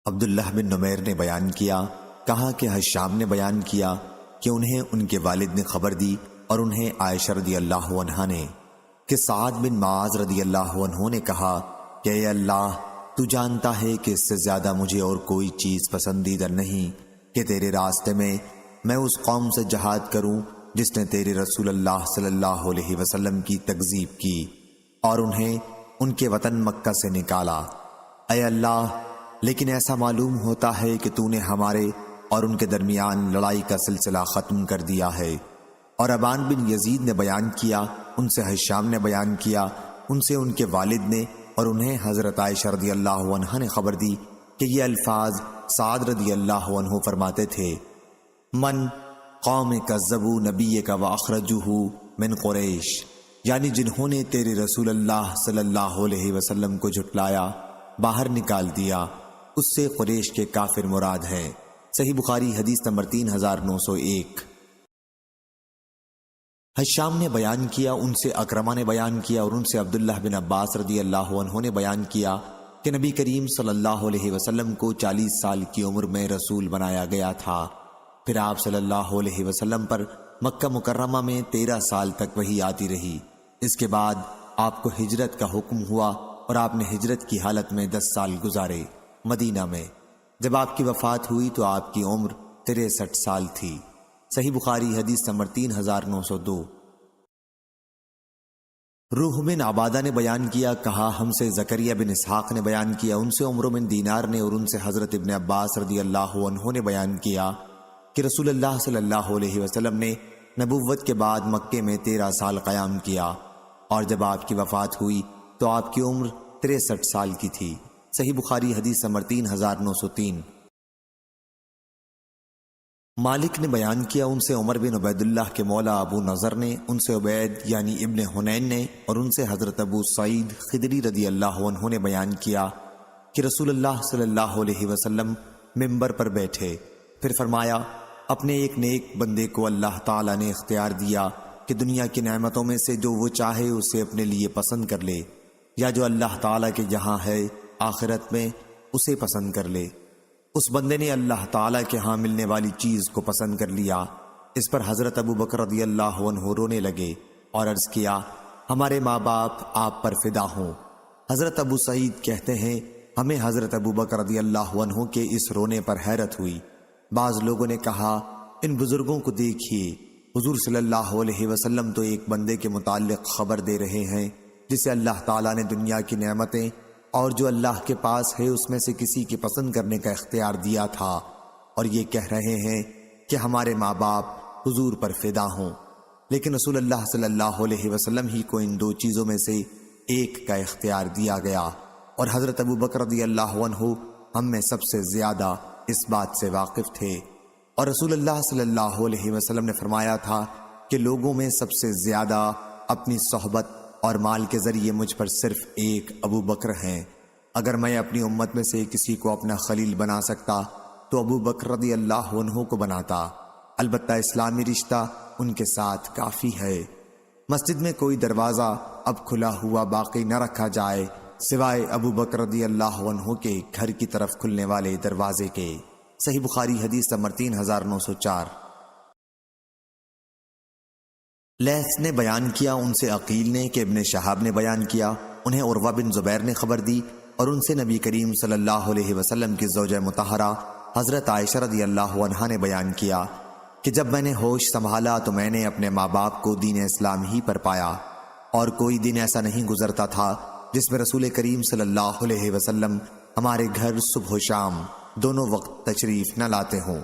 عبداللہ بن نمیر نے بیان کیا، کہا کہ حشام نے بیان کیا کہ انہیں ان کے والد نے خبر دی اور انہیں عائشہ رضی اللہ عنہا نے کہ سعد بن معاذ رضی اللہ عنہ نے کہا کہ اے اللہ، تو جانتا ہے کہ اس سے زیادہ مجھے اور کوئی چیز پسندیدہ نہیں کہ تیرے راستے میں اس قوم سے جہاد کروں جس نے تیرے رسول اللہ صلی اللہ علیہ وسلم کی تکذیب کی اور انہیں ان کے وطن مکہ سے نکالا۔ اے اللہ، لیکن ایسا معلوم ہوتا ہے کہ تو نے ہمارے اور ان کے درمیان لڑائی کا سلسلہ ختم کر دیا ہے۔ اور ابان بن یزید نے بیان کیا، ان سے حشام نے بیان کیا، ان سے ان کے والد نے اور انہیں حضرت عائشہ رضی اللہ عنہا نے خبر دی کہ یہ الفاظ سعد رضی اللہ عنہ فرماتے تھے: من قوم کذبوا نبیک واخرجوہ من قریش، یعنی جنہوں نے تیرے رسول اللہ صلی اللہ علیہ وسلم کو جھٹلایا، باہر نکال دیا، اس سے قریش کے کافر مراد ہیں۔ صحیح بخاری حدیث نمبر 3901۔ حشام نے بیان کیا، ان سے اکرمہ نے بیان کیا اور ان سے عبداللہ بن عباس رضی اللہ عنہ نے بیان کیا کہ نبی کریم صلی اللہ علیہ وسلم کو 40 سال کی عمر میں رسول بنایا گیا تھا۔ پھر آپ صلی اللہ علیہ وسلم پر مکہ مکرمہ میں 13 سال تک وحی آتی رہی۔ اس کے بعد آپ کو ہجرت کا حکم ہوا اور آپ نے ہجرت کی حالت میں 10 سال گزارے مدینہ میں۔ جب آپ کی وفات ہوئی تو آپ کی عمر 63 سال تھی۔ صحیح بخاری حدیث نمبر 3902۔ روح بن عبادہ نے بیان کیا، کہا ہم سے زکریا بن اسحاق نے بیان کیا، ان سے عمرو بن دینار نے اور ان سے حضرت ابن عباس رضی اللہ عنہ نے بیان کیا کہ رسول اللہ صلی اللہ علیہ وسلم نے نبوت کے بعد مکے میں 13 سال قیام کیا اور جب آپ کی وفات ہوئی تو آپ کی عمر 63 سال کی تھی۔ صحیح بخاری حدیث نمبر 3903۔ مالک نے بیان کیا، ان سے عمر بن عبید اللہ کے مولا ابو نضر نے، ان سے عبید یعنی ابن حنین نے اور ان سے حضرت ابو سعید خدری رضی اللہ عنہ نے بیان کیا کہ رسول اللہ صلی اللہ علیہ وسلم ممبر پر بیٹھے، پھر فرمایا: اپنے ایک نیک بندے کو اللہ تعالیٰ نے اختیار دیا کہ دنیا کی نعمتوں میں سے جو وہ چاہے اسے اپنے لیے پسند کر لے، یا جو اللہ تعالیٰ کے جہاں ہے آخرت میں اسے پسند کر لے۔ اس بندے نے اللہ تعالیٰ کے ہاں ملنے والی چیز کو پسند کر لیا۔ اس پر حضرت ابو بکر رضی اللہ عنہ رونے لگے اور عرض کیا: ہمارے ماں باپ آپ پر فدا ہوں۔ حضرت ابو سعید کہتے ہیں، ہمیں حضرت ابو بکر رضی اللہ عنہ کے اس رونے پر حیرت ہوئی۔ بعض لوگوں نے کہا، ان بزرگوں کو دیکھیے، حضور صلی اللہ علیہ وسلم تو ایک بندے کے متعلق خبر دے رہے ہیں جسے اللہ تعالیٰ نے دنیا کی نعمتیں اور جو اللہ کے پاس ہے اس میں سے کسی کی پسند کرنے کا اختیار دیا تھا، اور یہ کہہ رہے ہیں کہ ہمارے ماں باپ حضور پر فدا ہوں، لیکن رسول اللہ صلی اللہ علیہ وسلم ہی کو ان دو چیزوں میں سے ایک کا اختیار دیا گیا، اور حضرت ابو بکر رضی اللہ عنہ ہم میں سب سے زیادہ اس بات سے واقف تھے، اور رسول اللہ صلی اللہ علیہ وسلم نے فرمایا تھا کہ لوگوں میں سب سے زیادہ اپنی صحبت اور مال کے ذریعے مجھ پر صرف ایک ابو بکر ہیں۔ اگر میں اپنی امت میں سے کسی کو اپنا خلیل بنا سکتا تو ابو بکر رضی اللہ عنہ کو بناتا، البتہ اسلامی رشتہ ان کے ساتھ کافی ہے۔ مسجد میں کوئی دروازہ اب کھلا ہوا باقی نہ رکھا جائے سوائے ابو بکر رضی اللہ عنہ کے گھر کی طرف کھلنے والے دروازے کے۔ صحیح بخاری حدیث نمبر 3904۔ لیث نے بیان کیا، ان سے عقیل نے کہ ابن شہاب نے بیان کیا، انہیں عروہ بن زبیر نے خبر دی اور ان سے نبی کریم صلی اللہ علیہ وسلم کی زوجہ مطہرہ حضرت عائشہ رضی اللہ عنہا نے بیان کیا کہ جب میں نے ہوش سنبھالا تو میں نے اپنے ماں باپ کو دین اسلام ہی پر پایا، اور کوئی دن ایسا نہیں گزرتا تھا جس میں رسول کریم صلی اللہ علیہ وسلم ہمارے گھر صبح و شام دونوں وقت تشریف نہ لاتے ہوں۔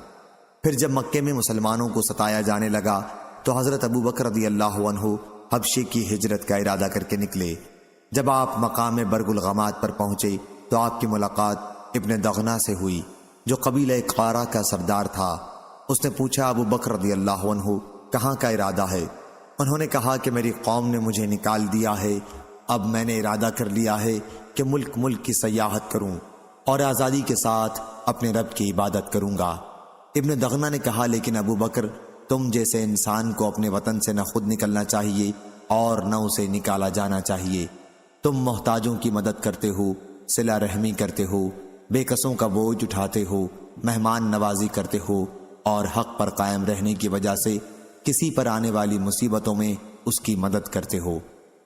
پھر جب مکے میں مسلمانوں کو ستایا جانے لگا تو حضرت ابو بکر رضی اللہ عنہ حبشے کی ہجرت کا ارادہ کر کے نکلے۔ جب آپ مقام برگ الغمات پر پہنچے تو آپ کی ملاقات ابن دغنا سے ہوئی جو قبیلہ قارہ کا سردار تھا۔ اس نے پوچھا، ابو بکر رضی اللہ عنہ کہاں کا ارادہ ہے؟ انہوں نے کہا کہ میری قوم نے مجھے نکال دیا ہے، اب میں نے ارادہ کر لیا ہے کہ ملک ملک کی سیاحت کروں اور آزادی کے ساتھ اپنے رب کی عبادت کروں گا۔ ابن دغنا نے کہا، لیکن ابو بکر، تم جیسے انسان کو اپنے وطن سے نہ خود نکلنا چاہیے اور نہ اسے نکالا جانا چاہیے۔ تم محتاجوں کی مدد کرتے ہو، صلہ رحمی کرتے ہو، بے کسوں کا بوجھ اٹھاتے ہو، مہمان نوازی کرتے ہو اور حق پر قائم رہنے کی وجہ سے کسی پر آنے والی مصیبتوں میں اس کی مدد کرتے ہو۔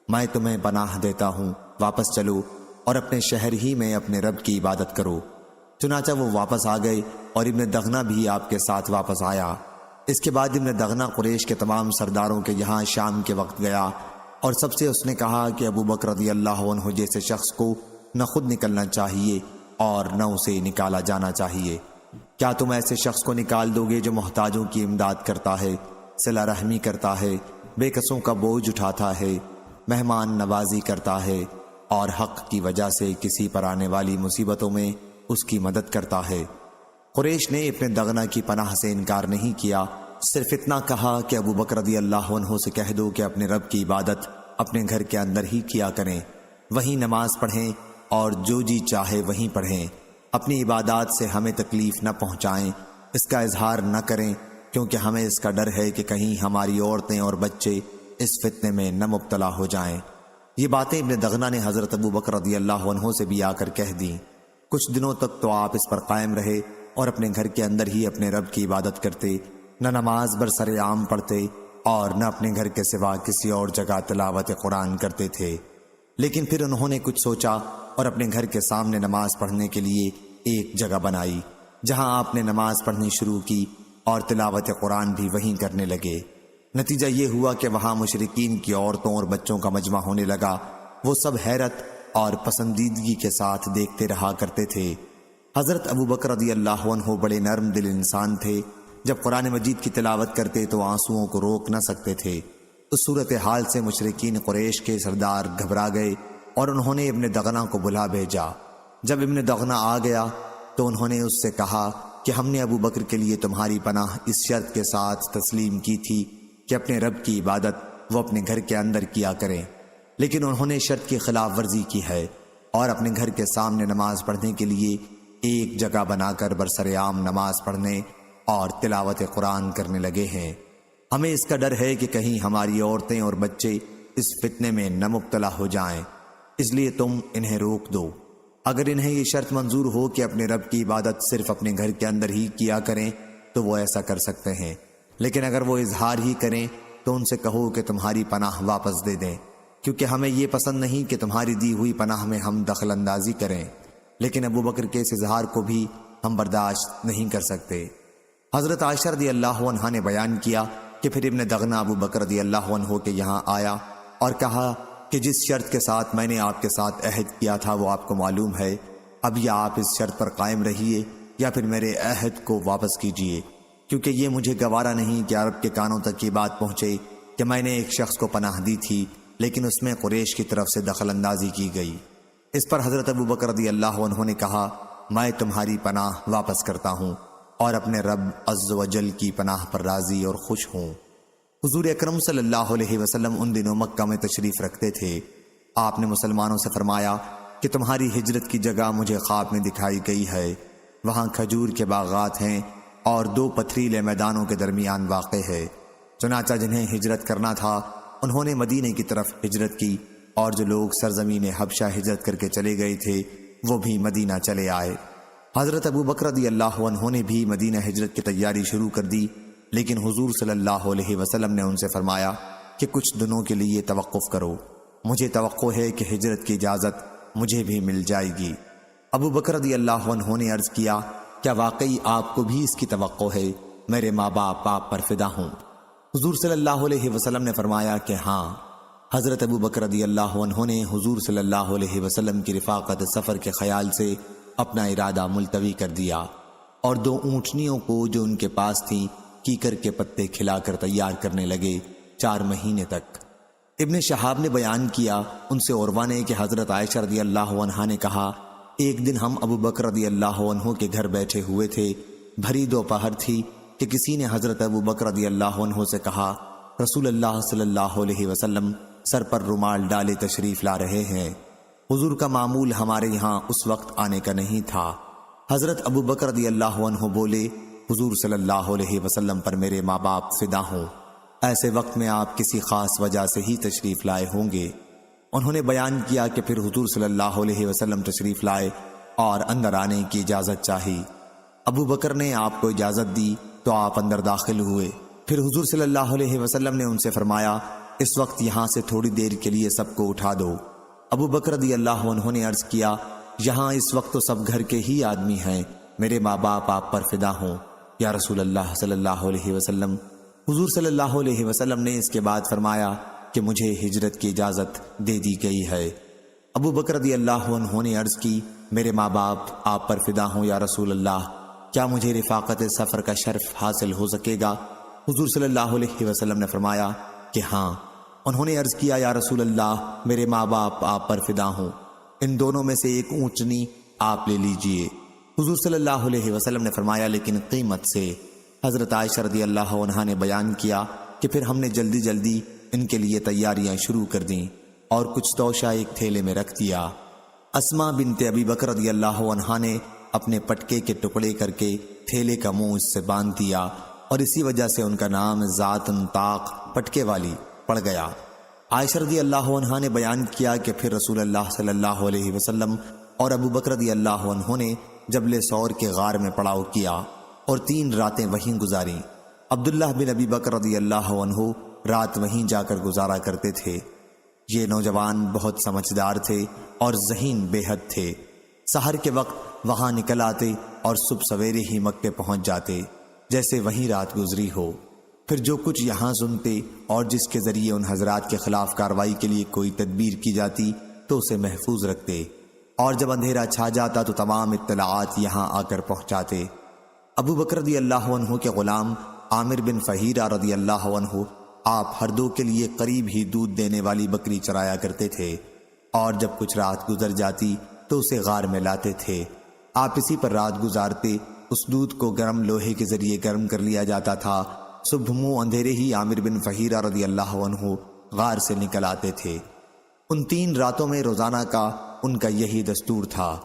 میں تمہیں پناہ دیتا ہوں، واپس چلو اور اپنے شہر ہی میں اپنے رب کی عبادت کرو۔ چنانچہ وہ واپس آ گئے اور ابن دغنہ بھی آپ کے ساتھ واپس آیا۔ اس کے بعد ابن دغنہ قریش کے تمام سرداروں کے یہاں شام کے وقت گیا اور سب سے اس نے کہا کہ ابو بکر رضی اللہ عنہ جیسے شخص کو نہ خود نکلنا چاہیے اور نہ اسے نکالا جانا چاہیے۔ کیا تم ایسے شخص کو نکال دو گے جو محتاجوں کی امداد کرتا ہے، صلہ رحمی کرتا ہے، بے کسوں کا بوجھ اٹھاتا ہے، مہمان نوازی کرتا ہے اور حق کی وجہ سے کسی پر آنے والی مصیبتوں میں اس کی مدد کرتا ہے؟ قریش نے ابن دغنہ کی پناہ سے انکار نہیں کیا، صرف اتنا کہا کہ ابو بکر رضی اللہ عنہ سے کہہ دو کہ اپنے رب کی عبادت اپنے گھر کے اندر ہی کیا کریں، وہیں نماز پڑھیں اور جو جی چاہے وہیں پڑھیں، اپنی عبادات سے ہمیں تکلیف نہ پہنچائیں، اس کا اظہار نہ کریں، کیونکہ ہمیں اس کا ڈر ہے کہ کہیں ہماری عورتیں اور بچے اس فتنے میں نہ مبتلا ہو جائیں۔ یہ باتیں ابن دغنہ نے حضرت ابو بکر رضی اللہ عنہ سے بھی آ کر کہہ دیں۔ کچھ دنوں تک تو آپ اس پر قائم رہے اور اپنے گھر کے اندر ہی اپنے رب کی عبادت کرتے، نہ نماز برسر عام پڑھتے اور نہ اپنے گھر کے سوا کسی اور جگہ تلاوت قرآن کرتے تھے۔ لیکن پھر انہوں نے کچھ سوچا اور اپنے گھر کے سامنے نماز پڑھنے کے لیے ایک جگہ بنائی، جہاں آپ نے نماز پڑھنی شروع کی اور تلاوت قرآن بھی وہیں کرنے لگے۔ نتیجہ یہ ہوا کہ وہاں مشرکین کی عورتوں اور بچوں کا مجمع ہونے لگا۔ وہ سب حیرت اور پسندیدگی کے ساتھ دیکھتے رہا کرتے تھے۔ حضرت ابو بکر رضی اللہ عنہ بڑے نرم دل انسان تھے، جب قرآن مجید کی تلاوت کرتے تو آنسوؤں کو روک نہ سکتے تھے۔ اس صورتحال سے مشرکین قریش کے سردار گھبرا گئے اور انہوں نے ابن دغنہ کو بلا بھیجا۔ جب ابن دغنہ آ گیا تو انہوں نے اس سے کہا کہ ہم نے ابو بکر کے لیے تمہاری پناہ اس شرط کے ساتھ تسلیم کی تھی کہ اپنے رب کی عبادت وہ اپنے گھر کے اندر کیا کریں، لیکن انہوں نے شرط کی خلاف ورزی کی ہے اور اپنے گھر کے سامنے نماز پڑھنے کے لیے ایک جگہ بنا کر برسر عام نماز پڑھنے اور تلاوت قرآن کرنے لگے ہیں۔ ہمیں اس کا ڈر ہے کہ کہیں ہماری عورتیں اور بچے اس فتنے میں نہ مبتلا ہو جائیں، اس لیے تم انہیں روک دو۔ اگر انہیں یہ شرط منظور ہو کہ اپنے رب کی عبادت صرف اپنے گھر کے اندر ہی کیا کریں تو وہ ایسا کر سکتے ہیں، لیکن اگر وہ اظہار ہی کریں تو ان سے کہو کہ تمہاری پناہ واپس دے دیں، کیونکہ ہمیں یہ پسند نہیں کہ تمہاری دی ہوئی پناہ میں ہم دخل اندازی کریں، لیکن ابو بکر کے اس اظہار کو بھی ہم برداشت نہیں کر سکتے۔ حضرت عائشہ رضی اللہ عنہا نے بیان کیا کہ پھر ابن دغنہ ابو بکر رضی اللہ عنہ کے یہاں آیا اور کہا کہ جس شرط کے ساتھ میں نے آپ کے ساتھ عہد کیا تھا وہ آپ کو معلوم ہے، اب یا آپ اس شرط پر قائم رہیے یا پھر میرے عہد کو واپس کیجیے، کیونکہ یہ مجھے گوارا نہیں کہ عرب کے کانوں تک یہ بات پہنچے کہ میں نے ایک شخص کو پناہ دی تھی لیکن اس میں قریش کی طرف سے دخل اندازی کی گئی۔ اس پر حضرت ابو بکر رضی اللہ عنہ نے کہا میں تمہاری پناہ واپس کرتا ہوں اور اپنے رب عز و جل کی پناہ پر راضی اور خوش ہوں۔ حضور اکرم صلی اللہ علیہ وسلم ان دنوں مکہ میں تشریف رکھتے تھے۔ آپ نے مسلمانوں سے فرمایا کہ تمہاری ہجرت کی جگہ مجھے خواب میں دکھائی گئی ہے، وہاں کھجور کے باغات ہیں اور 2 پتھریلے میدانوں کے درمیان واقع ہے۔ چنانچہ جنہیں ہجرت کرنا تھا انہوں نے مدینے کی طرف ہجرت کی، اور جو لوگ سرزمین حبشہ ہجرت کر کے چلے گئے تھے وہ بھی مدینہ چلے آئے۔ حضرت ابو بکر رضی اللہ عنہ نے بھی مدینہ ہجرت کی تیاری شروع کر دی، لیکن حضور صلی اللہ علیہ وسلم نے ان سے فرمایا کہ کچھ دنوں کے لیے توقف کرو، مجھے توقع ہے کہ ہجرت کی اجازت مجھے بھی مل جائے گی۔ ابو بکر رضی اللہ عنہ نے عرض کیا کیا واقعی آپ کو بھی اس کی توقع ہے؟ میرے ماں باپ آپ پر فدا ہوں۔ حضور صلی اللہ علیہ وسلم نے فرمایا کہ ہاں۔ حضرت ابو بکر رضی اللہ عنہ نے حضور صلی اللہ علیہ وسلم کی رفاقت سفر کے خیال سے اپنا ارادہ ملتوی کر دیا اور 2 اونٹنیوں کو جو ان کے پاس تھیں کیکر کے پتے کھلا کر تیار کرنے لگے 4 مہینے تک۔ ابن شہاب نے بیان کیا ان سے عروہ نے کہ حضرت عائشہ رضی اللہ عنہا نے کہا ایک دن ہم ابو بکر رضی اللہ عنہ کے گھر بیٹھے ہوئے تھے، بھری دوپہر تھی کہ کسی نے حضرت ابو بکر رضی اللہ عنہ سے کہا رسول اللہ صلی اللہ علیہ وسلم سر پر رومال ڈالے تشریف لا رہے ہیں۔ حضور کا معمول ہمارے یہاں اس وقت آنے کا نہیں تھا۔ حضرت ابو بکر رضی اللہ عنہ بولے حضور صلی اللہ علیہ وسلم پر میرے ماں باپ فدا ہوں، ایسے وقت میں آپ کسی خاص وجہ سے ہی تشریف لائے ہوں گے۔ انہوں نے بیان کیا کہ پھر حضور صلی اللہ علیہ وسلم تشریف لائے اور اندر آنے کی اجازت چاہی۔ ابو بکر نے آپ کو اجازت دی تو آپ اندر داخل ہوئے۔ پھر حضور صلی اللہ علیہ وسلم نے ان سے فرمایا اس وقت یہاں سے تھوڑی دیر کے لیے سب کو اٹھا دو۔ ابو بکر رضی اللہ عنہ نے عرض کیا یہاں اس وقت تو سب گھر کے ہی آدمی ہیں، میرے ماں باپ آپ پر فدا ہوں یا رسول اللہ صلی اللہ علیہ وسلم۔ حضور صلی اللہ علیہ وسلم نے اس کے بعد فرمایا کہ مجھے ہجرت کی اجازت دے دی گئی ہے۔ ابو بکر رضی اللہ عنہ نے عرض کی میرے ماں باپ آپ پر فدا ہوں یا رسول اللہ، کیا مجھے رفاقت سفر کا شرف حاصل ہو سکے گا؟ حضور صلی اللہ علیہ وسلم نے فرمایا کہ ہاں۔ انہوں نے عرض کیا یا رسول اللہ میرے ماں باپ آپ پر فدا ہوں، ان دونوں میں سے ایک اونٹنی آپ لے لیجئے۔ حضور صلی اللہ علیہ وسلم نے فرمایا لیکن قیمت سے۔ حضرت عائشہ رضی اللہ عنہا نے بیان کیا کہ پھر ہم نے جلدی جلدی ان کے لیے تیاریاں شروع کر دیں اور کچھ توشہ ایک تھیلے میں رکھ دیا۔ اسما بنت ابی بکر رضی اللہ عنہا نے اپنے پٹکے کے ٹکڑے کر کے تھیلے کا منہ اس سے باندھ دیا اور اسی وجہ سے ان کا نام ذات طاق پٹکے والی پڑ گیا۔ عائشہ رضی اللہ عنہا نے بیان کیا کہ پھر رسول اللہ صلی اللہ علیہ وسلم اور ابو بکر رضی اللہ عنہ نے جبل ثور کے غار میں پڑاؤ کیا اور 3 راتیں وہیں گزاریں۔ عبداللہ بن ابی بکر رضی اللہ عنہ رات وہیں جا کر گزارا کرتے تھے۔ یہ نوجوان بہت سمجھدار تھے اور ذہین بے حد تھے۔ سحر کے وقت وہاں نکل آتے اور صبح سویرے ہی مکے پہنچ جاتے جیسے وہیں رات گزری ہو۔ پھر جو کچھ یہاں سنتے اور جس کے ذریعے ان حضرات کے خلاف کارروائی کے لیے کوئی تدبیر کی جاتی تو اسے محفوظ رکھتے، اور جب اندھیرا چھا جاتا تو تمام اطلاعات یہاں آ کر پہنچاتے۔ ابو بکر رضی اللہ عنہ کے غلام عامر بن فہیرہ رضی اللہ عنہ آپ ہر دو کے لیے قریب ہی دودھ دینے والی بکری چرایا کرتے تھے، اور جب کچھ رات گزر جاتی تو اسے غار میں لاتے تھے۔ آپ اسی پر رات گزارتے۔ اس دودھ کو گرم لوہے کے ذریعے گرم کر لیا جاتا تھا۔ صبح منہ اندھیرے ہی عامر بن فہیرہ رضی اللہ عنہ غار سے نکل آتے تھے۔ ان 3 راتوں میں روزانہ کا ان کا یہی دستور تھا۔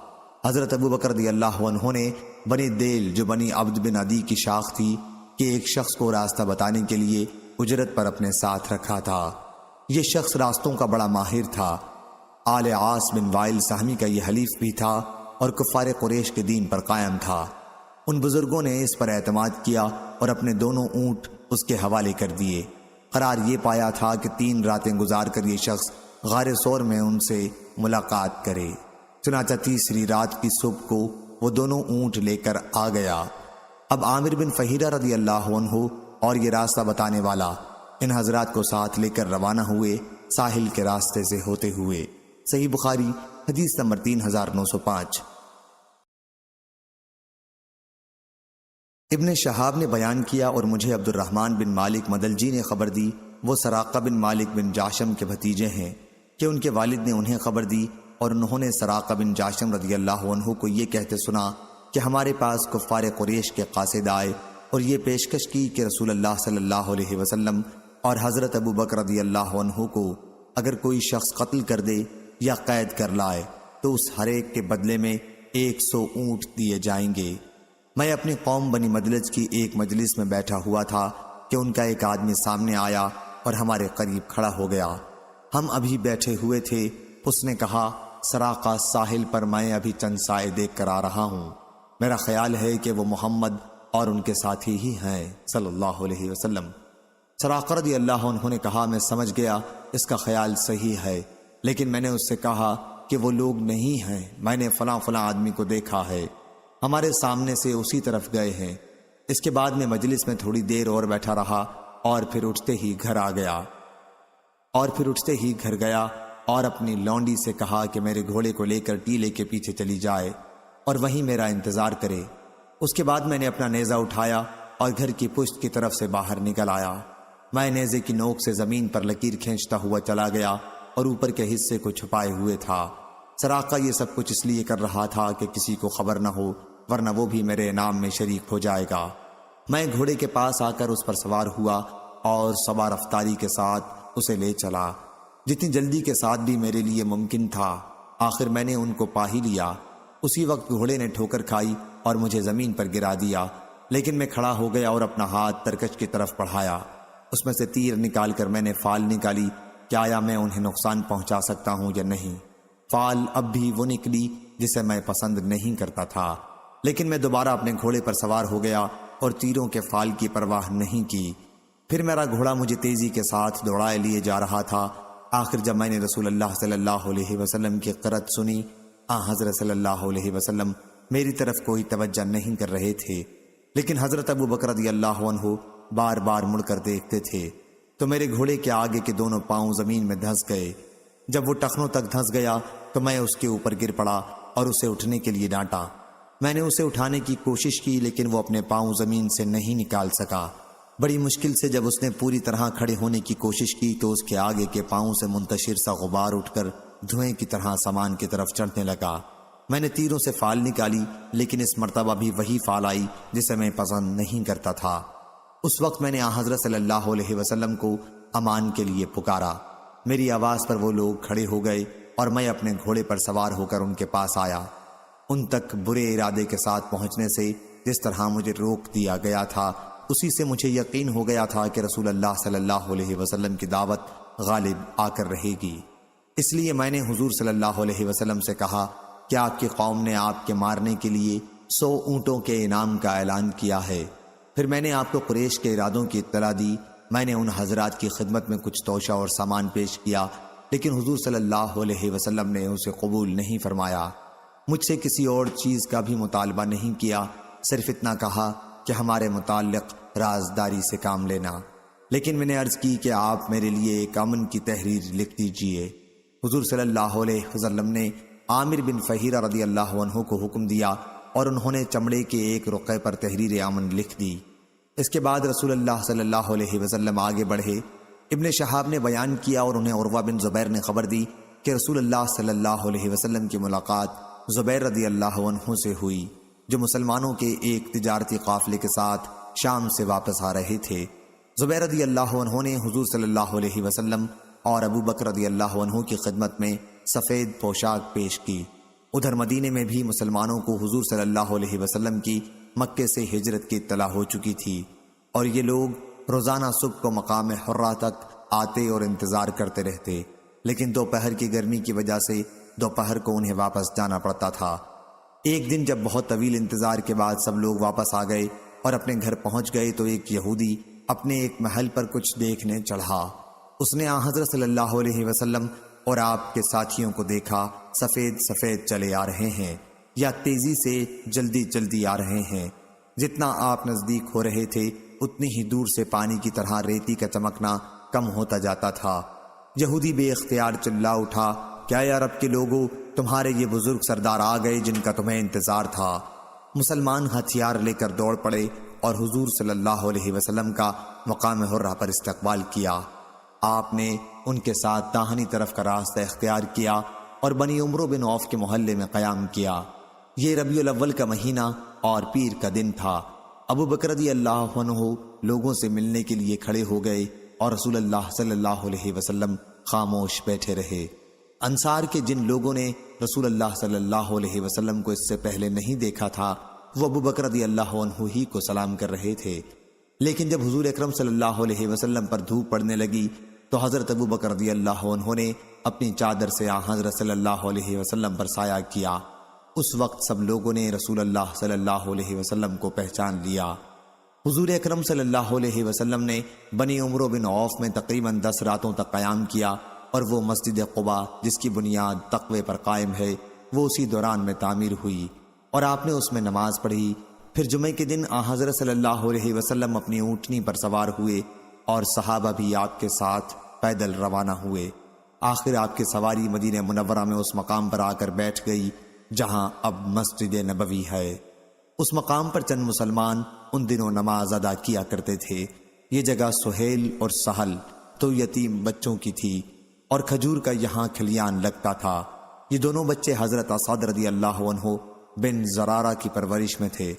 حضرت ابو بکر رضی اللہ عنہ نے بنی دیل جو بنی عبد بن عدی کی شاخ تھی کہ ایک شخص کو راستہ بتانے کے لیے اجرت پر اپنے ساتھ رکھا تھا۔ یہ شخص راستوں کا بڑا ماہر تھا۔ آل عاص بن وائل سہمی کا یہ حلیف بھی تھا اور کفار قریش کے دین پر قائم تھا۔ ان بزرگوں نے اس پر اعتماد کیا اور اپنے دونوں اونٹ اس کے حوالے کر دیے۔ قرار یہ پایا تھا کہ 3 راتیں گزار کر یہ شخص غار ثور میں ان سے ملاقات کرے۔ چنانچہ تیسری رات کی صبح کو وہ دونوں اونٹ لے کر آ گیا۔ اب عامر بن فہیرہ رضی اللہ عنہ اور یہ راستہ بتانے والا ان حضرات کو ساتھ لے کر روانہ ہوئے ساحل کے راستے سے ہوتے ہوئے۔ صحیح بخاری حدیث نمبر 3905۔ ابن شہاب نے بیان کیا اور مجھے عبد الرحمن بن مالک مدلجی نے خبر دی، وہ سراقہ بن مالک بن جاشم کے بھتیجے ہیں، کہ ان کے والد نے انہیں خبر دی اور انہوں نے سراقہ بن جاشم رضی اللہ عنہ کو یہ کہتے سنا کہ ہمارے پاس کفار قریش کے قاصد آئے اور یہ پیشکش کی کہ رسول اللہ صلی اللہ علیہ وسلم اور حضرت ابو بکر رضی اللہ عنہ کو اگر کوئی شخص قتل کر دے یا قید کر لائے تو اس ہر ایک کے بدلے میں 100 اونٹ دیے جائیں گے۔ میں اپنی قوم بنی مدلج کی ایک مجلس میں بیٹھا ہوا تھا کہ ان کا ایک آدمی سامنے آیا اور ہمارے قریب کھڑا ہو گیا۔ ہم ابھی بیٹھے ہوئے تھے، اس نے کہا سراقہ ساحل پر میں ابھی چند سائے دیکھ کر آ رہا ہوں، میرا خیال ہے کہ وہ محمد اور ان کے ساتھی ہی ہیں صلی اللہ علیہ وسلم۔ سراقہ رضی اللہ عنہ نے کہا میں سمجھ گیا اس کا خیال صحیح ہے، لیکن میں نے اس سے کہا کہ وہ لوگ نہیں ہیں، میں نے فلاں فلاں آدمی کو دیکھا ہے، ہمارے سامنے سے اسی طرف گئے ہیں۔ اس کے بعد میں مجلس میں تھوڑی دیر اور بیٹھا رہا اور پھر اٹھتے ہی گھر گیا اور اپنی لونڈی سے کہا کہ میرے گھوڑے کو لے کر ٹیلے کے پیچھے چلی جائے اور وہیں میرا انتظار کرے۔ اس کے بعد میں نے اپنا نیزہ اٹھایا اور گھر کی پشت کی طرف سے باہر نکل آیا۔ میں نیزے کی نوک سے زمین پر لکیر کھینچتا ہوا چلا گیا اور اوپر کے حصے کو چھپائے ہوئے تھا۔ سراقہ یہ سب کچھ اس لیے کر رہا تھا کہ کسی کو خبر نہ ہو، ورنہ وہ بھی میرے انعام میں شریک ہو جائے گا۔ میں گھوڑے کے پاس آ کر اس پر سوار ہوا اور سوار رفتاری کے ساتھ اسے لے چلا، جتنی جلدی کے ساتھ بھی میرے لیے ممکن تھا۔ آخر میں نے ان کو پا ہی لیا۔ اسی وقت گھوڑے نے ٹھوکر کھائی اور مجھے زمین پر گرا دیا، لیکن میں کھڑا ہو گیا اور اپنا ہاتھ ترکش کی طرف بڑھایا۔ اس میں سے تیر نکال کر میں نے فال نکالی کہ آیا میں انہیں نقصان پہنچا سکتا ہوں یا نہیں۔ فال اب بھی وہ نکلی جسے میں پسند نہیں کرتا تھا، لیکن میں دوبارہ اپنے گھوڑے پر سوار ہو گیا اور تیروں کے فال کی پرواہ نہیں کی۔ پھر میرا گھوڑا مجھے تیزی کے ساتھ دوڑائے لیے جا رہا تھا۔ آخر جب میں نے رسول اللہ صلی اللہ علیہ وسلم کی قرأت سنی، حضرت صلی اللہ علیہ وسلم میری طرف کوئی توجہ نہیں کر رہے تھے، لیکن حضرت ابو بکر رضی اللہ عنہ بار بار مڑ کر دیکھتے تھے تو میرے گھوڑے کے آگے کے دونوں پاؤں زمین میں دھنس گئے۔ جب وہ ٹخنوں تک دھنس گیا تو میں اس کے اوپر گر پڑا اور اسے اٹھنے کے لیے ڈانٹا۔ میں نے اسے اٹھانے کی کوشش کی لیکن وہ اپنے پاؤں زمین سے نہیں نکال سکا۔ بڑی مشکل سے جب اس نے پوری طرح کھڑے ہونے کی کوشش کی تو اس کے آگے کے پاؤں سے منتشر سا غبار اٹھ کر دھوئیں کی طرح سامان کی طرف چڑھنے لگا۔ میں نے تیروں سے فال نکالی لیکن اس مرتبہ بھی وہی فال آئی جسے میں پسند نہیں کرتا تھا۔ اس وقت میں نے حضرت صلی اللہ علیہ وسلم کو امان کے لیے پکارا۔ میری آواز پر وہ لوگ کھڑے ہو گئے اور میں اپنے گھوڑے پر سوار ہو کر ان کے پاس آیا۔ ان تک برے ارادے کے ساتھ پہنچنے سے جس طرح مجھے روک دیا گیا تھا اسی سے مجھے یقین ہو گیا تھا کہ رسول اللہ صلی اللہ علیہ وسلم کی دعوت غالب آ کر رہے گی۔ اس لیے میں نے حضور صلی اللہ علیہ وسلم سے کہا کہ آپ کی قوم نے آپ کے مارنے کے لیے 100 اونٹوں کے انعام کا اعلان کیا ہے۔ پھر میں نے آپ کو قریش کے ارادوں کی اطلاع دی۔ میں نے ان حضرات کی خدمت میں کچھ توشہ اور سامان پیش کیا لیکن حضور صلی اللہ علیہ وسلم نے اسے قبول نہیں فرمایا۔ مجھ سے کسی اور چیز کا بھی مطالبہ نہیں کیا، صرف اتنا کہا کہ ہمارے متعلق رازداری سے کام لینا۔ لیکن میں نے عرض کی کہ آپ میرے لیے ایک امن کی تحریر لکھ دیجئے۔ حضور صلی اللہ علیہ وسلم نے عامر بن فہیرہ رضی اللہ عنہ کو حکم دیا اور انہوں نے چمڑے کے ایک رقعے پر تحریر امن لکھ دی۔ اس کے بعد رسول اللہ صلی اللہ علیہ وسلم آگے بڑھے۔ ابن شہاب نے بیان کیا اور انہیں عروہ بن زبیر نے خبر دی کہ رسول اللہ صلی اللہ علیہ وسلم کی ملاقات زبیر رضی اللہ عنہ سے ہوئی، جو مسلمانوں کے ایک تجارتی قافلے کے ساتھ شام سے واپس آ رہے تھے۔ زبیر رضی اللہ عنہ نے حضور صلی اللہ علیہ وسلم اور ابو بکر رضی اللہ عنہ کی خدمت میں سفید پوشاک پیش کی۔ ادھر مدینے میں بھی مسلمانوں کو حضور صلی اللہ علیہ وسلم کی مکے سے ہجرت کی اطلاع ہو چکی تھی اور یہ لوگ روزانہ صبح کو مقام حرہ تک آتے اور انتظار کرتے رہتے، لیکن دوپہر کی گرمی کی وجہ سے دوپہر کو انہیں واپس جانا پڑتا تھا۔ ایک دن جب بہت طویل انتظار کے بعد سب لوگ واپس آ گئے اور اپنے گھر پہنچ گئے تو ایک یہودی اپنے ایک محل پر کچھ دیکھنے چڑھا۔ اس نے حضرت صلی اللہ علیہ وسلم اور آپ کے ساتھیوں کو دیکھا، سفید سفید چلے آ رہے ہیں یا تیزی سے جلدی جلدی آ رہے ہیں۔ جتنا آپ نزدیک ہو رہے تھے اتنی ہی دور سے پانی کی طرح ریتی کا چمکنا کم ہوتا جاتا تھا۔ یہودی بے اختیار چلا اٹھا، کیا عرب کے لوگوں، تمہارے یہ بزرگ سردار آ گئے جن کا تمہیں انتظار تھا۔ مسلمان ہتھیار لے کر دوڑ پڑے اور حضور صلی اللہ علیہ وسلم کا مقام حرہ پر استقبال کیا۔ آپ نے ان کے ساتھ داہنی طرف کا راستہ اختیار کیا اور بنی عمرو بن عوف کے محلے میں قیام کیا۔ یہ ربیع الاول کا مہینہ اور پیر کا دن تھا۔ ابو بکر رضی اللہ عنہ لوگوں سے ملنے کے لیے کھڑے ہو گئے اور رسول اللہ صلی اللہ علیہ وسلم خاموش بیٹھے رہے۔ انصار کے جن لوگوں نے رسول اللہ صلی اللہ علیہ وسلم کو اس سے پہلے نہیں دیکھا تھا وہ ابو بکر رضی اللہ عنہ ہی کو سلام کر رہے تھے، لیکن جب حضور اکرم صلی اللہ علیہ وسلم پر دھوپ پڑنے لگی تو حضرت ابو بکر رضی اللہ عنہ نے اپنی چادر سے حضرت صلی اللہ علیہ وسلم پر سایہ کیا۔ اس وقت سب لوگوں نے رسول اللہ صلی اللہ علیہ وسلم کو پہچان لیا۔ حضور اکرم صلی اللہ علیہ وسلم نے بنی عمرو بن عوف میں تقریباً 10 راتوں تک قیام کیا اور وہ مسجد قباء جس کی بنیاد تقوی پر قائم ہے وہ اسی دوران میں تعمیر ہوئی اور آپ نے اس میں نماز پڑھی۔ پھر جمعے کے دن حضرت صلی اللہ علیہ وسلم اپنی اونٹنی پر سوار ہوئے اور صحابہ بھی آپ کے ساتھ پیدل روانہ ہوئے۔ آخر آپ کی سواری مدینہ منورہ میں اس مقام پر آ کر بیٹھ گئی جہاں اب مسجد نبوی ہے۔ اس مقام پر چند مسلمان ان دنوں نماز ادا کیا کرتے تھے۔ یہ جگہ سہیل اور سہل تو یتیم بچوں کی تھی اور کھجور کا یہاں کھلیان لگتا تھا۔ یہ دونوں بچے حضرت اسعد رضی اللہ عنہ بن زرارہ کی پرورش میں تھے۔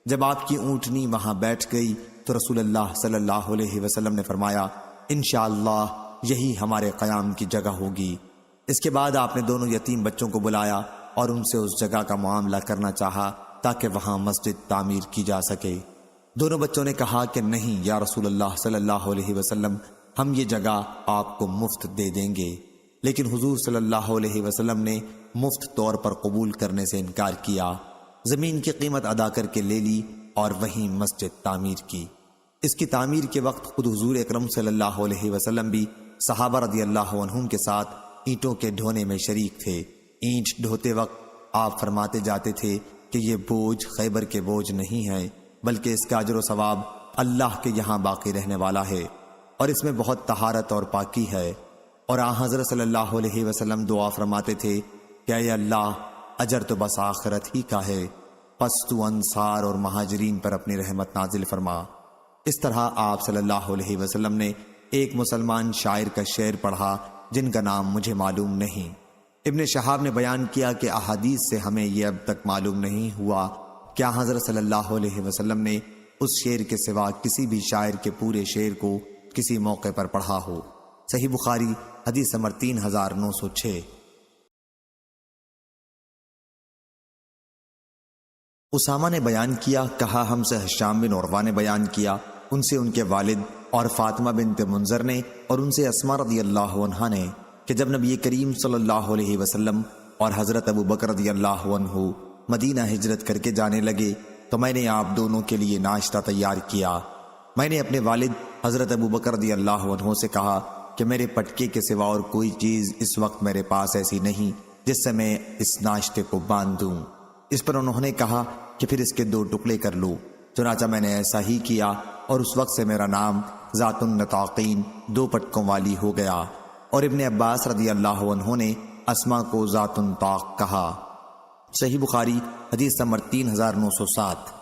جب آپ کی اونٹنی وہاں بیٹھ گئی تو رسول اللہ صلی اللہ علیہ وسلم نے فرمایا، انشاءاللہ یہی ہمارے قیام کی جگہ ہوگی۔ اس کے بعد آپ نے دونوں یتیم بچوں کو بلایا اور ان سے اس جگہ کا معاملہ کرنا چاہا تاکہ وہاں مسجد تعمیر کی جا سکے۔ دونوں بچوں نے کہا کہ نہیں یا رسول اللہ صلی اللہ علیہ وسلم، ہم یہ جگہ آپ کو مفت دے دیں گے، لیکن حضور صلی اللہ علیہ وسلم نے مفت طور پر قبول کرنے سے انکار کیا، زمین کی قیمت ادا کر کے لے لی اور وہیں مسجد تعمیر کی۔ اس کی تعمیر کے وقت خود حضور اکرم صلی اللہ علیہ وسلم بھی صحابہ رضی اللہ عنہم کے ساتھ اینٹوں کے ڈھونے میں شریک تھے۔ اینٹ ڈھوتے وقت آپ فرماتے جاتے تھے کہ یہ بوجھ خیبر کے بوجھ نہیں ہے، بلکہ اس کا اجر و ثواب اللہ کے یہاں باقی رہنے والا ہے، اور اس میں بہت طہارت اور پاکی ہے۔ اور حضرت صلی اللہ علیہ وسلم دعا فرماتے تھے کہ اے اللہ، اجر تو بس آخرت ہی کا ہے، پس تو انصار اور مہاجرین پر اپنی رحمت نازل فرما۔ اس طرح آپ صلی اللہ علیہ وسلم نے ایک مسلمان شاعر کا شعر پڑھا جن کا نام مجھے معلوم نہیں۔ ابن شہاب نے بیان کیا کہ احادیث سے ہمیں یہ اب تک معلوم نہیں ہوا کیا حضرت صلی اللہ علیہ وسلم نے اس شعر کے سوا کسی بھی شاعر کے پورے شعر کو کسی موقع پر پڑھا ہو۔ صحیح بخاری حدیث نمبر 3906۔ اسامہ نے بیان کیا، کہا ہم سے ہشام بن عروہ نے بیان کیا، ان سے ان کے والد اور فاطمہ بنت منذر نے، اور ان سے اسماء رضی اللہ عنہا نے، کہ جب نبی کریم صلی اللہ علیہ وسلم اور حضرت ابو بکر رضی اللہ عنہ مدینہ ہجرت کر کے جانے لگے تو میں نے آپ دونوں کے لیے ناشتہ تیار کیا۔ میں نے اپنے والد حضرت ابو بکر رضی اللہ عنہ سے کہا کہ میرے پٹکے کے سوا اور کوئی چیز اس وقت میرے پاس ایسی نہیں جس سے میں اس ناشتے کو باندھ دوں۔ اس پر انہوں نے کہا کہ پھر اس کے 2 ٹکڑے کر لو۔ چنانچہ میں نے ایسا ہی کیا، اور اس وقت سے میرا نام ذات النطاقین 2 پٹکوں والی ہو گیا، اور ابن عباس رضی اللہ عنہ نے اسما کو ذات الطاق کہا۔ صحیح بخاری حدیث نمبر 3907۔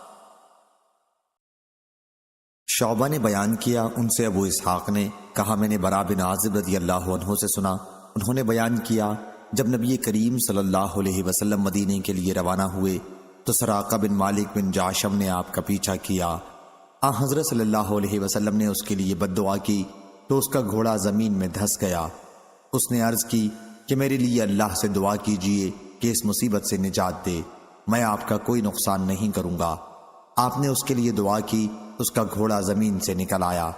شعبہ نے بیان کیا، ان سے ابو اسحاق نے کہا میں نے برا بن عازب رضی اللہ عنہ سے سنا، انہوں نے بیان کیا جب نبی کریم صلی اللہ علیہ وسلم مدینے کے لیے روانہ ہوئے تو سراقہ بن مالک بن جاشم نے آپ کا پیچھا کیا۔ حضرت صلی اللہ علیہ وسلم نے اس کے لیے بد دعا کی تو اس کا گھوڑا زمین میں دھس گیا۔ اس نے عرض کی کہ میرے لیے اللہ سے دعا کیجئے کہ اس مصیبت سے نجات دے، میں آپ کا کوئی نقصان نہیں کروں گا۔ آپ نے اس کے لیے دعا کی، اس کا گھوڑا زمین سے نکل آیا۔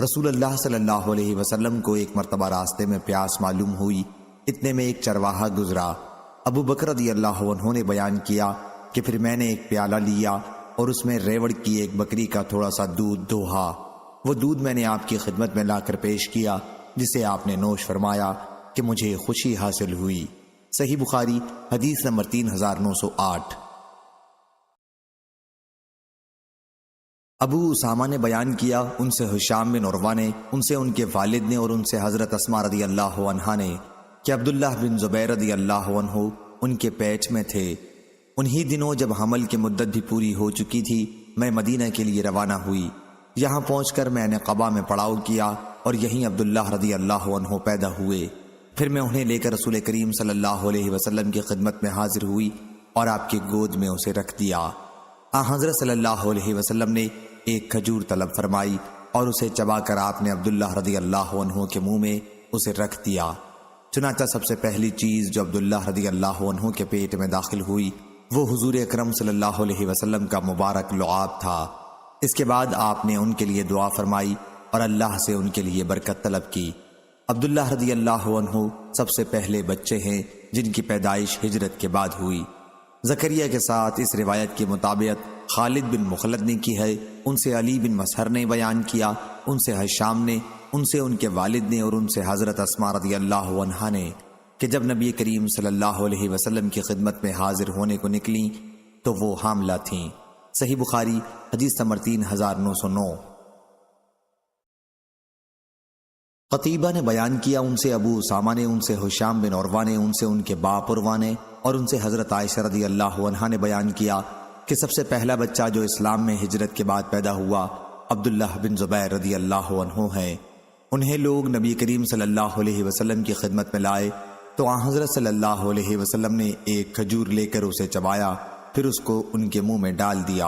رسول اللہ صلی اللہ علیہ وسلم کو ایک مرتبہ راستے میں پیاس معلوم ہوئی، اتنے میں ایک چرواہا گزرا۔ ابو بکر رضی اللہ عنہ نے بیان کیا کہ پھر میں نے ایک پیالہ لیا اور اس میں ریوڑ کی ایک بکری کا تھوڑا سا دودھ دوہا۔ وہ دودھ میں نے آپ کی خدمت میں لا کر پیش کیا، جسے آپ نے نوش فرمایا کہ مجھے خوشی حاصل ہوئی۔ صحیح بخاری حدیث نمبر 3908۔ ابو اسامہ نے بیان کیا، ان سے ہشام بن عروہ نے، ان سے ان کے والد نے، اور ان سے حضرت اسماء رضی اللہ عنہا نے کہ عبداللہ بن زبیر رضی اللہ عنہ ان کے پیٹ میں تھے۔ انہی دنوں جب حمل کی مدت بھی پوری ہو چکی تھی، میں مدینہ کے لیے روانہ ہوئی۔ یہاں پہنچ کر میں نے قبا میں پڑاؤ کیا اور یہیں عبداللہ رضی اللہ عنہ پیدا ہوئے۔ پھر میں انہیں لے کر رسول کریم صلی اللہ علیہ وسلم کی خدمت میں حاضر ہوئی اور آپ کی گود میں اسے رکھ دیا۔ حضرت صلی اللہ علیہ وسلم نے ایک کھجور طلب فرمائی اور اسے چبا کر آپ نے عبداللہ رضی اللہ عنہ کے منہ میں اسے رکھ دیا۔ چنانچہ سب سے پہلی چیز جو عبداللہ رضی اللہ عنہ کے پیٹ میں داخل ہوئی وہ حضور اکرم صلی اللہ علیہ وسلم کا مبارک لعاب تھا۔ اس کے بعد آپ نے ان کے لیے دعا فرمائی اور اللہ سے ان کے لیے برکت طلب کی۔ عبداللہ رضی اللہ عنہ سب سے پہلے بچے ہیں جن کی پیدائش ہجرت کے بعد ہوئی۔ زکریا کے ساتھ اس روایت کی مطابقت خالد بن مخلد نے کی ہے، ان سے علی بن مسہر نے بیان کیا، ان سے ہشام نے، ان سے ان کے والد نے، اور ان سے حضرت اسماء رضی اللہ عنہا نے کہ جب نبی کریم صلی اللہ علیہ وسلم کی خدمت میں حاضر ہونے کو نکلیں تو وہ حاملہ تھیں۔ صحیح بخاری حدیث نمبر 3909۔ قتیبہ نے بیان کیا، ان سے ابو اسامہ نے، ان سے ہشام بن عروہ نے، ان سے ان کے باپ عروہ نے، اور ان سے حضرت عائشہ رضی اللہ عنہا نے بیان کیا کہ سب سے پہلا بچہ جو اسلام میں ہجرت کے بعد پیدا ہوا عبداللہ بن زبیر رضی اللہ عنہ ہے۔ انہیں لوگ نبی کریم صلی اللہ علیہ وسلم کی خدمت میں لائے تو حضرت صلی اللہ علیہ وسلم نے ایک کھجور لے کر اسے چبایا، پھر اس کو ان کے منہ میں ڈال دیا۔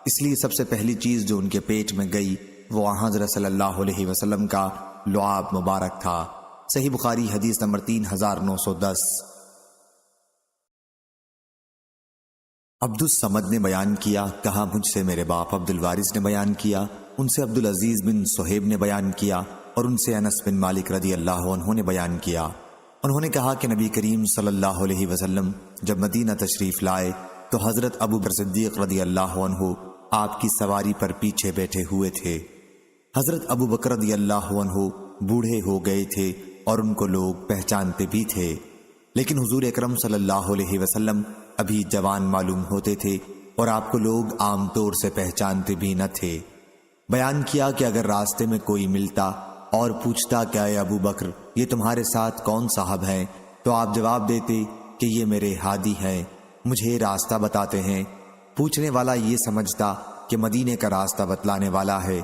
اس لیے سب سے پہلی چیز جو ان کے پیٹ میں گئی وہ حضرت صلی اللہ علیہ وسلم کا لعاب مبارک تھا۔ صحیح بخاری حدیث نمبر 3910۔ عبد الصمد نے بیان کیا، کہا مجھ سے میرے باپ عبد الوارث نے بیان کیا، ان سے عبد العزیز بن صہیب نے بیان کیا، اور ان سے انس بن مالک رضی اللہ عنہ نے بیان کیا انہوں نے کہا کہ نبی کریم صلی اللہ علیہ وسلم جب مدینہ تشریف لائے تو حضرت ابو بکر صدیق رضی اللہ عنہ آپ کی سواری پر پیچھے بیٹھے ہوئے تھے۔ حضرت ابو بکر رضی اللہ عنہ بوڑھے ہو گئے تھے اور ان کو لوگ پہچانتے بھی تھے، لیکن حضور اکرم صلی اللہ علیہ وسلم ابھی جوان معلوم ہوتے تھے اور آپ کو لوگ عام طور سے پہچانتے بھی نہ تھے۔ بیان کیا کہ اگر راستے میں کوئی ملتا اور پوچھتا کہ اے ابو بکر یہ تمہارے ساتھ کون صاحب ہیں، تو آپ جواب دیتے کہ یہ میرے ہادی ہیں، مجھے راستہ بتاتے ہیں۔ پوچھنے والا یہ سمجھتا کہ مدینے کا راستہ بتلانے والا ہے،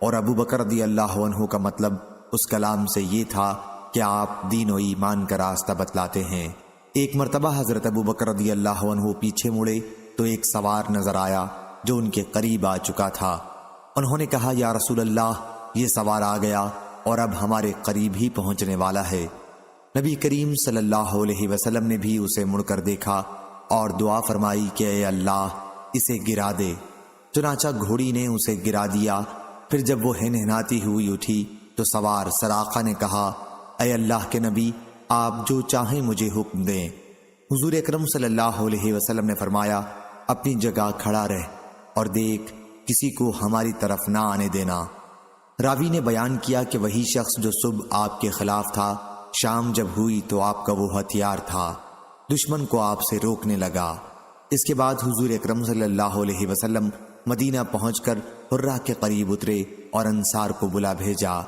اور ابو بکر رضی اللہ عنہ کا مطلب اس کلام سے یہ تھا کہ آپ دین و ایمان کا راستہ بتلاتے ہیں۔ ایک مرتبہ حضرت ابو بکر رضی اللہ عنہ پیچھے مڑے تو ایک سوار نظر آیا جو ان کے قریب آ چکا تھا۔ انہوں نے کہا یا رسول اللہ، یہ سوار آ گیا اور اب ہمارے قریب ہی پہنچنے والا ہے۔ نبی کریم صلی اللہ علیہ وسلم نے بھی اسے مڑ کر دیکھا اور دعا فرمائی کہ اے اللہ اسے گرا دے۔ چنانچہ گھوڑی نے اسے گرا دیا۔ پھر جب وہ ہنہناتی ہوئی اٹھی تو سوار سراقہ نے کہا اے اللہ کے نبی، آپ جو چاہیں مجھے حکم دیں۔ حضور اکرم صلی اللہ علیہ وسلم نے فرمایا اپنی جگہ کھڑا رہ اور دیکھ کسی کو ہماری طرف نہ آنے دینا۔ راوی نے بیان کیا کہ وہی شخص جو صبح آپ کے خلاف تھا، شام جب ہوئی تو آپ کا وہ ہتھیار تھا، دشمن کو آپ سے روکنے لگا۔ اس کے بعد حضور اکرم صلی اللہ علیہ وسلم مدینہ پہنچ کر حرہ کے قریب اترے اور انصار کو بلا بھیجا۔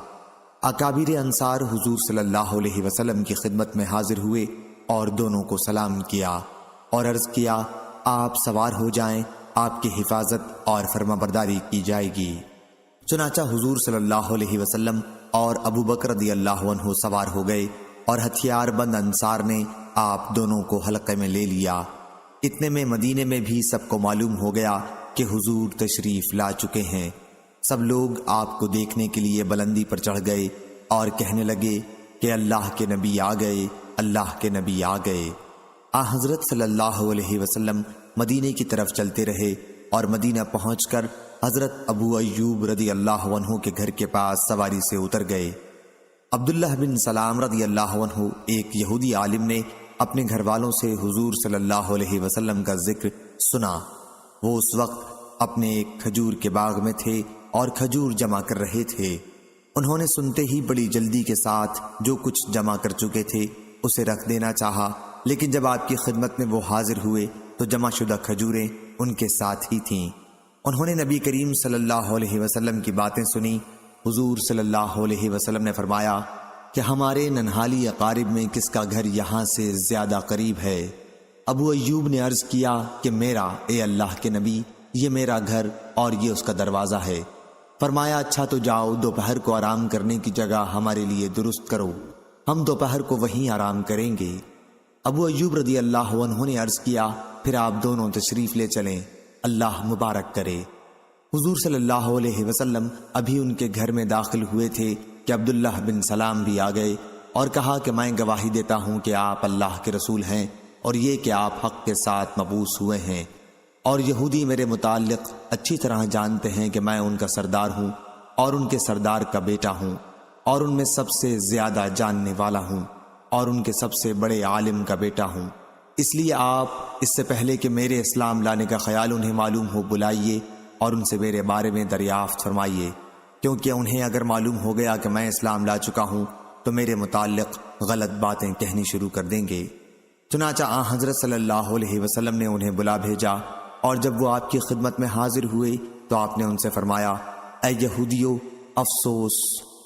اکابر انصار حضور صلی اللہ علیہ وسلم کی خدمت میں حاضر ہوئے اور دونوں کو سلام کیا اور عرض کیا آپ سوار ہو جائیں، آپ کی حفاظت اور فرما برداری کی جائے گی۔ چنانچہ حضور صلی اللہ علیہ وسلم اور ابو بکر رضی اللہ عنہ سوار ہو گئے اور ہتھیار بند انصار نے آپ دونوں کو حلقے میں لے لیا۔ اتنے میں مدینے میں بھی سب کو معلوم ہو گیا کہ حضور تشریف لا چکے ہیں۔ سب لوگ آپ کو دیکھنے کے لیے بلندی پر چڑھ گئے اور کہنے لگے کہ اللہ کے نبی آ گئے، اللہ کے نبی آ گئے۔ حضرت صلی اللہ علیہ وسلم مدینے کی طرف چلتے رہے اور مدینہ پہنچ کر حضرت ابو ایوب رضی اللہ عنہ کے گھر کے پاس سواری سے اتر گئے۔ عبداللہ بن سلام رضی اللہ عنہ ایک یہودی عالم نے اپنے گھر والوں سے حضور صلی اللہ علیہ وسلم کا ذکر سنا۔ وہ اس وقت اپنے ایک کھجور کے باغ میں تھے اور کھجور جمع کر رہے تھے۔ انہوں نے سنتے ہی بڑی جلدی کے ساتھ جو کچھ جمع کر چکے تھے اسے رکھ دینا چاہا، لیکن جب آپ کی خدمت میں وہ حاضر ہوئے تو جمع شدہ کھجوریں ان کے ساتھ ہی تھیں۔ انہوں نے نبی کریم صلی اللہ علیہ وسلم کی باتیں سنی۔ حضور صلی اللہ علیہ وسلم نے فرمایا کہ ہمارے ننہالی اقارب میں کس کا گھر یہاں سے زیادہ قریب ہے؟ ابو ایوب نے عرض کیا کہ میرا، اے اللہ کے نبی، یہ میرا گھر اور یہ اس کا دروازہ ہے۔ فرمایا اچھا تو جاؤ دوپہر کو آرام کرنے کی جگہ ہمارے لیے درست کرو، ہم دوپہر کو وہیں آرام کریں گے۔ ابو ایوب رضی اللہ عنہ نے عرض کیا پھر آپ دونوں تشریف لے چلیں، اللہ مبارک کرے۔ حضور صلی اللہ علیہ وسلم ابھی ان کے گھر میں داخل ہوئے تھے کہ عبداللہ بن سلام بھی آ گئے اور کہا کہ میں گواہی دیتا ہوں کہ آپ اللہ کے رسول ہیں اور یہ کہ آپ حق کے ساتھ مبعوث ہوئے ہیں، اور یہودی میرے متعلق اچھی طرح جانتے ہیں کہ میں ان کا سردار ہوں اور ان کے سردار کا بیٹا ہوں اور ان میں سب سے زیادہ جاننے والا ہوں اور ان کے سب سے بڑے عالم کا بیٹا ہوں۔ اس لیے آپ اس سے پہلے کہ میرے اسلام لانے کا خیال انہیں معلوم ہو بلائیے اور ان سے میرے بارے میں دریافت فرمائیے، کیونکہ انہیں اگر معلوم ہو گیا کہ میں اسلام لا چکا ہوں تو میرے متعلق غلط باتیں کہنی شروع کر دیں گے۔ چنانچہ حضرت صلی اللہ علیہ وسلم نے انہیں بلا بھیجا، اور جب وہ آپ کی خدمت میں حاضر ہوئے تو آپ نے ان سے فرمایا اے یہودیو، افسوس،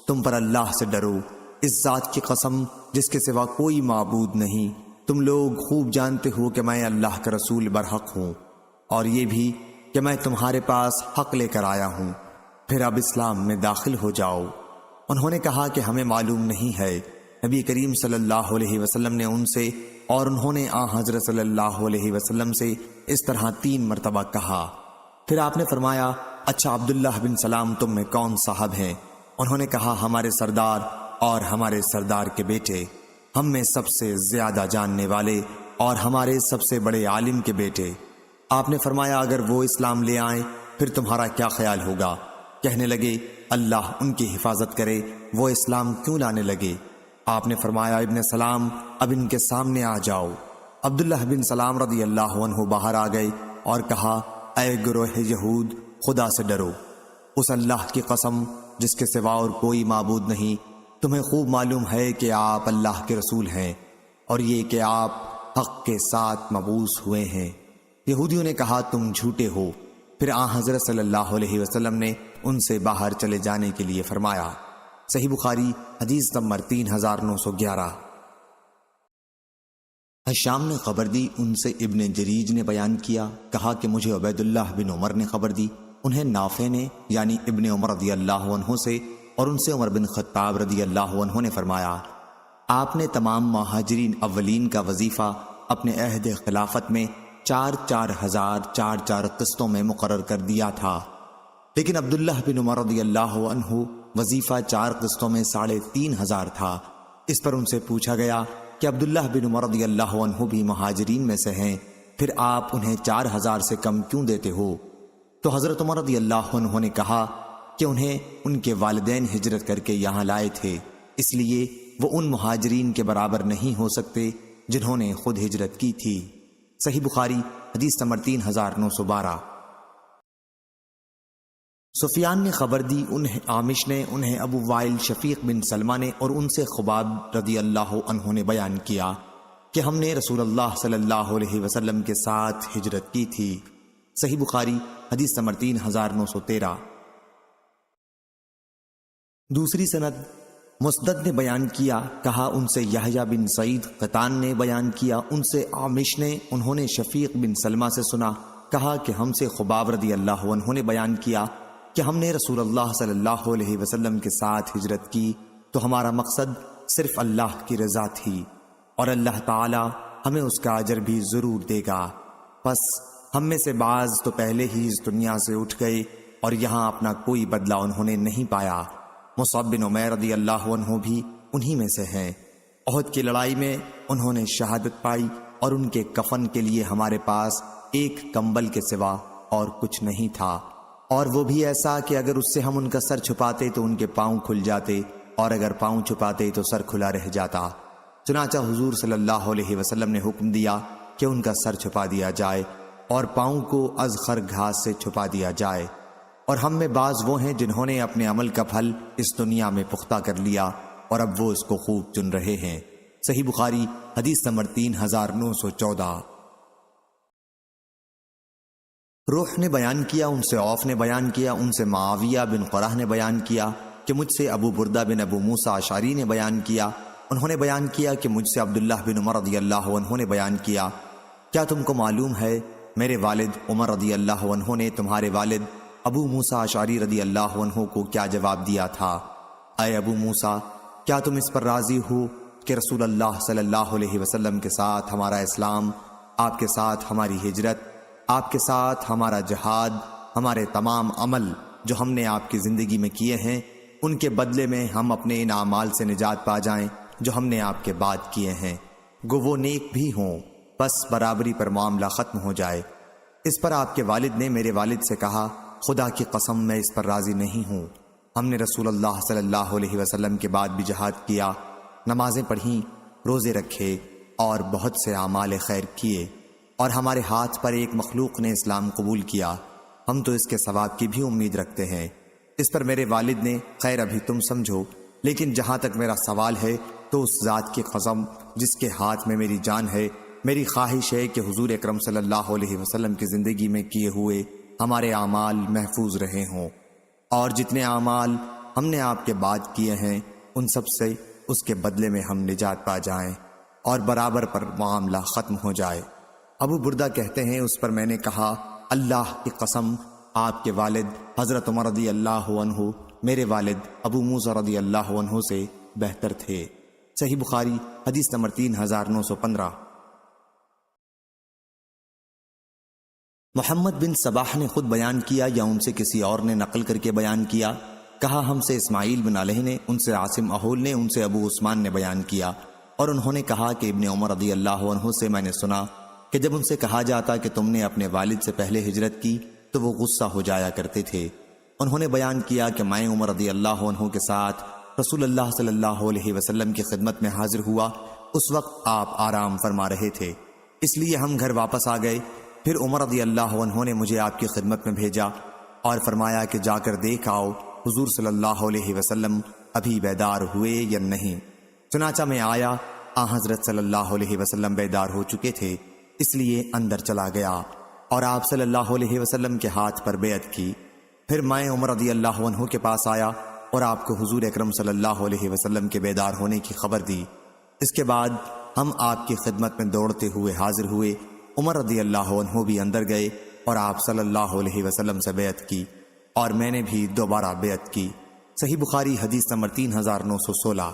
تم پر اللہ سے ڈرو، اس ذات کی قسم جس کے سوا کوئی معبود نہیں، تم لوگ خوب جانتے ہو کہ میں اللہ کا رسول برحق ہوں، اور یہ بھی کہ میں تمہارے پاس حق لے کر آیا ہوں، پھر اب اسلام میں داخل ہو جاؤ۔ انہوں نے کہا کہ ہمیں معلوم نہیں ہے۔ نبی کریم صلی اللہ علیہ وسلم نے ان سے اور انہوں نے حضرت صلی اللہ علیہ وسلم سے اس طرح 3 مرتبہ کہا۔ پھر آپ نے فرمایا اچھا عبداللہ بن سلام تم میں کون صاحب ہیں؟ انہوں نے کہا ہمارے سردار اور ہمارے سردار کے بیٹے، ہم میں سب سے زیادہ جاننے والے اور ہمارے سب سے بڑے عالم کے بیٹے۔ آپ نے فرمایا اگر وہ اسلام لے آئیں پھر تمہارا کیا خیال ہوگا؟ کہنے لگے اللہ ان کی حفاظت کرے، وہ اسلام کیوں لانے لگے؟ آپ نے فرمایا ابن سلام اب ان کے سامنے آ جاؤ۔ عبداللہ بن سلام رضی اللہ عنہ باہر آ گئے اور کہا اے گروہ یہود، خدا سے ڈرو، اس اللہ کی قسم جس کے سوا اور کوئی معبود نہیں، تمہیں خوب معلوم ہے کہ آپ اللہ کے رسول ہیں اور یہ کہ آپ حق کے ساتھ مبعوث ہوئے ہیں۔ یہودیوں نے کہا تم جھوٹے ہو۔ پھر آن حضرت صلی اللہ علیہ وسلم نے ان سے باہر چلے جانے کے لیے فرمایا۔ صحیح بخاری حدیث نمبر 3911۔ حشام نے خبر دی، ان سے ابن جریج نے بیان کیا، کہا کہ مجھے عبید اللہ بن عمر نے خبر دی، انہیں نافع نے یعنی ابن عمر رضی اللہ عنہ سے اور ان سے عمر بن خطاب رضی اللہ عنہ نے فرمایا آپ نے تمام مہاجرین اولین کا وظیفہ اپنے عہد خلافت میں 4,000 قسطوں میں مقرر کر دیا تھا، لیکن عبداللہ بن عمر رضی اللہ عنہ وظیفہ 4 قسطوں میں 3,500 تھا۔ اس پر ان سے پوچھا گیا کہ عبداللہ بن عمر رضی اللہ عنہ بھی مہاجرین میں سے ہیں، پھر آپ انہیں 4,000 سے کم کیوں دیتے ہو؟ تو حضرت عمر رضی اللہ عنہ نے کہا کہ انہیں ان کے والدین ہجرت کر کے یہاں لائے تھے، اس لیے وہ ان مہاجرین کے برابر نہیں ہو سکتے جنہوں نے خود ہجرت کی تھی۔ صحیح بخاری حدیث نمبر 3912۔ سفیان نے خبر دی، انہیں عامش نے، انہیں ابو وائل شفیق بن سلمہ نے اور ان سے خباب رضی اللہ عنہ نے بیان کیا کہ ہم نے رسول اللہ صلی اللہ علیہ وسلم کے ساتھ ہجرت کی تھی۔ صحیح بخاری حدیث نمبر 3913۔ دوسری سند مسدد نے بیان کیا، کہا ان سے یحییٰ بن سعید قطان نے بیان کیا، ان سے عامش نے، انہوں نے شفیق بن سلمہ سے سنا، کہا کہ ہم سے خباب رضی اللہ عنہ نے بیان کیا کہ ہم نے رسول اللہ صلی اللہ علیہ وسلم کے ساتھ ہجرت کی تو ہمارا مقصد صرف اللہ کی رضا تھی اور اللہ تعالی ہمیں اس کا اجر بھی ضرور دے گا۔ پس ہم میں سے بعض تو پہلے ہی اس دنیا سے اٹھ گئے اور یہاں اپنا کوئی بدلہ انہوں نے نہیں پایا۔ مصعب بن عمیر رضی اللہ عنہ بھی انہی میں سے ہیں۔ احد کی لڑائی میں انہوں نے شہادت پائی اور ان کے کفن کے لیے ہمارے پاس ایک کمبل کے سوا اور کچھ نہیں تھا، اور وہ بھی ایسا کہ اگر اس سے ہم ان کا سر چھپاتے تو ان کے پاؤں کھل جاتے اور اگر پاؤں چھپاتے تو سر کھلا رہ جاتا۔ چنانچہ حضور صلی اللہ علیہ وسلم نے حکم دیا کہ ان کا سر چھپا دیا جائے اور پاؤں کو ازخر گھاس سے چھپا دیا جائے، اور ہم میں بعض وہ ہیں جنہوں نے اپنے عمل کا پھل اس دنیا میں پختہ کر لیا اور اب وہ اس کو خوب چن رہے ہیں۔ صحیح بخاری حدیث نمبر 3914۔ روح نے بیان کیا، ان سے عوف نے بیان کیا، ان سے معاویہ بن قرہ نے بیان کیا کہ مجھ سے ابو بردہ بن ابو موسیٰ اشعری نے بیان کیا، انہوں نے بیان کیا کہ مجھ سے عبداللہ بن عمر رضی اللہ عنہ نے بیان کیا، کیا تم کو معلوم ہے میرے والد عمر رضی اللہ عنہ نے تمہارے والد ابو موسیٰ اشعری رضی اللہ عنہ کو کیا جواب دیا تھا؟ اے ابو موسیٰ، کیا تم اس پر راضی ہو کہ رسول اللہ صلی اللہ علیہ وسلم کے ساتھ ہمارا اسلام، آپ کے ساتھ ہماری ہجرت، آپ کے ساتھ ہمارا جہاد، ہمارے تمام عمل جو ہم نے آپ کی زندگی میں کیے ہیں، ان کے بدلے میں ہم اپنے ان اعمال سے نجات پا جائیں جو ہم نے آپ کے بعد کیے ہیں، گو وہ نیک بھی ہوں، بس برابری پر معاملہ ختم ہو جائے۔ اس پر آپ کے والد نے میرے والد سے کہا، خدا کی قسم میں اس پر راضی نہیں ہوں۔ ہم نے رسول اللہ صلی اللہ علیہ وسلم کے بعد بھی جہاد کیا، نمازیں پڑھیں، روزے رکھے اور بہت سے اعمال خیر کیے، اور ہمارے ہاتھ پر ایک مخلوق نے اسلام قبول کیا، ہم تو اس کے ثواب کی بھی امید رکھتے ہیں۔ اس پر میرے والد نے، خیر ابھی تم سمجھو، لیکن جہاں تک میرا سوال ہے تو اس ذات کی قسم جس کے ہاتھ میں میری جان ہے، میری خواہش ہے کہ حضور اکرم صلی اللہ علیہ وسلم کی زندگی میں کیے ہوئے ہمارے اعمال محفوظ رہے ہوں، اور جتنے اعمال ہم نے آپ کے بعد کیے ہیں ان سب سے اس کے بدلے میں ہم نجات پا جائیں اور برابر پر معاملہ ختم ہو جائے۔ ابو بردہ کہتے ہیں، اس پر میں نے کہا، اللہ کی قسم آپ کے والد حضرت عمر رضی اللہ عنہ میرے والد ابو موسیٰ رضی اللہ عنہ سے بہتر تھے۔ صحیح بخاری حدیث نمبر 3915۔ محمد بن صباح نے خود بیان کیا یا ان سے کسی اور نے نقل کر کے بیان کیا، کہا ہم سے اسماعیل بن علیہ نے، ان سے عاصم احول نے، ان سے ابو عثمان نے بیان کیا، اور انہوں نے کہا کہ ابن عمر رضی اللہ عنہ سے میں نے سنا کہ جب ان سے کہا جاتا کہ تم نے اپنے والد سے پہلے ہجرت کی تو وہ غصہ ہو جایا کرتے تھے۔ انہوں نے بیان کیا کہ میں عمر رضی اللہ عنہ کے ساتھ رسول اللہ صلی اللہ علیہ وسلم کی خدمت میں حاضر ہوا، اس وقت آپ آرام فرما رہے تھے، اس لیے ہم گھر واپس آ گئے۔ پھر عمر رضی اللہ عنہ نے مجھے آپ کی خدمت میں بھیجا اور فرمایا کہ جا کر دیکھ آؤ حضور صلی اللہ علیہ وسلم ابھی بیدار ہوئے یا نہیں۔ چنانچہ میں آیا، حضرت صلی اللہ علیہ وسلم بیدار ہو چکے تھے، اس لیے اندر چلا گیا اور آپ صلی اللہ علیہ وسلم کے ہاتھ پر بیعت کی۔ پھر میں عمر رضی اللہ عنہ کے پاس آیا اور آپ کو حضور اکرم صلی اللہ علیہ وسلم کے بیدار ہونے کی خبر دی۔ اس کے بعد ہم آپ کی خدمت میں دوڑتے ہوئے حاضر ہوئے۔ عمر رضی اللہ عنہ بھی اندر گئے اور آپ صلی اللہ علیہ وسلم سے بیعت کی، اور میں نے بھی دوبارہ بیعت کی۔ صحیح بخاری حدیث نمبر 3916۔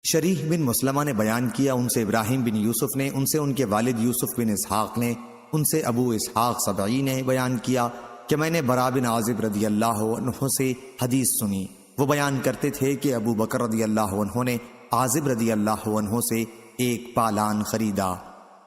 شریح بن مسلمہ نے بیان کیا، ان سے ابراہیم بن یوسف نے، ان سے ان کے والد یوسف بن اسحاق نے، ان سے ابو اسحاق سبعی نے بیان کیا کہ میں نے برا بن عازب رضی اللہ عنہ سے حدیث سنی۔ وہ بیان کرتے تھے کہ ابو بکر رضی اللہ عنہ نے عازب رضی اللہ عنہ سے ایک پالان خریدا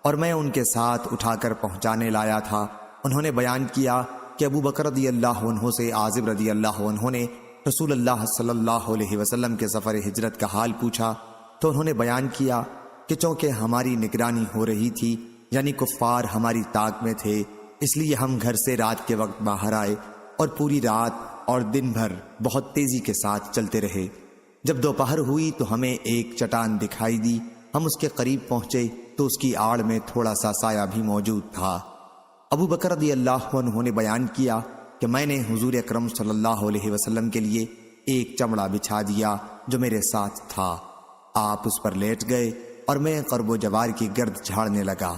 اور میں ان کے ساتھ اٹھا کر پہنچانے لایا تھا۔ انہوں نے بیان کیا کہ ابو بکر رضی اللہ عنہ سے عازب رضی اللہ عنہ نے رسول اللہ صلی اللہ علیہ وسلم کے سفر ہجرت کا حال پوچھا، تو انہوں نے بیان کیا کہ چونکہ ہماری نگرانی ہو رہی تھی، یعنی کفار ہماری طاق میں تھے، اس لیے ہم گھر سے رات کے وقت باہر آئے اور پوری رات اور دن بھر بہت تیزی کے ساتھ چلتے رہے۔ جب دوپہر ہوئی تو ہمیں ایک چٹان دکھائی دی، ہم اس کے قریب پہنچے تو اس کی آڑ میں تھوڑا سا سایہ بھی موجود تھا۔ ابو بکر رضی اللہ عنہ نے بیان کیا کہ میں نے حضور اکرم صلی اللہ علیہ وسلم کے لیے ایک چمڑا بچھا دیا جو میرے ساتھ تھا، آپ اس پر لیٹ گئے اور میں قرب و جوار کی گرد جھاڑنے لگا۔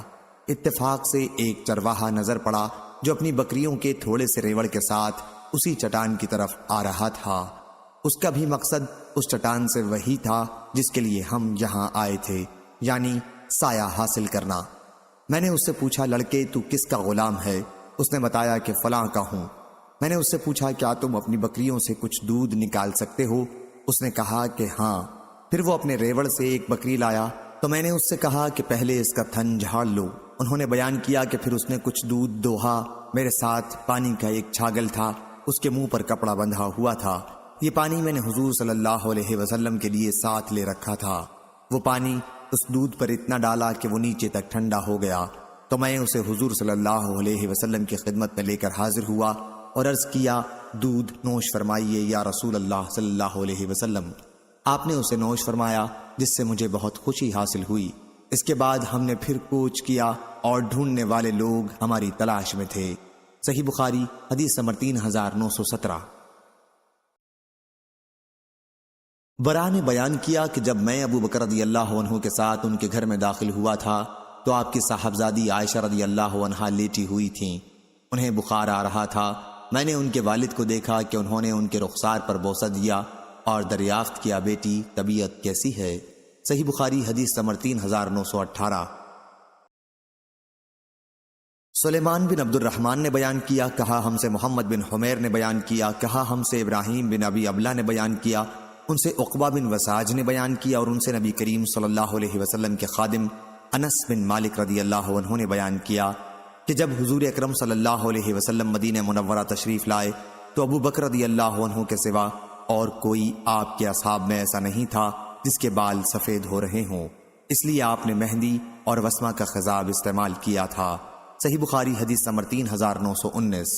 اتفاق سے ایک چرواہا نظر پڑا جو اپنی بکریوں کے تھوڑے سے ریوڑ کے ساتھ اسی چٹان کی طرف آ رہا تھا۔ اس کا بھی مقصد اس چٹان سے وہی تھا جس کے لیے ہم یہاں آئے تھے، یعنی سایہ حاصل کرنا۔ میں نے اس سے پوچھا، لڑکے تو کس کا غلام ہے؟ اس نے بتایا کہ فلاں کا ہوں۔ میں نے اس سے پوچھا، کیا تم اپنی بکریوں سے کچھ دودھ نکال سکتے ہو؟ اس نے کہا کہ ہاں۔ پھر وہ اپنے ریوڑ سے ایک بکری لایا تو میں نے اس سے کہا کہ پہلے اس کا تھن جھاڑ لو۔ انہوں نے بیان کیا کہ پھر اس نے کچھ دودھ دوہا۔ میرے ساتھ پانی کا ایک چھاگل تھا، اس کے منہ پر کپڑا بندھا ہوا تھا۔ یہ پانی میں نے حضور صلی اللہ علیہ وسلم کے لیے ساتھ لے رکھا تھا۔ وہ پانی اس دودھ پر اتنا ڈالا کہ وہ نیچے تک ٹھنڈا ہو گیا، تو میں اسے حضور صلی اللہ علیہ وسلم کی خدمت میں لے کر حاضر ہوا اور عرض کیا، دودھ نوش فرمائیے یا رسول اللہ صلی اللہ علیہ وسلم۔ آپ نے اسے نوش فرمایا، جس سے مجھے بہت خوشی حاصل ہوئی۔ اس کے بعد ہم نے پھر کوچ کیا اور ڈھونڈنے والے لوگ ہماری تلاش میں تھے۔ صحیح بخاری حدیث نمبر 3917۔ برا نے بیان کیا کہ جب میں ابو بکر رضی اللہ عنہ کے ساتھ ان کے گھر میں داخل ہوا تھا تو آپ کی صاحبزادی عائشہ رضی اللہ عنہا لیٹی ہوئی تھیں، انہیں بخار آ رہا تھا۔ میں نے ان کے والد کو دیکھا کہ انہوں نے ان کے رخسار پر بوسہ دیا اور دریافت کیا، بیٹی طبیعت کیسی ہے؟ صحیح بخاری حدیث نمبر 3918۔ سلیمان بن عبد الرحمن نے بیان کیا، کہا ہم سے محمد بن حمیر نے بیان کیا، کہا ہم سے ابراہیم بن ابی ابلہ نے بیان کیا، ان سے عقبہ بن وساج نے بیان کیا، اور ان سے نبی کریم صلی اللہ علیہ وسلم کے خادم انس بن مالک رضی اللہ عنہ نے بیان کیا کہ جب حضور اکرم صلی اللہ علیہ وسلم مدینہ منورہ تشریف لائے تو ابو بکر رضی اللہ عنہ کے سوا اور کوئی آپ کے اصحاب میں ایسا نہیں تھا جس کے بال سفید ہو رہے ہوں، اس لیے آپ نے مہندی اور وسمہ کا خضاب استعمال کیا تھا۔ صحیح بخاری حدیث نمبر 3919۔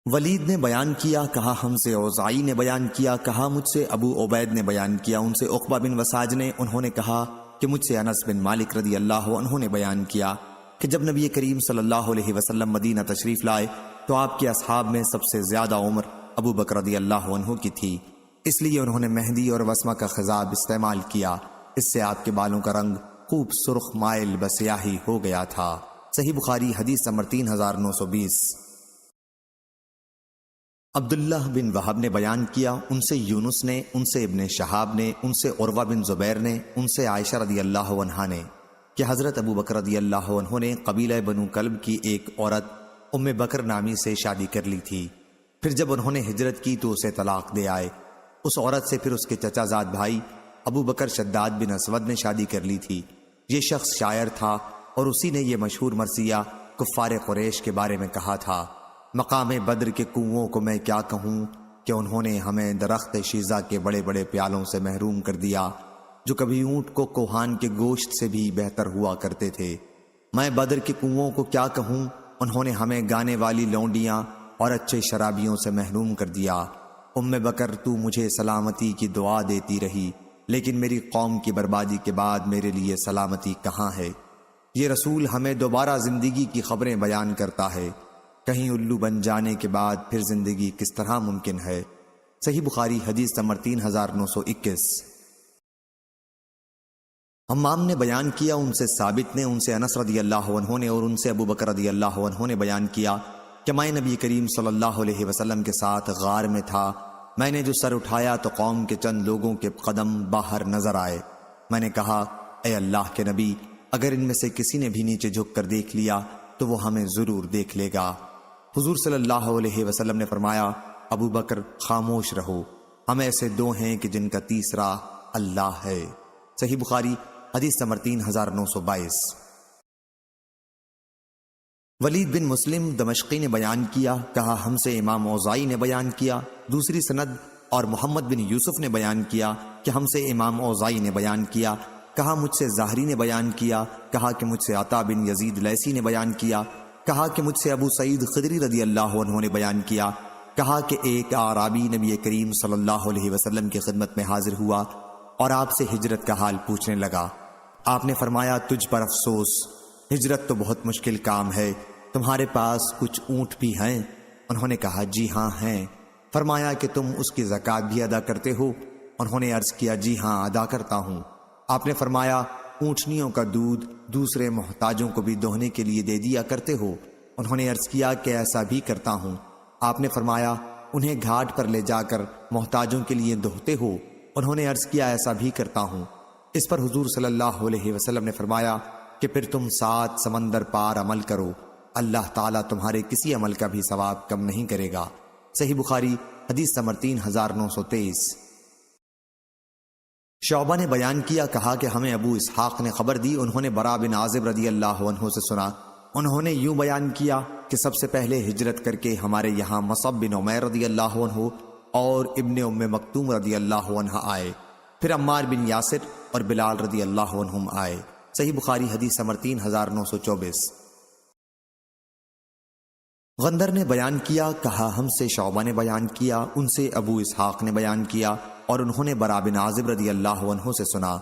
ولید نے بیان کیا، کہا ہم سے اوزائی نے بیان کیا، کہا مجھ سے ابو عبید نے بیان کیا، ان سے عقبہ بن وساج نے، انہوں نے کہا کہ مجھ سے انس بن مالک رضی اللہ عنہ نے بیان کیا کہ جب نبی کریم صلی اللہ علیہ وسلم مدینہ تشریف لائے تو آپ کے اصحاب میں سب سے زیادہ عمر ابو بکر رضی اللہ عنہ کی تھی، اس لیے انہوں نے مہندی اور وسمہ کا خضاب استعمال کیا، اس سے آپ کے بالوں کا رنگ خوب سرخ مائل بسیاہی ہو گیا تھا۔ صحیح بخاری حدیث نمبر 3920۔ عبداللہ بن وہب نے بیان کیا، ان سے یونس نے، ان سے ابن شہاب نے، ان سے عروہ بن زبیر نے، ان سے عائشہ رضی اللہ عنہا نے کہ حضرت ابو بکر رضی اللہ عنہ نے قبیلہ بنو کلب کی ایک عورت ام بکر نامی سے شادی کر لی تھی، پھر جب انہوں نے ہجرت کی تو اسے طلاق دے آئے۔ اس عورت سے پھر اس کے چچا زاد بھائی ابو بکر شداد بن اسود نے شادی کر لی تھی۔ یہ شخص شاعر تھا اور اسی نے یہ مشہور مرثیہ کفار قریش کے بارے میں کہا تھا مقام بدر کے کنووں کو میں کیا کہوں کہ انہوں نے ہمیں درخت شیزہ کے بڑے بڑے پیالوں سے محروم کر دیا جو کبھی اونٹ کو کوہان کے گوشت سے بھی بہتر ہوا کرتے تھے۔ میں بدر کے کنووں کو کیا کہوں، انہوں نے ہمیں گانے والی لونڈیاں اور اچھے شرابیوں سے محروم کر دیا۔ ام بکر تو مجھے سلامتی کی دعا دیتی رہی، لیکن میری قوم کی بربادی کے بعد میرے لیے سلامتی کہاں ہے؟ یہ رسول ہمیں دوبارہ زندگی کی خبریں بیان کرتا ہے، کہیں الو بن جانے کے بعد پھر زندگی کس طرح ممکن ہے؟ صحیح بخاری حدیث نمبر 3921۔ حمام نے بیان کیا، ان سے ثابت نے، ان سے انس رضی اللہ عنہ نے اور ان سے ابو بکر رضی اللہ عنہ نے بیان کیا کہ میں نبی کریم صلی اللہ علیہ وسلم کے ساتھ غار میں تھا۔ میں نے جو سر اٹھایا تو قوم کے چند لوگوں کے قدم باہر نظر آئے۔ میں نے کہا، اے اللہ کے نبی، اگر ان میں سے کسی نے بھی نیچے جھک کر دیکھ لیا تو وہ ہمیں ضرور دیکھ لے گا۔ حضور صلی اللہ علیہ وسلم نے فرمایا، ابو بکر خاموش رہو، ہم ایسے دو ہیں کہ جن کا تیسرا اللہ ہے۔ صحیح بخاری حدیث نمبر 3922۔ ولید بن مسلم دمشقی نے بیان کیا، کہا ہم سے امام اوزائی نے بیان کیا۔ دوسری سند اور محمد بن یوسف نے بیان کیا کہ ہم سے امام اوزائی نے بیان کیا، کہا مجھ سے ظاہری نے بیان کیا، کہا کہ مجھ سے عطا بن یزید لیثی نے بیان کیا، کہا کہ مجھ سے ابو سعید خدری رضی اللہ عنہ نے بیان کیا، کہا کہ ایک اعرابی نبی کریم صلی اللہ علیہ وسلم کی خدمت میں حاضر ہوا اور آپ سے ہجرت کا حال پوچھنے لگا۔ آپ نے فرمایا، تجھ پر افسوس، ہجرت تو بہت مشکل کام ہے، تمہارے پاس کچھ اونٹ بھی ہیں؟ انہوں نے کہا، جی ہاں ہیں۔ فرمایا کہ تم اس کی زکوٰۃ بھی ادا کرتے ہو؟ انہوں نے عرض کیا، جی ہاں ادا کرتا ہوں۔ آپ نے فرمایا، اونٹنیوں کا دودھ دوسرے محتاجوں کو بھی دوہنے کے لیے دے دیا کرتے ہو؟ انہوں نے عرض کیا کہ ایسا بھی کرتا ہوں۔ آپ نے فرمایا، انہیں گھاٹ پر لے جا کر محتاجوں کے لیے دوہتے ہو؟ انہوں نے عرض کیا، ایسا بھی کرتا ہوں۔ اس پر حضور صلی اللہ علیہ وسلم نے فرمایا کہ پھر تم 7 سمندر پار عمل کرو، اللہ تعالیٰ تمہارے کسی عمل کا بھی ثواب کم نہیں کرے گا۔ صحیح بخاری حدیث نمبر 3923۔ شعبہ نے بیان کیا، کہا کہ ہمیں ابو اسحاق نے خبر دی، انہوں نے برا بن عازب رضی اللہ عنہ سے سنا، انہوں نے یوں بیان کیا کہ سب سے پہلے ہجرت کر کے ہمارے یہاں مصعب بن عمیر رضی اللہ عنہ اور ابن ام مکتوم رضی اللہ عنہ آئے، پھر عمار بن یاسر اور بلال رضی اللہ عنہم آئے۔ صحیح بخاری حدیث نمبر 3924۔ غندر نے بیان کیا، کہا ہم سے شعبہ نے بیان کیا، ان سے ابو اسحاق نے بیان کیا اور انہوں نے برا بن عازب رضی اللہ عنہ سے سنا،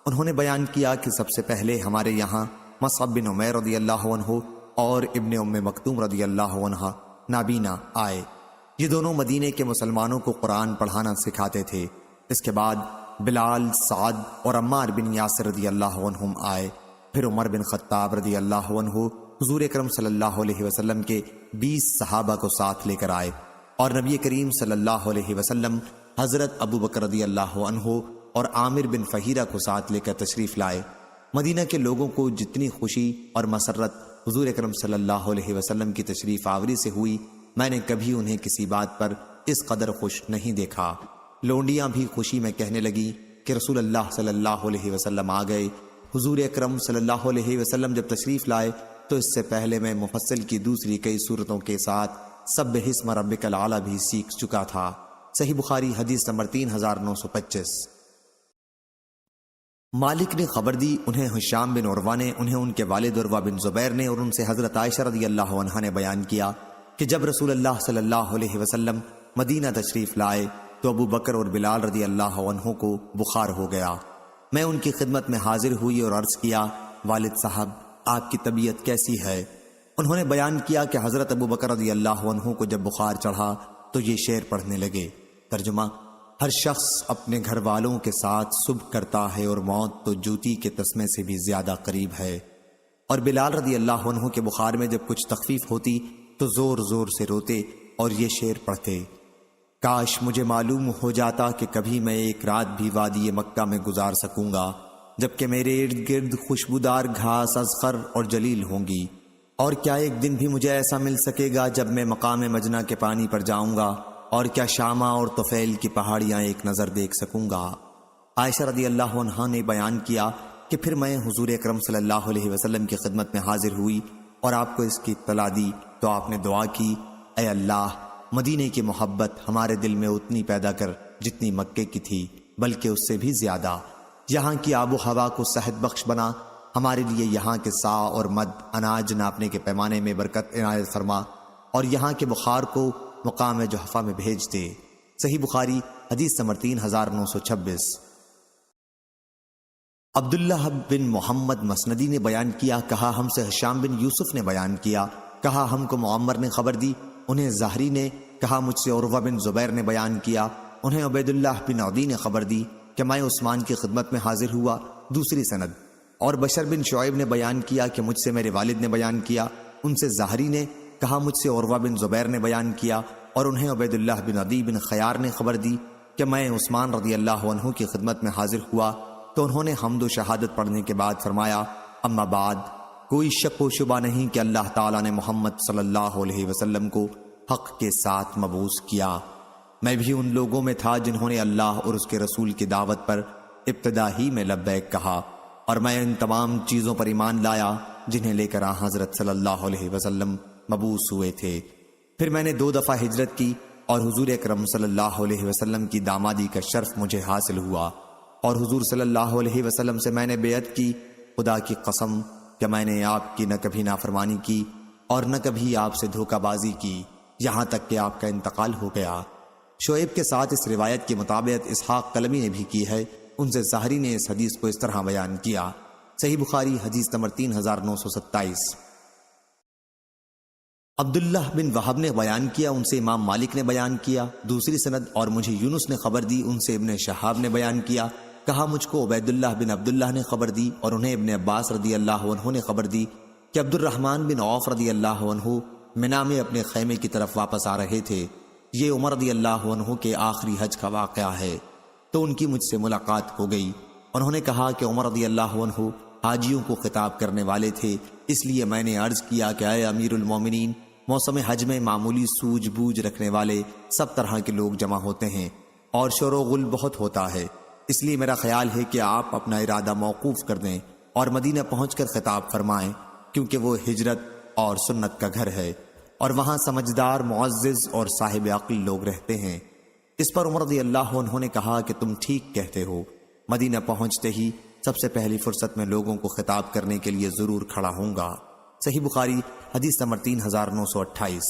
انہوں نے بیان کیا کہ سب سے پہلے ہمارے یہاں مصعب بن عمیر رضی اللہ عنہ اور ابن ام مکتوم رضی اللہ عنہ نابینا آئے۔ یہ دونوں مدینے کے مسلمانوں کو قرآن پڑھانا سکھاتے تھے۔ اس کے بعد بلال، سعد اور عمار بن یاسر رضی اللہ عنہم آئے، پھر عمر بن خطاب رضی اللہ عنہ حضور اکرم صلی اللہ علیہ وسلم کے 20 صحابہ کو ساتھ لے کر آئے، اور نبی کریم صلی اللہ علیہ وسلم حضرت ابو بکر رضی اللہ عنہ اور عامر بن فہیرہ کو ساتھ لے کر تشریف لائے۔ مدینہ کے لوگوں کو جتنی خوشی اور مسرت حضور اکرم صلی اللہ علیہ وسلم کی تشریف آوری سے ہوئی، میں نے کبھی انہیں کسی بات پر اس قدر خوش نہیں دیکھا۔ لونڈیاں بھی خوشی میں کہنے لگی کہ رسول اللہ صلی اللہ علیہ وسلم آ گئے۔ حضور اکرم صلی اللہ علیہ وسلم جب تشریف لائے تو اس سے پہلے میں مفصل کی دوسری کئی صورتوں کے ساتھ سبح اسم ربک الاعلی بھی سیکھ چکا تھا۔ صحیح بخاری حدیث نمبر 3925۔ مالک نے خبر دی، انہیں ہشام بن عروہ نے، انہیں ان کے والد عروہ بن زبیر نے اور ان سے حضرت عائشہ رضی اللہ عنہا نے بیان کیا کہ جب رسول اللہ صلی اللہ علیہ وسلم مدینہ تشریف لائے تو ابو بکر اور بلال رضی اللہ عنہ کو بخار ہو گیا۔ میں ان کی خدمت میں حاضر ہوئی اور عرض کیا، والد صاحب آپ کی طبیعت کیسی ہے؟ انہوں نے بیان کیا کہ حضرت ابو بکر رضی اللہ عنہ کو جب بخار چڑھا تو یہ شعر پڑھنے لگے۔ ترجمہ: ہر شخص اپنے گھر والوں کے ساتھ صبح کرتا ہے اور موت تو جوتی کے تسمے سے بھی زیادہ قریب ہے۔ اور بلال رضی اللہ عنہ کے بخار میں جب کچھ تخفیف ہوتی تو زور زور سے روتے اور یہ شعر پڑھتے: کاش مجھے معلوم ہو جاتا کہ کبھی میں ایک رات بھی وادی مکہ میں گزار سکوں گا جبکہ میرے ارد گرد خوشبودار گھاس اذخر اور جلیل ہوں گی، اور کیا ایک دن بھی مجھے ایسا مل سکے گا جب میں مقام مجنہ کے پانی پر جاؤں گا، اور کیا شامہ اور طفیل کی پہاڑیاں ایک نظر دیکھ سکوں گا۔ عائشہ رضی اللہ عنہا نے بیان کیا کہ پھر میں حضور اکرم صلی اللہ علیہ وسلم کی خدمت میں حاضر ہوئی اور آپ کو اس کی اطلاع دی تو آپ نے دعا کی، اے اللہ مدینے کی محبت ہمارے دل میں اتنی پیدا کر جتنی مکے کی تھی، بلکہ اس سے بھی زیادہ۔ یہاں کی آب و ہوا کو صحت بخش بنا، ہمارے لیے یہاں کے سا اور مد اناج ناپنے کے پیمانے میں برکت عنایت فرما، اور یہاں کے بخار کو مقام جحفہ میں بھیج دے۔ صحیح بخاری حدیث نمبر 3926۔ عبداللہ بن محمد مسندی نے بیان کیا، کہا ہم سے ہشام بن یوسف نے بیان کیا، کہا ہم کو معمر نے خبر دی، انہیں زہری نے، کہا مجھ سے عروہ بن زبیر نے بیان کیا، انہیں عبید اللہ بن عدی نے خبر دی کہ میں عثمان کی خدمت میں حاضر ہوا۔ دوسری سند۔ اور بشر بن شعیب نے بیان کیا کہ مجھ سے میرے والد نے بیان کیا، ان سے زہری نے، کہا مجھ سے عروہ بن زبیر نے بیان کیا، اور انہیں عبید اللہ بن عدی بن خیار نے خبر دی کہ میں عثمان رضی اللہ عنہ کی خدمت میں حاضر ہوا، تو انہوں نے حمد و شہادت پڑھنے کے بعد فرمایا، اما بعد، کوئی شک و شبہ نہیں کہ اللہ تعالیٰ نے محمد صلی اللہ علیہ وسلم کو حق کے ساتھ مبعوث کیا۔ میں بھی ان لوگوں میں تھا جنہوں نے اللہ اور اس کے رسول کی دعوت پر ابتدا ہی میں لبیک کہا، اور میں ان تمام چیزوں پر ایمان لایا جنہیں لے کر حضرت صلی اللہ علیہ وسلم مبعوث ہوئے تھے۔ پھر میں نے 2 دفعہ ہجرت کی، اور حضور اکرم صلی اللہ علیہ وسلم کی دامادی کا شرف مجھے حاصل ہوا، اور حضور صلی اللہ علیہ وسلم سے میں نے بیعت کی، خدا کی قسم کہ میں نے آپ کی نہ کبھی نافرمانی کی اور نہ کبھی آپ سے دھوکہ بازی کی، یہاں تک کہ آپ کا انتقال ہو گیا۔ شعیب کے ساتھ اس روایت کی مطابقت اسحاق قلمی نے بھی کی ہے، ان سے زہری نے اس حدیث کو اس طرح بیان کیا۔ صحیح بخاری حدیث نمبر 3927۔ عبداللہ بن وہب نے بیان کیا، ان سے امام مالک نے بیان کیا۔ دوسری سند۔ اور مجھے یونس نے خبر دی، ان سے ابن شہاب نے بیان کیا، کہا مجھ کو عبید اللہ بن عبداللہ نے خبر دی، اور انہیں ابن عباس رضی اللہ عنہ نے خبر دی کہ عبد الرحمن بن عوف رضی اللہ عنہ منا میں اپنے خیمے کی طرف واپس آ رہے تھے۔ یہ عمر رضی اللہ عنہ کے آخری حج کا واقعہ ہے، تو ان کی مجھ سے ملاقات ہو گئی۔ انہوں نے کہا کہ عمر رضی اللہ عنہ حاجیوں کو خطاب کرنے والے تھے، اس لیے میں نے عرض کیا کہ اے امیر المومنین، موسم حج میں معمولی سوجھ بوجھ رکھنے والے سب طرح کے لوگ جمع ہوتے ہیں، اور شور و غل بہت ہوتا ہے، اس لیے میرا خیال ہے کہ آپ اپنا ارادہ موقوف کر دیں اور مدینہ پہنچ کر خطاب فرمائیں، کیونکہ وہ ہجرت اور سنت کا گھر ہے، اور وہاں سمجھدار، معزز اور صاحب عقل لوگ رہتے ہیں۔ اس پر عمر رضی اللہ عنہ نے کہا کہ تم ٹھیک کہتے ہو، مدینہ پہنچتے ہی سب سے پہلی فرصت میں لوگوں کو خطاب کرنے کے لیے ضرور کھڑا ہوں گا۔ صحیح بخاری حدیث نمبر 3928۔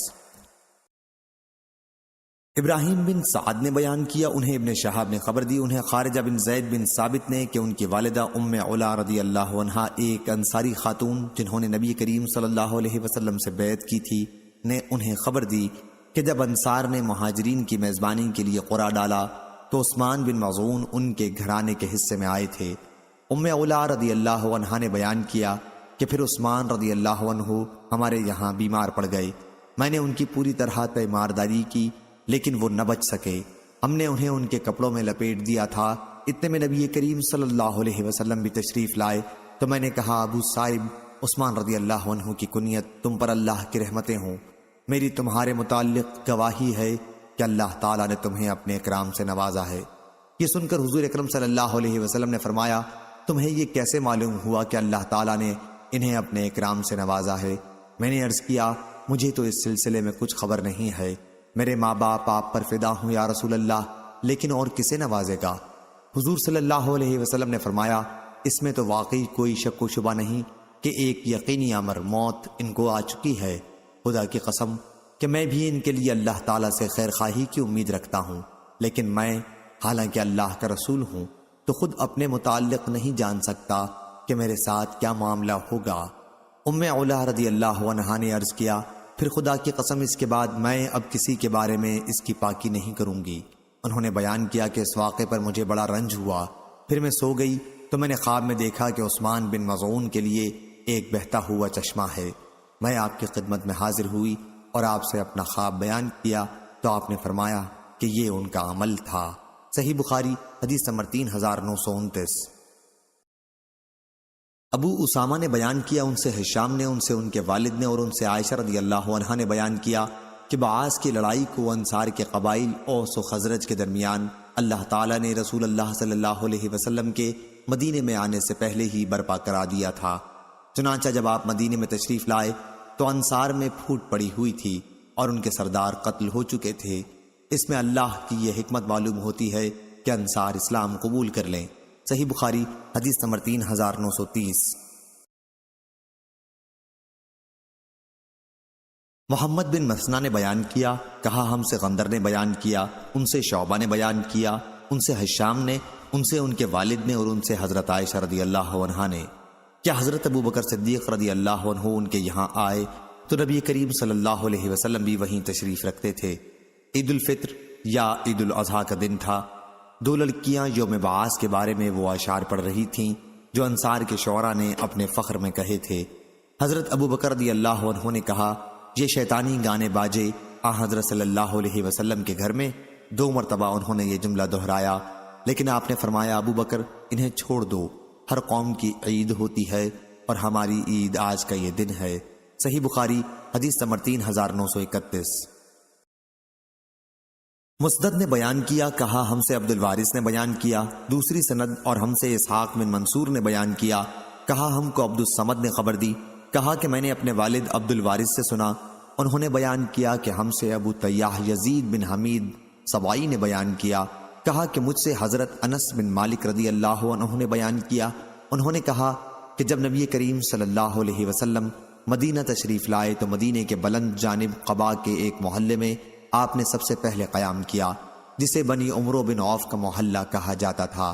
ابراہیم بن سعد نے بیان کیا، انہیں ابن شہاب نے خبر دی، انہیں خارجہ بن زید بن ثابت نے کہ ان کی والدہ ام علا رضی اللہ عنہا ایک انصاری خاتون جنہوں نے نبی کریم صلی اللہ علیہ وسلم سے بیعت کی تھی نے انہیں خبر دی کہ جب انصار نے مہاجرین کی میزبانی کے لیے قرعہ ڈالا تو عثمان بن مظعون ان کے گھرانے کے حصے میں آئے تھے۔ ام علا رضی اللہ عنہا نے بیان کیا کہ پھر عثمان رضی اللہ عنہ ہمارے یہاں بیمار پڑ گئے، میں نے ان کی پوری طرح تیمارداری کی لیکن وہ نہ بچ سکے، ہم نے انہیں ان کے کپڑوں میں لپیٹ دیا تھا، اتنے میں نبی کریم صلی اللہ علیہ وسلم بھی تشریف لائے، تو میں نے کہا ابو صائب، عثمان رضی اللہ عنہ کی کنیت تم پر اللہ کی رحمتیں ہوں، میری تمہارے متعلق گواہی ہے کہ اللہ تعالیٰ نے تمہیں اپنے اکرام سے نوازا ہے۔ یہ سن کر حضور اکرم صلی اللہ علیہ وسلم نے فرمایا، تمہیں یہ کیسے معلوم ہوا کہ اللہ تعالیٰ نے انہیں اپنے اکرام سے نوازا ہے؟ میں نے عرض کیا، مجھے تو اس سلسلے میں کچھ خبر نہیں ہے، میرے ماں باپ آپ پر فدا ہوں یا رسول اللہ، لیکن اور کسے نوازے گا؟ حضور صلی اللہ علیہ وسلم نے فرمایا، اس میں تو واقعی کوئی شک و شبہ نہیں کہ ایک یقینی امر موت ان کو آ چکی ہے، خدا کی قسم کہ میں بھی ان کے لیے اللہ تعالیٰ سے خیر خواہی کی امید رکھتا ہوں، لیکن میں حالانکہ اللہ کا رسول ہوں تو خود اپنے متعلق نہیں جان سکتا کہ میرے ساتھ کیا معاملہ ہوگا۔ ام علا رضی اللہ عنہا نے عرض کیا، پھر خدا کی قسم اس کے بعد میں اب کسی کے بارے میں اس کی پاکی نہیں کروں گی۔ انہوں نے بیان کیا کہ اس واقعے پر مجھے بڑا رنج ہوا، پھر میں سو گئی تو میں نے خواب میں دیکھا کہ عثمان بن مظعون کے لیے ایک بہتا ہوا چشمہ ہے۔ میں آپ کی خدمت میں حاضر ہوئی اور آپ سے اپنا خواب بیان کیا تو آپ نے فرمایا کہ یہ ان کا عمل تھا۔ صحیح بخاری حدیث نمبر 3929۔ ابو اسامہ نے بیان کیا، ان سے ہشام نے، ان سے ان کے والد نے، اور ان سے عائشہ رضی اللہ عنہا نے بیان کیا کہ بعاث کی لڑائی کو انصار کے قبائل اوس و خزرج کے درمیان اللہ تعالیٰ نے رسول اللہ صلی اللہ علیہ وسلم کے مدینے میں آنے سے پہلے ہی برپا کرا دیا تھا۔ چنانچہ جب آپ مدینے میں تشریف لائے تو انصار میں پھوٹ پڑی ہوئی تھی اور ان کے سردار قتل ہو چکے تھے۔ اس میں اللہ کی یہ حکمت معلوم ہوتی ہے کہ انصار اسلام قبول کر لیں۔ صحیح بخاری حدیث نمبر 3930۔ محمد بن مسنہ نے بیان کیا، کہا ہم سے غندر نے بیان کیا، ان سے شعبہ نے بیان کیا، ان سے حشام نے، ان سے ان کے والد نے، اور ان سے حضرت عائشہ رضی اللہ عنہا نے، کیا حضرت ابو بکر صدیق رضی اللہ عنہ ان کے یہاں آئے تو نبی کریم صلی اللہ علیہ وسلم بھی وہیں تشریف رکھتے تھے۔ عید الفطر یا عید الاضحیٰ کا دن تھا۔ دو لڑکیاں یوم بعاث کے بارے میں وہ اشعار پڑھ رہی تھیں جو انصار کے شعراء نے اپنے فخر میں کہے تھے۔ حضرت ابو بکر رضی اللہ عنہ نے کہا، یہ شیطانی گانے باجے آن حضرت صلی اللہ علیہ وسلم کے گھر میں؟ 2 مرتبہ انہوں نے یہ جملہ دہرایا، لیکن آپ نے فرمایا، ابو بکر انہیں چھوڑ دو، ہر قوم کی عید ہوتی ہے اور ہماری عید آج کا یہ دن ہے۔ صحیح بخاری حدیث نمبر 3931۔ مسدد نے بیان کیا، کہا ہم سے عبد الوارث نے بیان کیا، دوسری سند، اور ہم سے اسحاق بن منصور نے بیان کیا، کہا ہم کو عبد الصمد نے خبر دی، کہا کہ میں نے اپنے والد عبد الوارث سے سنا، انہوں نے بیان کیا کہ ہم سے ابو طیاح یزید بن حمید سوائی نے بیان کیا، کہا کہ مجھ سے حضرت انس بن مالک رضی اللہ عنہ نے بیان کیا، انہوں نے کہا کہ جب نبی کریم صلی اللہ علیہ وسلم مدینہ تشریف لائے تو مدینے کے بلند جانب قباء کے ایک محلے میں آپ نے سب سے پہلے قیام کیا، جسے بنی عمرو بن عوف کا محلہ کہا جاتا تھا۔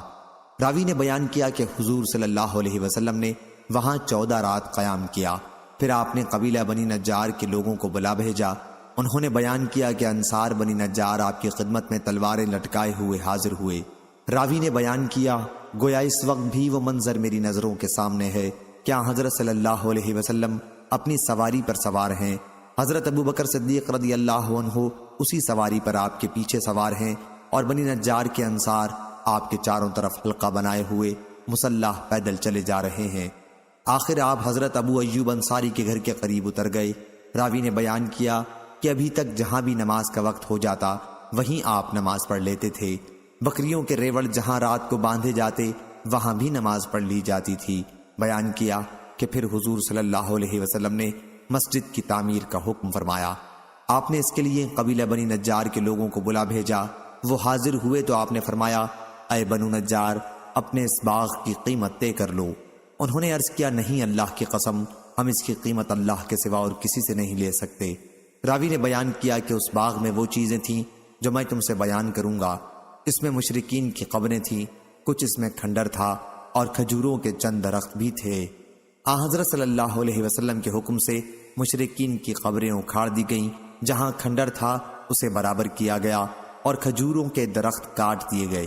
راوی نے بیان کیا کہ حضور صلی اللہ علیہ وسلم نے وہاں 14 رات قیام کیا، پھر آپ نے قبیلہ بنی نجار کے لوگوں کو بلا بھیجا، انہوں نے بیان کیا کہ انصار بنی نجار آپ کی خدمت میں تلواریں لٹکائے ہوئے حاضر ہوئے۔ راوی نے بیان کیا، گویا اس وقت بھی وہ منظر میری نظروں کے سامنے ہے، کیا حضرت صلی اللہ علیہ وسلم اپنی سواری پر سوار ہیں، حضرت ابو بکر صدیق رضی اللہ عنہ اسی سواری پر آپ کے پیچھے سوار ہیں، اور بنی نجار کے انصار آپ کے چاروں طرف حلقہ بنائے ہوئے مسلح پیدل چلے جا رہے ہیں۔ آخر آپ حضرت ابو ایوب انصاری کے گھر کے قریب اتر گئے۔ راوی نے بیان کیا کہ ابھی تک جہاں بھی نماز کا وقت ہو جاتا وہیں آپ نماز پڑھ لیتے تھے، بکریوں کے ریوڑ جہاں رات کو باندھے جاتے وہاں بھی نماز پڑھ لی جاتی تھی۔ بیان کیا کہ پھر حضور صلی اللہ علیہ وسلم نے مسجد کی تعمیر کا حکم فرمایا، آپ نے اس کے لیے قبیلہ بنی نجار کے لوگوں کو بلا بھیجا، وہ حاضر ہوئے تو آپ نے فرمایا، اے بنو نجار، اپنے اس باغ کی قیمت طے کر لو۔ انہوں نے عرض کیا، نہیں اللہ کی قسم، ہم اس کی قیمت اللہ کے سوا اور کسی سے نہیں لے سکتے۔ راوی نے بیان کیا کہ اس باغ میں وہ چیزیں تھیں جو میں تم سے بیان کروں گا، اس میں مشرکین کی قبریں تھیں، کچھ اس میں کھنڈر تھا اور کھجوروں کے چند درخت بھی تھے۔ حضرت صلی اللہ علیہ وسلم کے حکم سے مشرکین کی قبریں اکھاڑ دی گئیں، جہاں کھنڈر تھا اسے برابر کیا گیا اور کھجوروں کے درخت کاٹ دیے گئے۔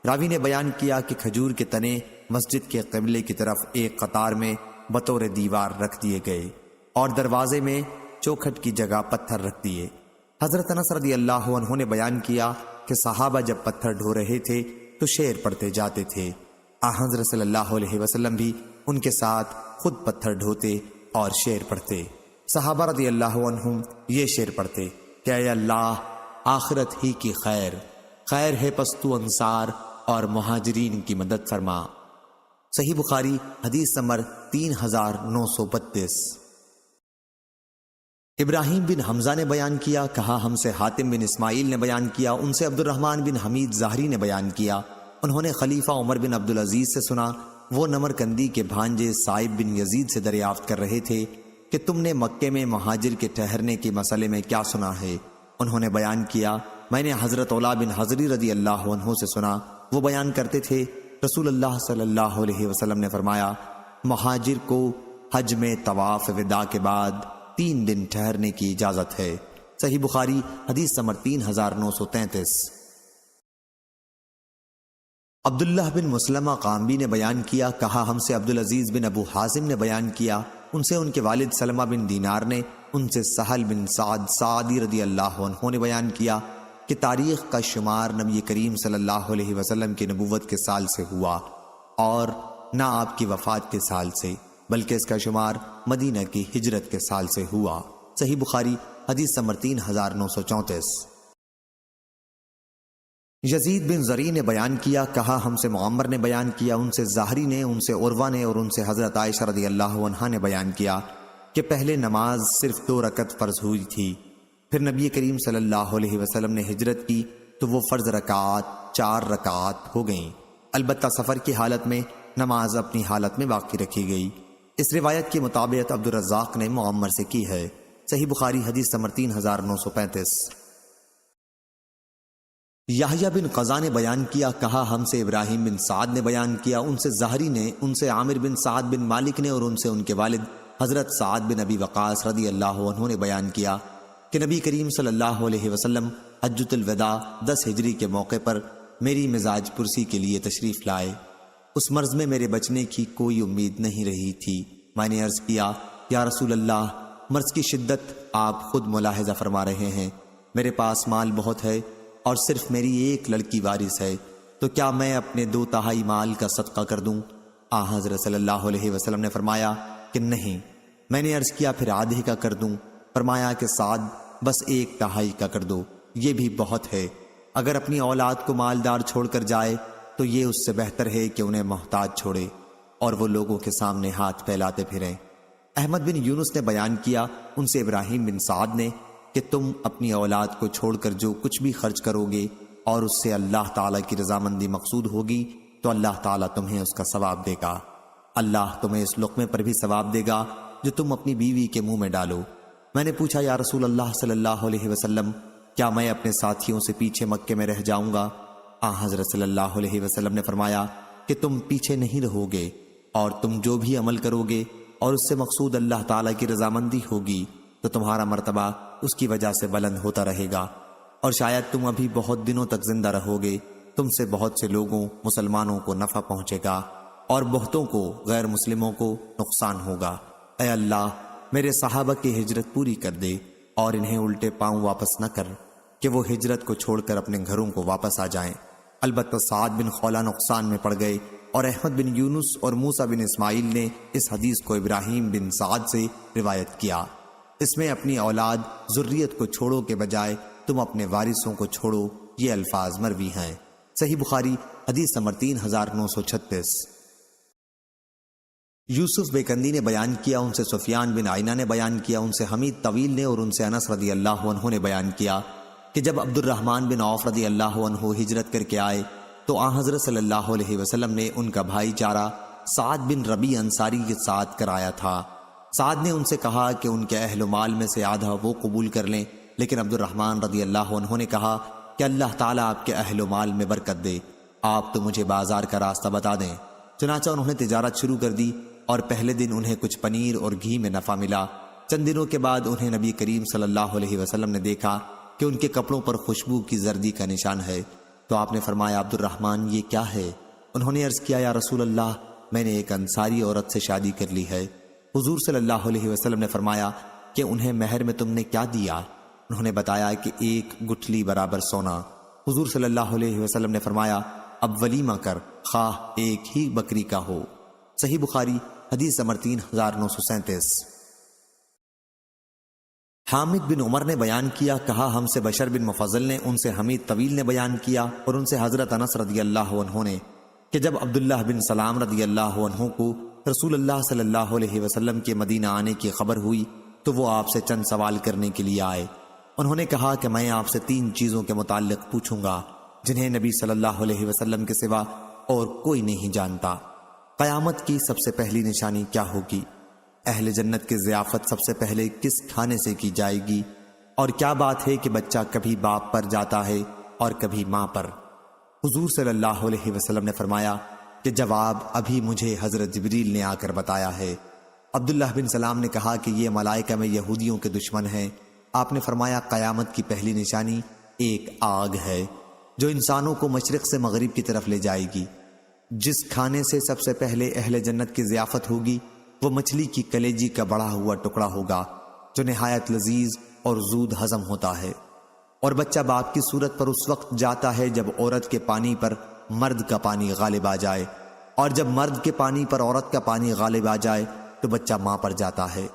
راوی نے بیان کیا کہ کھجور کے تنے مسجد کے قبلے کی طرف ایک قطار میں بطور دیوار رکھ دیے گئے اور دروازے میں چوکھٹ کی جگہ پتھر رکھ دیے۔ حضرت انس رضی اللہ عنہ نے بیان کیا کہ صحابہ جب پتھر ڈھو رہے تھے تو شعر پڑھتے جاتے تھے، حضرت صلی اللہ علیہ وسلم بھی ان کے ساتھ خود پتھر ڈھوتے اور شعر پڑھتے۔ صحابہ رضی اللہ عنہم یہ شعر پڑھتے کہ اے اللہ، آخرت ہی کی خیر، خیر ہے پس تو انصار اور مہاجرین کی مدد فرما۔ صحیح بخاری حدیث نمبر 3932۔ ابراہیم بن حمزہ نے بیان کیا، کہا ہم سے حاتم بن اسماعیل نے بیان کیا، ان سے عبد الرحمن بن حمید ظاہری نے بیان کیا، انہوں نے خلیفہ عمر بن عبدالعزیز سے سنا، وہ نمرکندی کے بھانجے صائب بن یزید سے دریافت کر رہے تھے کہ تم نے مکے میں مہاجر کے ٹھہرنے کے مسئلے میں کیا سنا ہے؟ انہوں نے بیان کیا، میں نے حضرت علا بن حضری رضی اللہ عنہ سے سنا، وہ بیان کرتے تھے رسول اللہ صلی اللہ علیہ وسلم نے فرمایا، مہاجر کو حج میں طواف وداع کے بعد 3 دن ٹھہرنے کی اجازت ہے۔ صحیح بخاری حدیث نمبر 3933۔ عبداللہ بن مسلمہ قامبی نے بیان کیا، کہا ہم سے عبدالعزیز بن ابو حازم نے بیان کیا، ان سے ان کے والد سلمہ بن دینار نے، ان سے سہل بن سعد سعدی رضی اللہ عنہ نے بیان کیا کہ تاریخ کا شمار نبی کریم صلی اللہ علیہ وسلم کی نبوت کے سال سے ہوا اور نہ آپ کی وفات کے سال سے، بلکہ اس کا شمار مدینہ کی ہجرت کے سال سے ہوا۔ صحیح بخاری حدیث نمبر 3934۔ یزید بن زری نے بیان کیا، کہا ہم سے معمر نے بیان کیا، ان سے ظاہری نے، ان سے عروہ نے اور ان سے حضرت عائشہ رضی اللہ عنہا نے بیان کیا کہ پہلے نماز صرف 2 رکعت فرض ہوئی تھی، پھر نبی کریم صلی اللہ علیہ وسلم نے ہجرت کی تو وہ فرض رکعات 4 رکعات ہو گئیں، البتہ سفر کی حالت میں نماز اپنی حالت میں باقی رکھی گئی۔ اس روایت کی مطابقت عبدالرزاق نے معمر سے کی ہے۔ صحیح بخاری حدیث نمبر 3935۔ یحییٰ بن قزا نے بیان کیا، کہا ہم سے ابراہیم بن سعد نے بیان کیا، ان سے زہری نے، ان سے عامر بن سعد بن مالک نے، اور ان سے ان کے والد حضرت سعد بن ابی وقاص رضی اللہ عنہ نے بیان کیا کہ نبی کریم صلی اللہ علیہ وسلم حجۃ الوداع 10 ہجری کے موقع پر میری مزاج پرسی کے لیے تشریف لائے۔ اس مرض میں میرے بچنے کی کوئی امید نہیں رہی تھی۔ میں نے عرض کیا، یا رسول اللہ، مرض کی شدت آپ خود ملاحظہ فرما رہے ہیں، میرے پاس مال بہت ہے اور صرف میری ایک لڑکی وارث ہے، تو کیا میں اپنے 2/3 مال کا صدقہ کر دوں؟ حضرت صلی اللہ علیہ وسلم نے فرمایا کہ نہیں۔ میں نے عرض کیا، پھر آدھے کا کر دوں؟ فرمایا کہ سعد، بس 1/3 کا کر دو، یہ بھی بہت ہے۔ اگر اپنی اولاد کو مالدار چھوڑ کر جائے تو یہ اس سے بہتر ہے کہ انہیں محتاج چھوڑے اور وہ لوگوں کے سامنے ہاتھ پھیلاتے پھریں۔ احمد بن یونس نے بیان کیا، ان سے ابراہیم بن سعد نے، کہ تم اپنی اولاد کو چھوڑ کر جو کچھ بھی خرچ کرو گے اور اس سے اللہ تعالیٰ کی رضامندی مقصود ہوگی تو اللہ تعالیٰ تمہیں اس کا ثواب دے گا۔ اللہ تمہیں اس لقمے پر بھی ثواب دے گا جو تم اپنی بیوی کے منہ میں ڈالو۔ میں نے پوچھا، یا رسول اللہ صلی اللہ علیہ وسلم، کیا میں اپنے ساتھیوں سے پیچھے مکے میں رہ جاؤں گا؟ حضرت صلی اللہ علیہ وسلم نے فرمایا کہ تم پیچھے نہیں رہو گے، اور تم جو بھی عمل کرو گے اور اس سے مقصود اللہ تعالیٰ کی رضامندی ہوگی تو تمہارا مرتبہ اس کی وجہ سے بلند ہوتا رہے گا، اور شاید تم ابھی بہت دنوں تک زندہ رہو گے، تم سے بہت سے لوگوں مسلمانوں کو نفع پہنچے گا اور بہتوں کو غیر مسلموں کو نقصان ہوگا۔ اے اللہ، میرے صحابہ کی ہجرت پوری کر دے اور انہیں الٹے پاؤں واپس نہ کر کہ وہ ہجرت کو چھوڑ کر اپنے گھروں کو واپس آ جائیں۔ البتہ سعد بن خولہ نقصان میں پڑ گئے، اور احمد بن یونس اور موسیٰ بن اسماعیل نے اس حدیث کو ابراہیم بن سعد سے روایت کیا۔ اس میں اپنی اولاد ذریت کو چھوڑو کے بجائے تم اپنے وارثوں کو چھوڑو، یہ الفاظ مروی ہیں۔ صحیح بخاری حدیث نمبر 3936۔ یوسف بیکندی نے بیان کیا، ان سے سفیان بن عینہ نے بیان کیا، ان سے حمید طویل نے، اور ان سے انس رضی اللہ عنہ نے بیان کیا کہ جب عبد الرحمن بن عوف رضی اللہ عنہ ہجرت کر کے آئے تو حضرت صلی اللہ علیہ وسلم نے ان کا بھائی چارہ سعد بن ربیع انصاری کے ساتھ کرایا تھا۔ سعد نے ان سے کہا کہ ان کے اہل و مال میں سے آدھا وہ قبول کر لیں، لیکن عبد الرحمن رضی اللہ عنہ نے کہا کہ اللہ تعالیٰ آپ کے اہل و مال میں برکت دے، آپ تو مجھے بازار کا راستہ بتا دیں۔ چنانچہ انہوں نے تجارت شروع کر دی، اور پہلے دن انہیں کچھ پنیر اور گھی میں نفع ملا۔ چند دنوں کے بعد انہیں نبی کریم صلی اللہ علیہ وسلم نے دیکھا کہ ان کے کپڑوں پر خوشبو کی زردی کا نشان ہے، تو آپ نے فرمایا، عبد الرحمن، یہ کیا ہے؟ انہوں نے عرض کیا، یا رسول اللہ، میں نے ایک انصاری عورت سے شادی کر لی ہے۔ حضور صلی اللہ علیہ وسلم نے فرمایا کہ انہیں مہر میں تم نے کیا دیا؟ انہوں نے بتایا کہ 1 گٹھلی برابر سونا۔ حضور صلی اللہ علیہ وسلم نے فرمایا، اب ولیمہ کر، خواہ ایک ہی بکری کا ہو۔ صحیح بخاری حدیث نمبر 3937۔ حامد بن عمر نے بیان کیا، کہا ہم سے بشر بن مفضل نے، ان سے حمید طویل نے بیان کیا، اور ان سے حضرت انس رضی اللہ عنہ نے، کہ جب عبداللہ بن سلام رضی اللہ عنہ کو رسول اللہ صلی اللہ علیہ وسلم کے مدینہ آنے کی خبر ہوئی تو وہ آپ سے چند سوال کرنے کے لیے آئے۔ انہوں نے کہا کہ میں آپ سے 3 چیزوں کے متعلق پوچھوں گا جنہیں نبی صلی اللہ علیہ وسلم کے سوا اور کوئی نہیں جانتا۔ قیامت کی سب سے پہلی نشانی کیا ہوگی؟ اہل جنت کی ضیافت سب سے پہلے کس کھانے سے کی جائے گی؟ اور کیا بات ہے کہ بچہ کبھی باپ پر جاتا ہے اور کبھی ماں پر؟ حضور صلی اللہ علیہ وسلم نے فرمایا کہ جواب ابھی مجھے حضرت جبریل نے آ کر بتایا ہے۔ عبداللہ بن سلام نے کہا کہ یہ ملائکہ میں یہودیوں کے دشمن ہیں۔ آپ نے فرمایا، قیامت کی پہلی نشانی ایک آگ ہے جو انسانوں کو مشرق سے مغرب کی طرف لے جائے گی۔ جس کھانے سے سب سے پہلے اہل جنت کی ضیافت ہوگی وہ مچھلی کی کلیجی کا بڑا ہوا ٹکڑا ہوگا جو نہایت لذیذ اور زود ہضم ہوتا ہے، اور بچہ باپ کی صورت پر اس وقت جاتا ہے جب عورت کے پانی پر مرد کا پانی غالب آ جائے، اور جب مرد کے پانی پر عورت کا پانی غالب آ جائے تو بچہ ماں پر جاتا ہے۔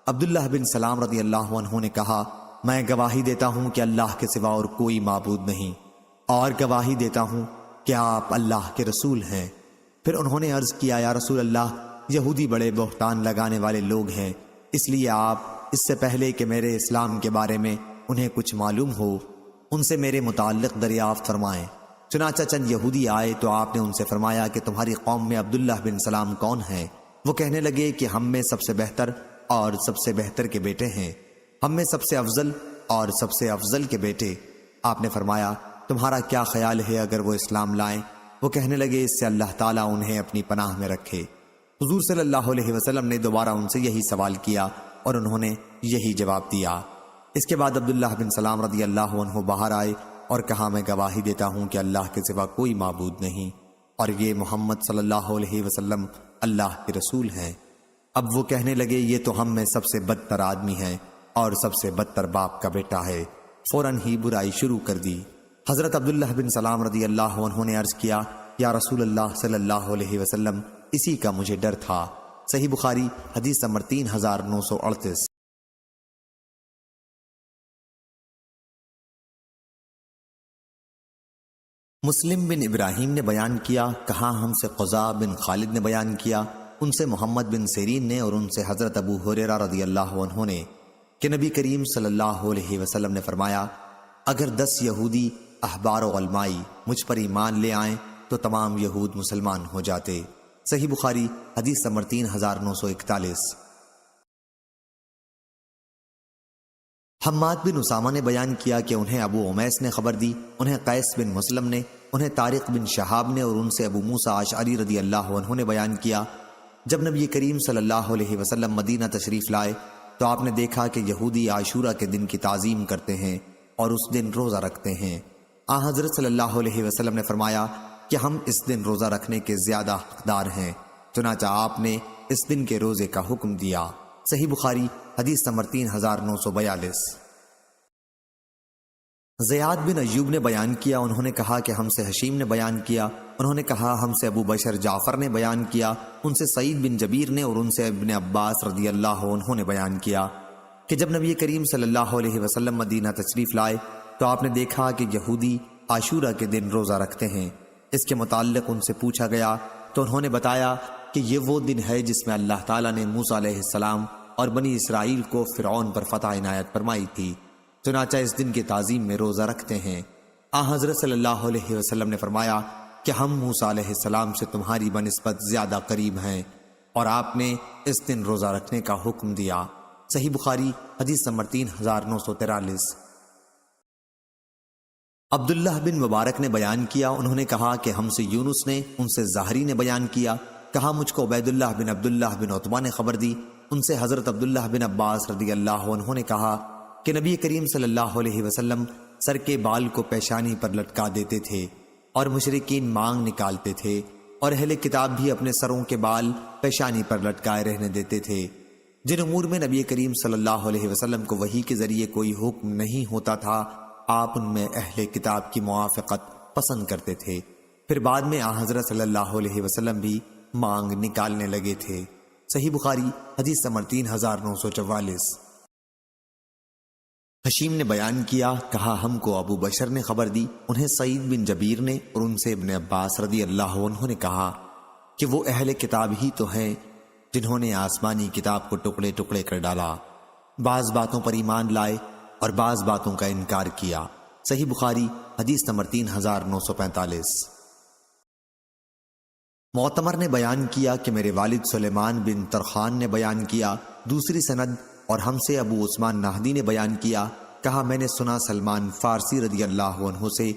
عبداللہ بن سلام رضی اللہ عنہ نے کہا، میں گواہی دیتا ہوں کہ اللہ کے سوا اور کوئی معبود نہیں، اور گواہی دیتا ہوں کہ آپ اللہ کے رسول ہیں۔ پھر انہوں نے عرض کیا، یا رسول اللہ، یہودی بڑے بہتان لگانے والے لوگ ہیں، اس لیے آپ اس سے پہلے کہ میرے اسلام کے بارے میں انہیں کچھ معلوم ہو ان سے میرے متعلق دریافت فرمائیں۔ چنانچہ چند یہودی آئے تو آپ نے ان سے فرمایا کہ تمہاری قوم میں عبداللہ بن سلام کون ہیں؟ وہ کہنے لگے کہ ہم میں سب سے بہتر اور سب سے بہتر کے بیٹے ہیں، ہم میں سب سے افضل اور سب سے افضل کے بیٹے۔ آپ نے فرمایا تمہارا کیا خیال ہے اگر وہ اسلام لائیں؟ وہ کہنے لگے اس سے اللہ تعالیٰ انہیں اپنی پناہ میں رکھے۔ حضور صلی اللہ علیہ وسلم نے دوبارہ ان سے یہی سوال کیا اور انہوں نے یہی جواب دیا۔ اس کے بعد عبداللہ بن سلام رضی اللہ عنہ باہر آئے اور کہا میں گواہی دیتا ہوں کہ اللہ کے سوا کوئی معبود نہیں اور یہ محمد صلی اللہ علیہ وسلم اللہ کے رسول ہیں۔ اب وہ کہنے لگے یہ تو ہم میں سب سے بدتر آدمی ہے اور سب سے بدتر باپ کا بیٹا ہے۔ فوراً ہی برائی شروع کر دی۔ حضرت عبداللہ بن سلام رضی اللہ عنہ نے عرض کیا یا رسول اللہ صلی اللہ علیہ وسلم اسی کا مجھے ڈر تھا۔ صحیح بخاری حدیث نمبر 3938۔ مسلم بن ابراہیم نے بیان کیا، کہا ہم سے قزا بن خالد نے بیان کیا، ان سے محمد بن سیرین نے اور ان سے حضرت ابو ہریرہ رضی اللہ عنہ نے کہ نبی کریم صلی اللہ علیہ وسلم نے فرمایا اگر 10 یہودی احبار و علمائی مجھ پر ایمان لے آئیں تو تمام یہود مسلمان ہو جاتے۔ صحیح بخاری حدیث نمبر 3941۔ حماد بن اسامہ نے بیان کیا کہ انہیں ابو عمیس نے خبر دی، انہیں قیس بن مسلم نے، انہیں طارق بن شہاب نے اور ان سے ابو موسیٰ اشعری رضی اللہ عنہ نے بیان کیا جب نبی کریم صلی اللہ علیہ وسلم مدینہ تشریف لائے تو آپ نے دیکھا کہ یہودی عاشورہ کے دن کی تعظیم کرتے ہیں اور اس دن روزہ رکھتے ہیں۔ حضرت صلی اللہ علیہ وسلم نے فرمایا کہ ہم اس دن روزہ رکھنے کے زیادہ حقدار ہیں، چنانچہ آپ نے اس دن کے روزے کا حکم دیا۔ صحیح بخاری حدیث نمبر 3942۔ زیاد بن ایوب نے بیان کیا، انہوں نے کہا کہ ہم سے حشیم نے بیان کیا، انہوں نے کہا ہم سے ابو بشر جعفر نے بیان کیا، ان سے سعید بن جبیر نے اور ان سے ابن عباس رضی اللہ عنہ نے بیان کیا کہ جب نبی کریم صلی اللہ علیہ وسلم مدینہ تشریف لائے تو آپ نے دیکھا کہ یہودی عاشورہ کے دن روزہ رکھتے ہیں۔ اس کے متعلق ان سے پوچھا گیا تو انہوں نے بتایا کہ یہ وہ دن ہے جس میں اللہ تعالیٰ نے موسیٰ علیہ السلام اور بنی اسرائیل کو فرعون پر فتح عنایت فرمائی تھی، چنانچہ اس دن کی تعظیم میں روزہ رکھتے ہیں۔ حضرت صلی اللہ علیہ وسلم نے فرمایا کہ ہم موسیٰ علیہ السلام سے تمہاری بنسبت زیادہ قریب ہیں اور آپ نے اس دن روزہ رکھنے کا حکم دیا۔ صحیح بخاری حدیث نمبر 3943۔ عبداللہ بن مبارک نے بیان کیا، انہوں نے کہا کہ ہم سے یونس نے، ان سے زہری نے بیان کیا، کہا مجھ کو عبیداللہ بن عبداللہ بن عتبہ نے خبر دی، ان سے حضرت عبداللہ بن عباس رضی اللہ عنہ نے کہا کہ نبی کریم صلی اللہ علیہ وسلم سر کے بال کو پیشانی پر لٹکا دیتے تھے اور مشرکین مانگ نکالتے تھے اور اہل کتاب بھی اپنے سروں کے بال پیشانی پر لٹکائے رہنے دیتے تھے۔ جن امور میں نبی کریم صلی اللہ علیہ وسلم کو وحی کے ذریعے کوئی حکم نہیں ہوتا تھا آپ ان میں اہل کتاب کی موافقت پسند کرتے تھے۔ پھر بعد میں حضرت صلی اللہ علیہ وسلم بھی مانگ نکالنے لگے تھے۔ صحیح بخاری حدیث نمبر 3944۔ حشیم نے بیان کیا، کہا ہم کو ابو بشر نے خبر دی، انہیں سعید بن جبیر نے اور ان سے ابن عباس رضی اللہ عنہ نے کہا کہ وہ اہل کتاب ہی تو ہیں جنہوں نے آسمانی کتاب کو ٹکڑے ٹکڑے کر ڈالا، بعض باتوں پر ایمان لائے اور بعض باتوں کا انکار کیا۔ صحیح بخاری حدیث نمبر 3945۔ معتمر نے بیان کیا کہ میرے والد سلیمان بن ترخان نے بیان کیا، دوسری سند اور ہم سے ابو عثمان نہدی نے بیان کیا، کہا میں نے سنا سلمان فارسی رضی اللہ عنہ سے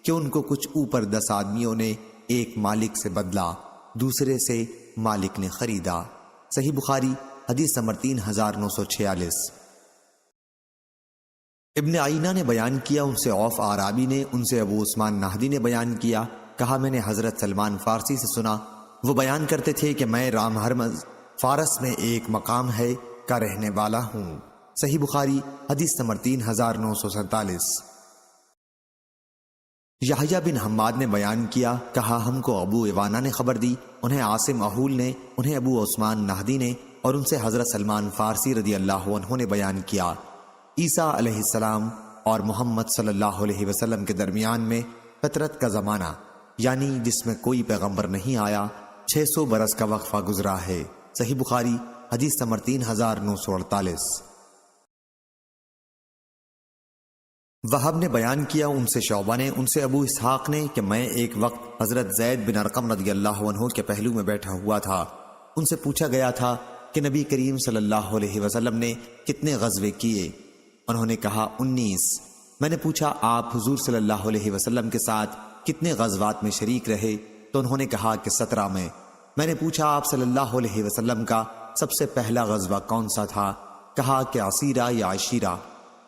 کہ ان کو کچھ اوپر 10 آدمیوں نے ایک مالک سے بدلا، دوسرے سے مالک نے خریدا۔ صحیح بخاری حدیث نمبر 3946۔ ابن آئینہ نے بیان کیا، ان سے عوف آرابی نے، ان سے ابو عثمان نہدی نے بیان کیا، کہا میں نے حضرت سلمان فارسی سے سنا، وہ بیان کرتے تھے کہ میں رام ہرمز فارس میں ایک مقام ہے کا رہنے والا ہوں۔ صحیح بخاری حدیث نمبر 3947۔ یحییٰ بن حماد نے بیان کیا، کہا ہم کو ابو ایوانا نے خبر دی، انہیں عاصم احول نے، انہیں ابو عثمان نہدی نے اور ان سے حضرت سلمان فارسی رضی اللہ عنہ نے بیان کیا، عیسیٰ علیہ السلام اور محمد صلی اللہ علیہ وسلم کے درمیان میں فترت کا زمانہ، یعنی جس میں کوئی پیغمبر نہیں آیا، 600 برس کا وقفہ گزرا ہے۔ صحیح بخاری حدیث نمبر 3948۔ وہب نے بیان کیا ان سے شعبہ نے ان سے ابو اسحاق نے کہ میں ایک وقت حضرت زید بن ارقم رضی اللہ عنہ کے پہلو میں بیٹھا ہوا تھا۔ ان سے پوچھا گیا تھا کہ نبی کریم صلی اللہ علیہ وسلم نے کتنے غزوے کیے؟ انہوں نے کہا 19۔ میں نے پوچھا آپ حضور صلی اللہ علیہ وسلم کے ساتھ کتنے غزوات میں شریک رہے؟ تو انہوں نے کہا کہ 17 میں۔ میں نے پوچھا آپ صلی اللہ علیہ وسلم کا سب سے پہلا غزوہ کون سا تھا؟ کہا کہ عصیرہ یا عشیرہ۔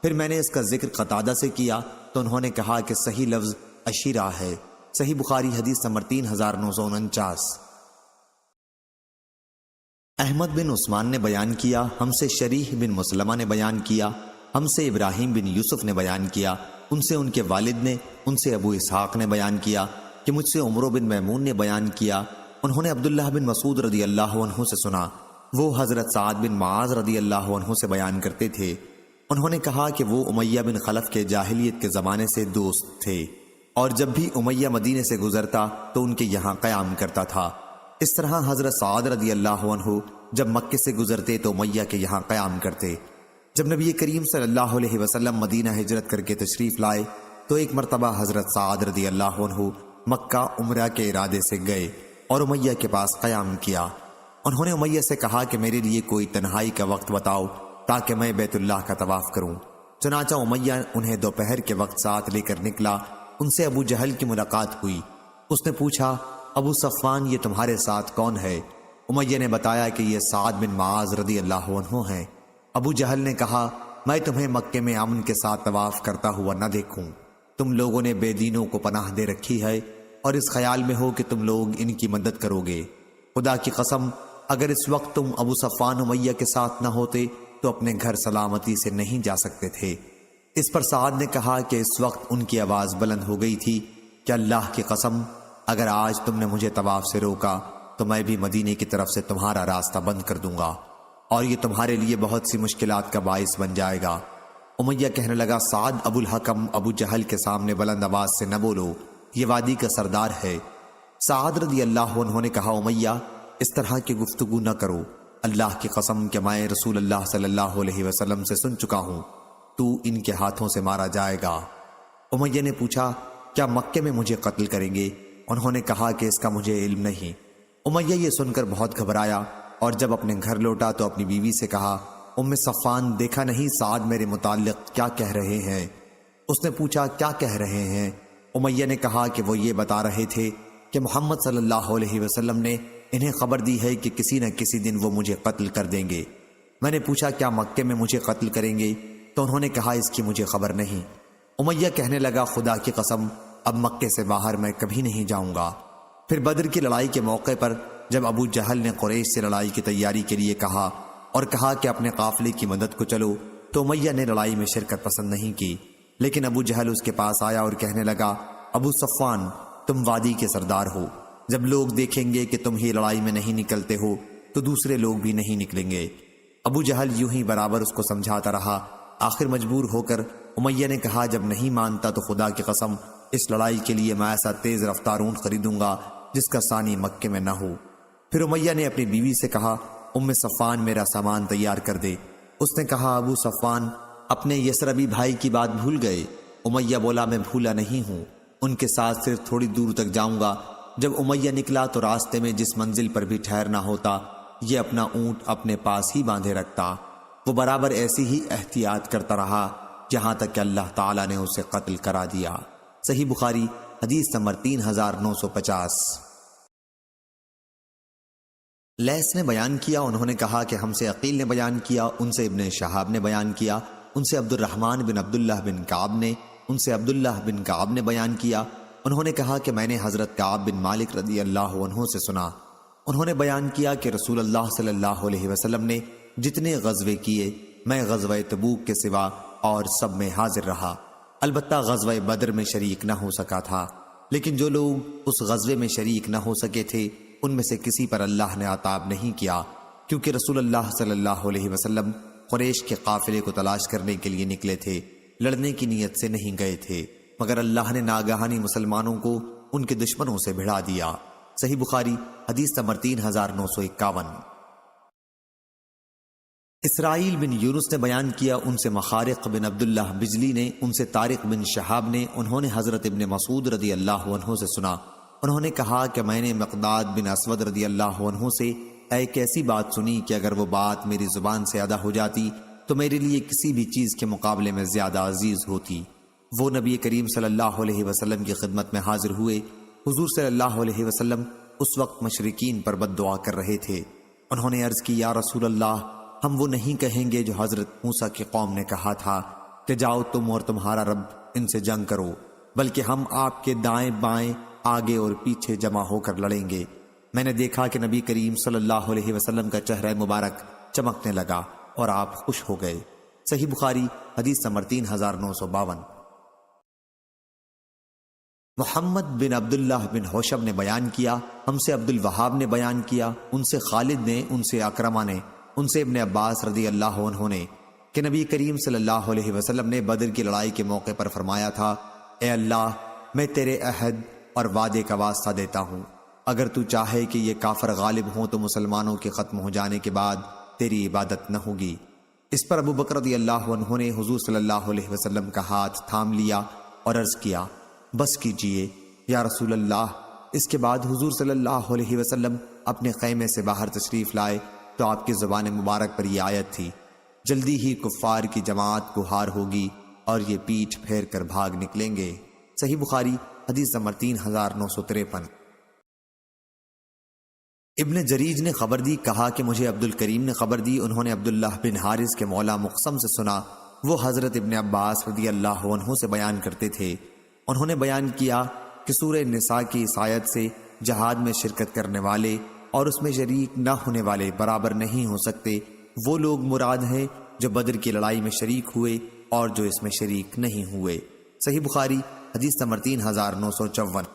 پھر میں نے اس کا ذکر قتادہ سے کیا تو انہوں نے کہا کہ صحیح لفظ عشیرہ ہے۔ صحیح بخاری حدیث نمبر 3949۔ احمد بن عثمان نے بیان کیا ہم سے شریح بن مسلمہ نے بیان کیا ہم سے ابراہیم بن یوسف نے بیان کیا ان سے ان کے والد نے ان سے ابو اسحاق نے بیان کیا کہ مجھ سے عمرو بن میمون نے بیان کیا انہوں نے عبداللہ بن مسعود رضی اللہ عنہ سے سنا، وہ حضرت سعد بن معاذ رضی اللہ عنہ سے بیان کرتے تھے۔ انہوں نے کہا کہ وہ امیہ بن خلف کے جاہلیت کے زمانے سے دوست تھے اور جب بھی امیہ مدینے سے گزرتا تو ان کے یہاں قیام کرتا تھا۔ اس طرح حضرت سعد رضی اللہ عنہ جب مکے سے گزرتے تو امیہ کے یہاں قیام کرتے۔ جب نبی کریم صلی اللہ علیہ وسلم مدینہ ہجرت کر کے تشریف لائے تو ایک مرتبہ حضرت سعد رضی اللہ عنہ مکہ عمرہ کے ارادے سے گئے اور امیہ کے پاس قیام کیا۔ انہوں نے امیہ سے کہا کہ میرے لیے کوئی تنہائی کا وقت بتاؤ تاکہ میں بیت اللہ کا طواف کروں۔ چنانچہ امیہ انہیں دوپہر کے وقت ساتھ لے کر نکلا۔ ان سے ابو جہل کی ملاقات ہوئی۔ اس نے پوچھا ابو صفوان یہ تمہارے ساتھ کون ہے؟ امیہ نے بتایا کہ یہ سعد بن معاذ رضی اللہ عنہ ہیں۔ ابو جہل نے کہا میں تمہیں مکے میں امن کے ساتھ طواف کرتا ہوا نہ دیکھوں، تم لوگوں نے بے دینوں کو پناہ دے رکھی ہے اور اس خیال میں ہو کہ تم لوگ ان کی مدد کرو گے۔ خدا کی قسم اگر اس وقت تم ابو صفوان امیہ کے ساتھ نہ ہوتے تو اپنے گھر سلامتی سے نہیں جا سکتے تھے۔ اس پر سعد نے کہا کہ اس وقت ان کی آواز بلند ہو گئی تھی کہ اللہ کی قسم اگر آج تم نے مجھے طواف سے روکا تو میں بھی مدینے کی طرف سے تمہارا راستہ بند کر دوں گا اور یہ تمہارے لیے بہت سی مشکلات کا باعث بن جائے گا۔ امیہ کہنے لگا سعد ابو الحکم ابو جہل کے سامنے بلند آواز سے نہ بولو، یہ وادی کا سردار ہے۔ سعد رضی اللہ عنہ نے کہا امیہ اس طرح کی گفتگو نہ کرو، اللہ کی قسم کہ میں رسول اللہ صلی اللہ علیہ وسلم سے سن چکا ہوں تو ان کے ہاتھوں سے مارا جائے گا۔ امیہ نے پوچھا کیا مکے میں مجھے قتل کریں گے؟ انہوں نے کہا کہ اس کا مجھے علم نہیں۔ امیہ یہ سن کر بہت گھبرایا اور جب اپنے گھر لوٹا تو اپنی بیوی سے کہا ام صفوان دیکھا نہیں سعد میرے متعلق کیا کہہ رہے ہیں؟ اس نے پوچھا کیا کہہ رہے ہیں؟ امیہ نے کہا کہ وہ یہ بتا رہے تھے کہ محمد صلی اللہ علیہ وسلم نے انہیں خبر دی ہے کہ کسی نہ کسی دن وہ مجھے قتل کر دیں گے۔ میں نے پوچھا کیا مکے میں مجھے قتل کریں گے؟ تو انہوں نے کہا اس کی مجھے خبر نہیں۔ امیہ کہنے لگا خدا کی قسم اب مکے سے باہر میں کبھی نہیں جاؤں گا۔ پھر بدر کی لڑائی کے موقع پر جب ابو جہل نے قریش سے لڑائی کی تیاری کے لیے کہا اور کہا کہ اپنے قافلے کی مدد کو چلو تو امیہ نے لڑائی میں شرکت پسند نہیں کی، لیکن ابو جہل اس کے پاس آیا اور کہنے لگا ابو صفوان تم وادی کے سردار ہو، جب لوگ دیکھیں گے کہ تم ہی لڑائی میں نہیں نکلتے ہو تو دوسرے لوگ بھی نہیں نکلیں گے۔ ابو جہل یوں ہی برابر اس کو سمجھاتا رہا، آخر مجبور ہو کر امیہ نے کہا جب نہیں مانتا تو خدا کی قسم اس لڑائی کے لیے میں ایسا تیز رفتار اونٹ خریدوں گا جس کا ثانی مکے میں نہ ہو۔ پھر امیہ نے اپنی بیوی سے کہا ام صفوان میرا سامان تیار کر دے۔ اس نے کہا ابو صفوان اپنے یسربی بھائی کی بات بھول گئے؟ امیہ بولا میں بھولا نہیں ہوں، ان کے ساتھ صرف تھوڑی دور تک جاؤں گا۔ جب امیہ نکلا تو راستے میں جس منزل پر بھی ٹھہرنا ہوتا یہ اپنا اونٹ اپنے پاس ہی باندھے رکھتا۔ وہ برابر ایسی ہی احتیاط کرتا رہا جہاں تک کہ اللہ تعالیٰ نے اسے قتل کرا دیا۔ صحیح بخاری حدیث نمبر 3950۔ لیث نے بیان کیا انہوں نے کہا کہ ہم سے عقیل نے بیان کیا ان سے ابن شہاب نے بیان کیا ان سے عبد الرحمن بن عبداللہ بن کعب نے ان سے عبداللہ بن کعب نے بیان کیا انہوں نے کہا کہ میں نے حضرت کعب بن مالک رضی اللہ عنہ سے سنا، انہوں نے بیان کیا کہ رسول اللہ صلی اللہ علیہ وسلم نے جتنے غزوے کیے میں غزوہ تبوک کے سوا اور سب میں حاضر رہا، البتہ غزوہ بدر میں شریک نہ ہو سکا تھا، لیکن جو لوگ اس غزوے میں شریک نہ ہو سکے تھے ان میں سے کسی پر اللہ نے عتاب نہیں کیا، کیونکہ رسول اللہ صلی اللہ علیہ وسلم قریش کے قافلے کو تلاش کرنے کے لیے نکلے تھے، لڑنے کی نیت سے نہیں گئے تھے، مگر اللہ نے ناگہانی مسلمانوں کو ان کے دشمنوں سے بھڑا دیا۔ صحیح بخاری حدیث نمبر 3951۔ اسرائیل بن یونس نے بیان کیا، ان سے مخارق بن عبداللہ بجلی نے، ان سے طارق بن شہاب نے، انہوں نے حضرت ابن مسعود رضی اللہ عنہ سے سنا، انہوں نے کہا کہ میں نے مقداد بن اسود رضی اللہ عنہ سے ایک ایسی بات سنی کہ اگر وہ بات میری زبان سے ادا ہو جاتی تو میرے لیے کسی بھی چیز کے مقابلے میں زیادہ عزیز ہوتی۔ وہ نبی کریم صلی اللہ علیہ وسلم کی خدمت میں حاضر ہوئے۔ حضور صلی اللہ علیہ وسلم اس وقت مشرکین پر بد دعا کر رہے تھے۔ انہوں نے عرض کی، یا رسول اللہ، ہم وہ نہیں کہیں گے جو حضرت موسیٰ کی قوم نے کہا تھا کہ جاؤ تم اور تمہارا رب ان سے جنگ کرو، بلکہ ہم آپ کے دائیں بائیں، آگے اور پیچھے جمع ہو کر لڑیں گے۔ میں نے دیکھا کہ نبی کریم صلی اللہ علیہ وسلم کا چہرہ مبارک چمکنے لگا اور آپ خوش ہو گئے۔ صحیح بخاری حدیث نمبر 3952۔ محمد بن عبداللہ بن حوشب نے بیان کیا، ہم سے عبد الوہاب نے بیان کیا، ان سے خالد نے، ان سے اکرمہ نے، ان سے ابن عباس رضی اللہ عنہ نے کہ نبی کریم صلی اللہ علیہ وسلم نے بدر کی لڑائی کے موقع پر فرمایا تھا، اے اللہ، میں تیرے عہد اور وعدے کا واسطہ دیتا ہوں، اگر تو چاہے کہ یہ کافر غالب ہوں تو مسلمانوں کے ختم ہو جانے کے بعد تیری عبادت نہ ہوگی۔ اس پر ابو بکر رضی اللہ عنہ نے حضور صلی اللہ علیہ وسلم کا ہاتھ تھام لیا اور عرض کیا، بس کیجئے یا رسول اللہ۔ اس کے بعد حضور صلی اللہ علیہ وسلم اپنے خیمے سے باہر تشریف لائے تو آپ کی زبان مبارک پر یہ آیت تھی، جلدی ہی کفار کی جماعت کو ہار ہوگی اور یہ پیٹھ پھیر کر بھاگ نکلیں گے۔ صحیح بخاری حدیث نمبر 3953۔ ابن جریج نے خبر دی، کہا کہ مجھے عبد الکریم نے خبر دی، انہوں نے عبداللہ بن حارث کے مولا مقسم سے سنا، وہ حضرت ابن عباس رضی اللہ عنہ سے بیان کرتے تھے۔ انہوں نے بیان کیا کہ سورہ نساء کی اس آیت سے جہاد میں شرکت کرنے والے اور اس میں شریک نہ ہونے والے برابر نہیں ہو سکتے۔ وہ لوگ مراد ہیں جو بدر کی لڑائی میں شریک ہوئے اور جو اس میں شریک نہیں ہوئے۔ صحیح بخاری حدیث نمبر 3954۔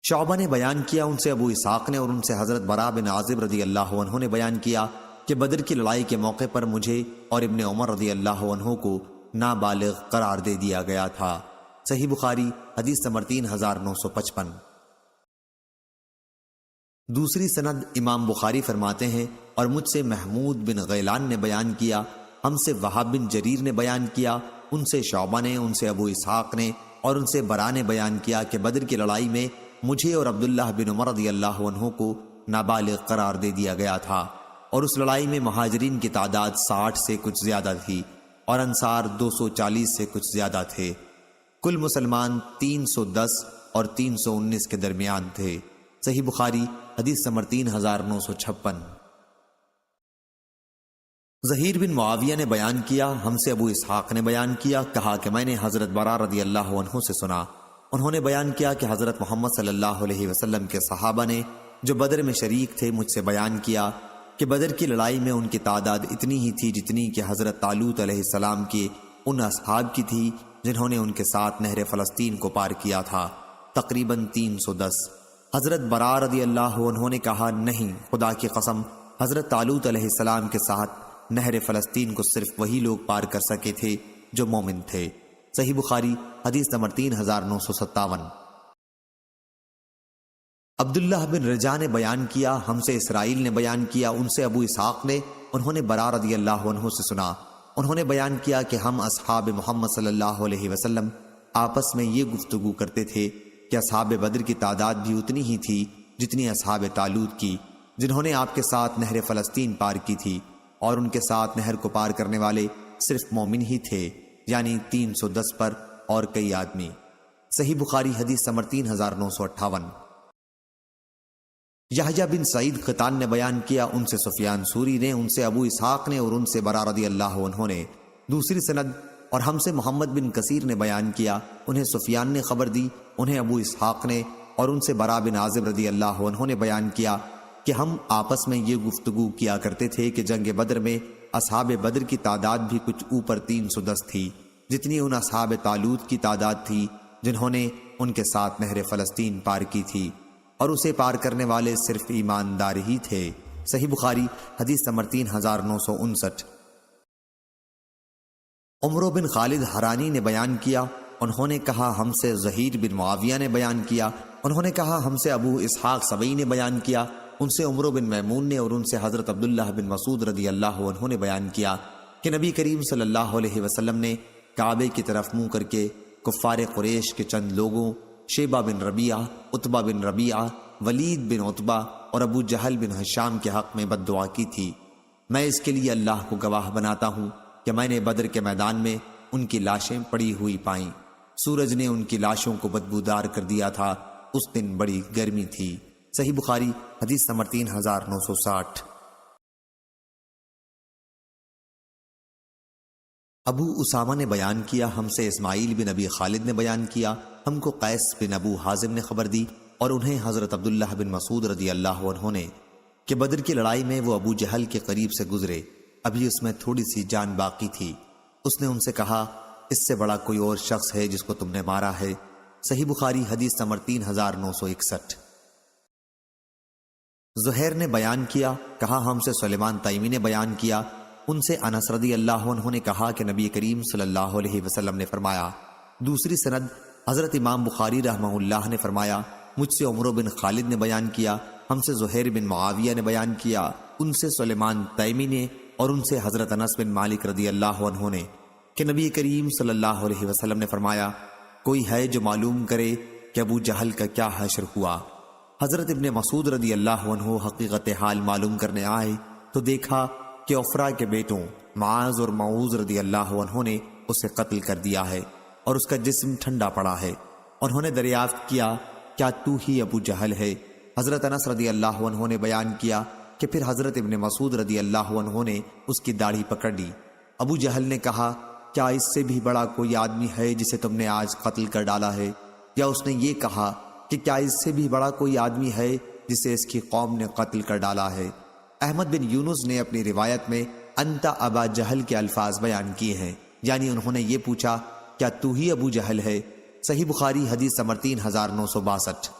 شعبہ نے بیان کیا، ان سے ابو اسحاق نے اور ان سے حضرت براء بن عازب رضی اللہ عنہ نے بیان کیا کہ بدر کی لڑائی کے موقع پر مجھے اور ابن عمر رضی اللہ عنہ کو نابالغ قرار دے دیا گیا تھا۔ صحیح بخاری حدیث نمبر 3955۔ دوسری سند امام بخاری فرماتے ہیں، اور مجھ سے محمود بن غیلان نے بیان کیا، ہم سے وہاب بن جریر نے بیان کیا، ان سے شعبہ نے، ان سے ابو اسحاق نے اور ان سے براء نے بیان کیا کہ بدر کی لڑائی میں مجھے اور عبداللہ بن عمر رضی اللہ عنہ کو نابالغ قرار دے دیا گیا تھا، اور اس لڑائی میں مہاجرین کی تعداد 60 سے کچھ زیادہ تھی اور انصار 240 سے کچھ زیادہ تھے۔ کل مسلمان 310 اور 319 کے درمیان تھے۔ صحیح بخاری حدیث نمبر 3956۔ زہیر بن معاویہ نے بیان کیا، ہم سے ابو اسحاق نے بیان کیا، کہا کہ میں نے حضرت براء رضی اللہ عنہ سے سنا، انہوں نے بیان کیا کہ حضرت محمد صلی اللہ علیہ وسلم کے صحابہ نے جو بدر میں شریک تھے مجھ سے بیان کیا کہ بدر کی لڑائی میں ان کی تعداد اتنی ہی تھی جتنی کہ حضرت طالوت علیہ السلام کے ان اصحاب کی تھی جنہوں نے ان کے ساتھ نہر فلسطین کو پار کیا تھا، تقریباً 310۔ حضرت براء رضی اللہ عنہ نے کہا، نہیں، خدا کی قسم، حضرت طالوت علیہ السلام کے ساتھ نہر فلسطین کو صرف وہی لوگ پار کر سکے تھے جو مومن تھے۔ صحیح بخاری حدیث نمبر 3957۔ عبداللہ بن رجا نے بیان کیا، ہم سے اسرائیل نے بیان کیا، ان سے ابو اسحاق نے، انہوں نے براء رضی اللہ عنہ سے سنا، انہوں نے بیان کیا کہ ہم اصحاب محمد صلی اللہ علیہ وسلم آپس میں یہ گفتگو کرتے تھے کہ اصحاب بدر کی تعداد بھی اتنی ہی تھی جتنی اصحاب طالوت کی، جنہوں نے آپ کے ساتھ نہر فلسطین پار کی تھی، اور ان کے ساتھ نہر کو پار کرنے والے صرف مومن ہی تھے، یعنی 310 پر اور کئی آدمی۔ صحیح بخاری حدیث نمبر 3958۔ یحییٰ بن سعید قطان نے بیان کیا، ان سے سفیان ثوری نے، ان سے ابو اسحاق نے اور ان سے براء رضی اللہ عنہ نے۔ دوسری سند، اور ہم سے محمد بن کثیر نے بیان کیا، انہیں سفیان نے خبر دی، انہیں ابو اسحاق نے اور ان سے براء بن عازب رضی اللہ عنہ نے بیان کیا کہ ہم آپس میں یہ گفتگو کیا کرتے تھے کہ جنگ بدر میں اصحاب بدر کی تعداد بھی کچھ اوپر 310 تھی، جتنی ان اصحاب طالوت کی تعداد تھی جنہوں نے ان کے ساتھ نہر فلسطین پار کی تھی، اور اسے پار کرنے والے صرف ایماندار ہی تھے۔ صحیح بخاری حدیث نمبر 3959۔ عمرو بن خالد حرانی نے بیان کیا، انہوں نے کہا ہم سے زہیر بن معاویہ نے بیان کیا، انہوں نے کہا ہم سے ابو اسحاق سبعی نے بیان کیا، ان سے عمر بن میمون نے اور ان سے حضرت عبداللہ بن مسعود رضی اللہ عنہ نے بیان کیا کہ نبی کریم صلی اللہ علیہ وسلم نے کعبے کی طرف منہ کر کے کفار قریش کے چند لوگوں شیبہ بن ربیعہ، عتبہ بن ربیعہ، ولید بن عتبہ اور ابو جہل بن ہشام کے حق میں بد دعا کی تھی۔ میں اس کے لیے اللہ کو گواہ بناتا ہوں کہ میں نے بدر کے میدان میں ان کی لاشیں پڑی ہوئی پائیں۔ سورج نے ان کی لاشوں کو بدبودار کر دیا تھا، اس دن بڑی گرمی تھی۔ صحیح بخاری حدیث نمبر 3960۔ ابو اسامہ نے بیان کیا، ہم سے اسماعیل بن ابی خالد نے بیان کیا، ہم کو قیس بن ابو حازم نے خبر دی اور انہیں حضرت عبداللہ بن مسعود رضی اللہ عنہ نے کہ بدر کی لڑائی میں وہ ابو جہل کے قریب سے گزرے، ابھی اس میں تھوڑی سی جان باقی تھی۔ اس نے ان سے کہا، اس سے بڑا کوئی اور شخص ہے جس کو تم نے مارا ہے؟ صحیح بخاری حدیث نمبر 3961۔ زہیر نے بیان کیا، کہا ہم سے سلیمان تیمی نے بیان کیا، ان سے انس رضی اللہ عنہ نے کہا کہ نبی کریم صلی اللہ علیہ وسلم نے فرمایا۔ دوسری سند حضرت امام بخاری رحمہ اللہ نے فرمایا، مجھ سے عمر بن خالد نے بیان کیا، ہم سے زہیر بن معاویہ نے بیان کیا، ان سے سلیمان تیمی نے اور ان سے حضرت انس بن مالک رضی اللہ عنہ نے کہ نبی کریم صلی اللہ علیہ وسلم نے فرمایا، کوئی ہے جو معلوم کرے کہ ابو جہل کا کیا حشر ہوا؟ حضرت ابن مسعود رضی اللہ عنہ حقیقت حال معلوم کرنے آئے تو دیکھا کہ عفرا کے بیٹوں معاذ اور معوذ رضی اللہ عنہ نے اسے قتل کر دیا ہے اور اس کا جسم ٹھنڈا پڑا ہے۔ انہوں نے دریافت کیا، کیا تو ہی ابو جہل ہے؟ حضرت انس رضی اللہ عنہ نے بیان کیا کہ پھر حضرت ابن مسعود رضی اللہ عنہ نے اس کی داڑھی پکڑ لی۔ ابو جہل نے کہا، کیا اس سے بھی بڑا کوئی آدمی ہے جسے تم نے آج قتل کر ڈالا ہے؟ یا اس نے یہ کہا کہ کیا اس سے بھی بڑا کوئی آدمی ہے جسے اس کی قوم نے قتل کر ڈالا ہے؟ احمد بن یونس نے اپنی روایت میں انت ابا جہل کے الفاظ بیان کیے ہیں، یعنی انہوں نے یہ پوچھا، کیا تو ہی ابو جہل ہے؟ صحیح بخاری حدیث نمبر 3962۔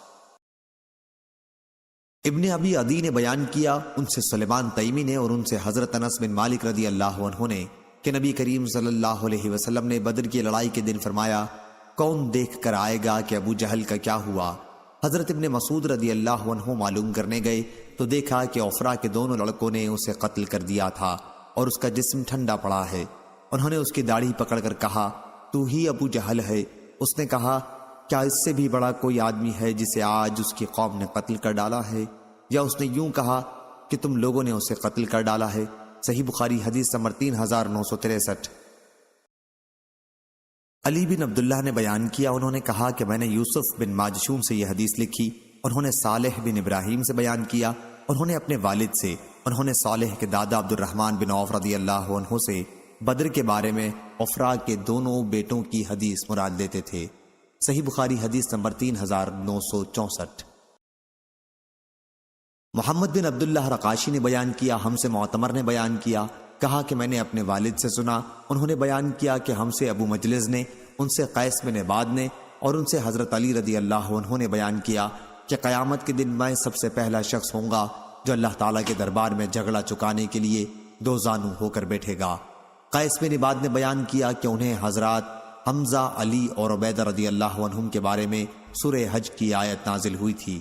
ابن ابی عدی نے بیان کیا، ان سے سلیمان تیمی نے اور ان سے حضرت انس بن مالک رضی اللہ عنہ نے کہ نبی کریم صلی اللہ علیہ وسلم نے بدر کی لڑائی کے دن فرمایا، کون دیکھ کر آئے گا کہ ابو جہل کا کیا ہوا؟ حضرت ابن مسعود رضی اللہ عنہ معلوم کرنے گئے تو دیکھا کہ عفرا کے دونوں لڑکوں نے اسے قتل کر دیا تھا اور اس کا جسم ٹھنڈا پڑا ہے۔ انہوں نے اس کی داڑھی پکڑ کر کہا، تو ہی ابو جہل ہے؟ اس نے کہا، کیا اس سے بھی بڑا کوئی آدمی ہے جسے آج اس کی قوم نے قتل کر ڈالا ہے؟ یا اس نے یوں کہا کہ تم لوگوں نے اسے قتل کر ڈالا ہے؟ صحیح بخاری حدیث نمبر 3963۔ علی بن عبداللہ نے بیان کیا، انہوں نے کہا کہ میں نے یوسف بن ماجشون سے یہ حدیث لکھی، انہوں نے صالح بن ابراہیم سے بیان کیا، انہوں نے اپنے والد سے، انہوں نے صالح کے دادا عبد الرحمن بن عوف رضی اللہ عنہ سے بدر کے بارے میں عفرا کے دونوں بیٹوں کی حدیث مراد لیتے تھے۔ صحیح بخاری حدیث نمبر 3964۔ محمد بن عبداللہ رقاشی نے بیان کیا، ہم سے معتمر نے بیان کیا، کہا کہ میں نے اپنے والد سے سنا، انہوں نے بیان کیا کہ ہم سے ابو مجلس نے، ان سے قیس بن عباد نے اور ان سے حضرت علی رضی اللہ عنہ نے بیان کیا کہ قیامت کے دن میں سب سے پہلا شخص ہوں گا جو اللہ تعالیٰ کے دربار میں جھگڑا چکانے کے لیے دو زانو ہو کر بیٹھے گا۔ قیس بن عباد نے بیان کیا کہ انہیں حضرات حمزہ، علی اور عبیدہ رضی اللہ عنہم کے بارے میں سورہ حج کی آیت نازل ہوئی تھی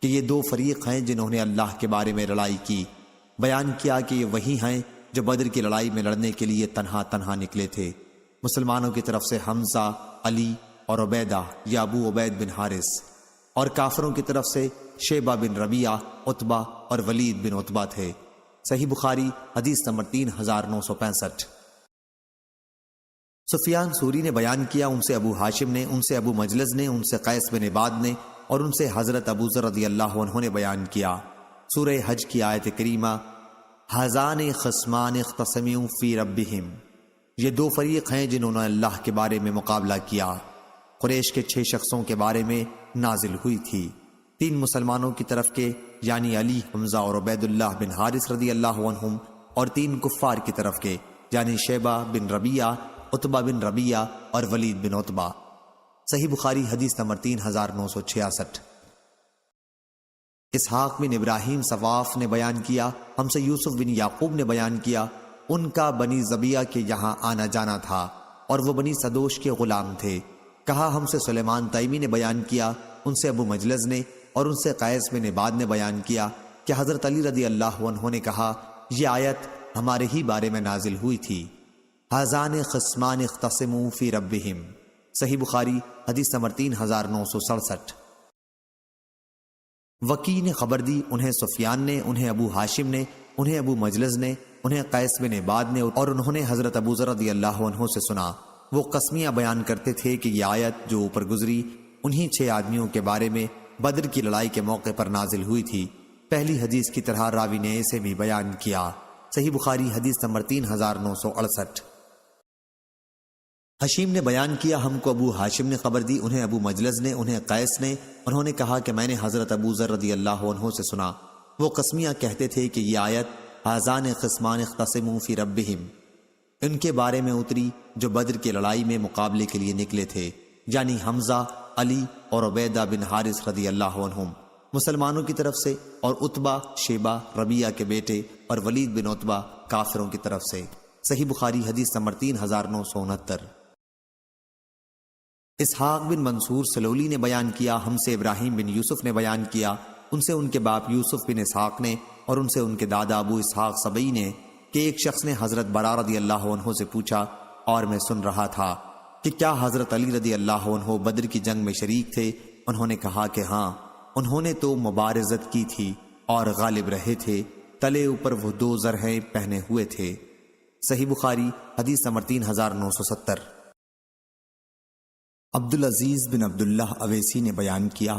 کہ یہ دو فریق ہیں جنہوں نے اللہ کے بارے میں لڑائی کی۔ بیان کیا کہ یہ وہی ہیں جو بدر کی لڑائی میں لڑنے کے لیے تنہا نکلے تھے۔ مسلمانوں کی طرف سے حمزہ، علی اور عبیدہ یا ابو عبید بن حارث، اور کافروں کی طرف سے شیبہ بن ربیعہ، عتبہ اور ولید بن عتبہ تھے۔ صحیح بخاری حدیث نمبر 3965۔ سفیان سوری نے بیان کیا، ان سے ابو ہاشم نے، ان سے ابو مجلس نے، ان سے قیس بن عباد نے اور ان سے حضرت ابو ذر رضی اللہ عنہ نے بیان کیا سورہ حج کی آیت کریمہ، ھذان خصمان اختصموا فی ربہم، یہ دو فریق ہیں جنہوں نے اللہ کے بارے میں مقابلہ کیا۔ قریش کے 6 شخصوں کے بارے میں نازل ہوئی تھی، 3 مسلمانوں کی طرف کے یعنی علی، حمزہ اور عبید اللہ بن حارث رضی اللہ عنہم، اور 3 کفار کی طرف کے یعنی شیبہ بن ربیعہ، عتبہ بن ربیعہ اور ولید بن عتبہ۔ صحیح بخاری حدیث نمبر 3966۔ اسحاق بن ابراہیم صواف نے بیان کیا، ہم سے یوسف بن یعقوب نے بیان کیا، ان کا بنی زبیہ کے یہاں آنا جانا تھا اور وہ بنی صدوش کے غلام تھے۔ کہا ہم سے سلیمان تیمی نے بیان کیا، ان سے ابو مجلس نے اور ان سے قیس بن عباد نے بیان کیا کہ حضرت علی رضی اللہ عنہ نے کہا یہ آیت ہمارے ہی بارے میں نازل ہوئی تھی، ھذان خصمان اختصموا فی ربہم، صحیح بخاری حدیث نمبر 3967۔ وکی نے خبر دی، انہیں سفیان نے، انہیں ابو ہاشم نے، انہیں ابو مجلس نے، انہیں قیس بن عباد نے، اور انہوں نے حضرت ابو ذر رضی اللہ عنہ سے سنا۔ وہ قسمیاں بیان کرتے تھے کہ یہ آیت جو اوپر گزری انہی 6 آدمیوں کے بارے میں بدر کی لڑائی کے موقع پر نازل ہوئی تھی۔ پہلی حدیث کی طرح راوی نے اسے بھی بیان کیا، صحیح بخاری حدیث نمبر 3968۔ حشیم نے بیان کیا، ہم کو ابو ہاشم نے خبر دی، انہیں ابو مجلس نے، انہیں قیس نے، انہوں نے کہا کہ میں نے حضرت ابو ذر رضی اللہ عنہ سے سنا، وہ قسمیاں کہتے تھے کہ یہ آیت ھذان خصمان اختصموا فی ربہم ان کے بارے میں اتری جو بدر کی لڑائی میں مقابلے کے لیے نکلے تھے، یعنی حمزہ، علی اور عبیدہ بن حارث رضی اللہ عنہم مسلمانوں کی طرف سے، اور عتبہ، شیبہ، ربیعہ کے بیٹے، اور ولید بن عتبہ کافروں کی طرف سے، صحیح بخاری حدیث نمبر 3969۔ اسحاق بن منصور سلولی نے بیان کیا، ہم سے ابراہیم بن یوسف نے بیان کیا، ان سے ان کے باپ یوسف بن اسحاق نے، اور ان سے ان کے دادا ابو اسحاق سبئی نے، کہ ایک شخص نے حضرت برا رضی اللہ عنہ سے پوچھا، اور میں سن رہا تھا کہ کیا حضرت علی رضی اللہ عنہ بدر کی جنگ میں شریک تھے؟ انہوں نے کہا کہ ہاں، انہوں نے تو مبارزت کی تھی اور غالب رہے تھے، تلے اوپر وہ 2 زرہیں پہنے ہوئے تھے، صحیح بخاری حدیث نمبر 3970۔ عبدالعزیز بن عبداللہ اویسی نے بیان کیا،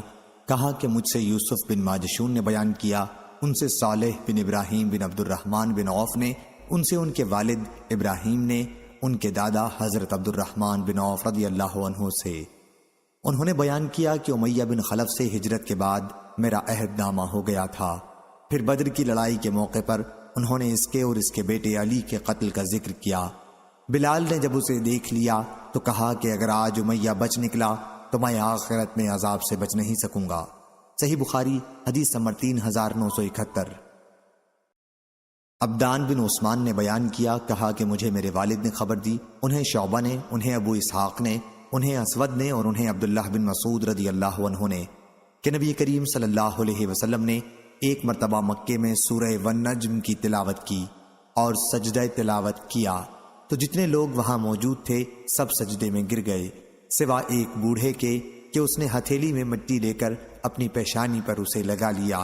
کہا کہ مجھ سے یوسف بن ماجشون نے بیان کیا، ان سے صالح بن ابراہیم بن عبد الرحمن بن عوف نے، ان سے ان کے والد ابراہیم نے، ان کے دادا حضرت عبد الرحمن بن عوف رضی اللہ عنہ سے، انہوں نے بیان کیا کہ امیہ بن خلف سے ہجرت کے بعد میرا عہد نامہ ہو گیا تھا، پھر بدر کی لڑائی کے موقع پر انہوں نے اس کے اور اس کے بیٹے علی کے قتل کا ذکر کیا۔ بلال نے جب اسے دیکھ لیا تو کہا کہ اگر آج امیہ بچ نکلا تو میں آخرت میں عذاب سے بچ نہیں سکوں گا، صحیح بخاری حدیث نمبر 3971۔ عبدان بن عثمان نے بیان کیا، کہا کہ مجھے میرے والد نے خبر دی، انہیں شعبہ نے، انہیں ابو اسحاق نے، انہیں اسود نے، اور انہیں عبداللہ بن مسعود رضی اللہ عنہ نے، کہ نبی کریم صلی اللہ علیہ وسلم نے ایک مرتبہ مکے میں سورہ والنجم کی تلاوت کی اور سجدہ تلاوت کیا تو جتنے لوگ وہاں موجود تھے سب سجدے میں گر گئے، سوا ایک بوڑھے کے کہ اس نے ہتھیلی میں مٹی لے کر اپنی پیشانی پر اسے لگا لیا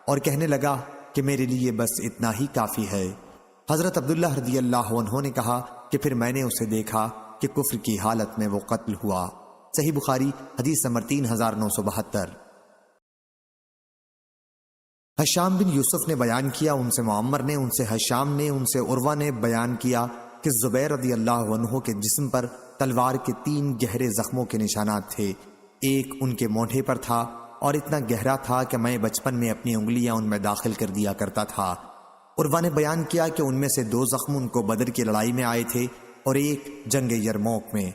اور کہنے لگا کہ میرے لیے بس اتنا ہی کافی ہے۔ حضرت عبداللہ رضی اللہ عنہ نے کہا کہ پھر میں نے اسے دیکھا کہ کفر کی حالت میں وہ قتل ہوا، صحیح بخاری حدیث نمبر 3972۔ حشام بن یوسف نے بیان کیا، ان سے معمر نے، ان سے حشام نے، ان سے عروہ نے بیان کیا کہ زبیر رضی اللہ عنہ کے جسم پر تلوار کے 3 گہرے زخموں کے نشانات تھے، ایک ان کے مونڈھے پر تھا اور اتنا گہرا تھا کہ میں بچپن میں اپنی انگلیاں ان میں داخل کر دیا کرتا تھا۔ عروہ نے بیان کیا کہ ان میں سے 2 زخم ان کو بدر کی لڑائی میں آئے تھے اور ایک جنگ یرموک میں۔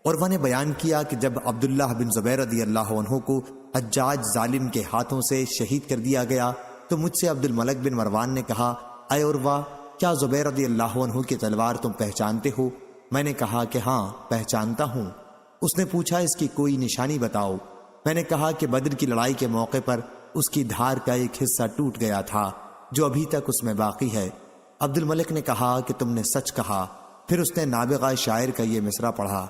عروہ نے بیان کیا کہ جب عبداللہ بن زبیر رضی اللہ عنہ کو حجاج ظالم کے ہاتھوں سے شہید کر دیا گیا تو مجھ سے عبد الملک بن مروان نے کہا، اے عروہ، کیا زبیر رضی اللہ عنہ کی تلوار تم پہچانتے ہو؟ میں نے کہا کہ ہاں پہچانتا ہوں۔ اس نے پوچھا اس کی کوئی نشانی بتاؤ۔ میں نے کہا کہ بدر کی لڑائی کے موقع پر اس کی دھار کا ایک حصہ ٹوٹ گیا تھا جو ابھی تک اس میں باقی ہے۔ عبد الملک نے کہا کہ تم نے سچ کہا۔ پھر اس نے نابغہ شاعر کا یہ مصرع پڑھا،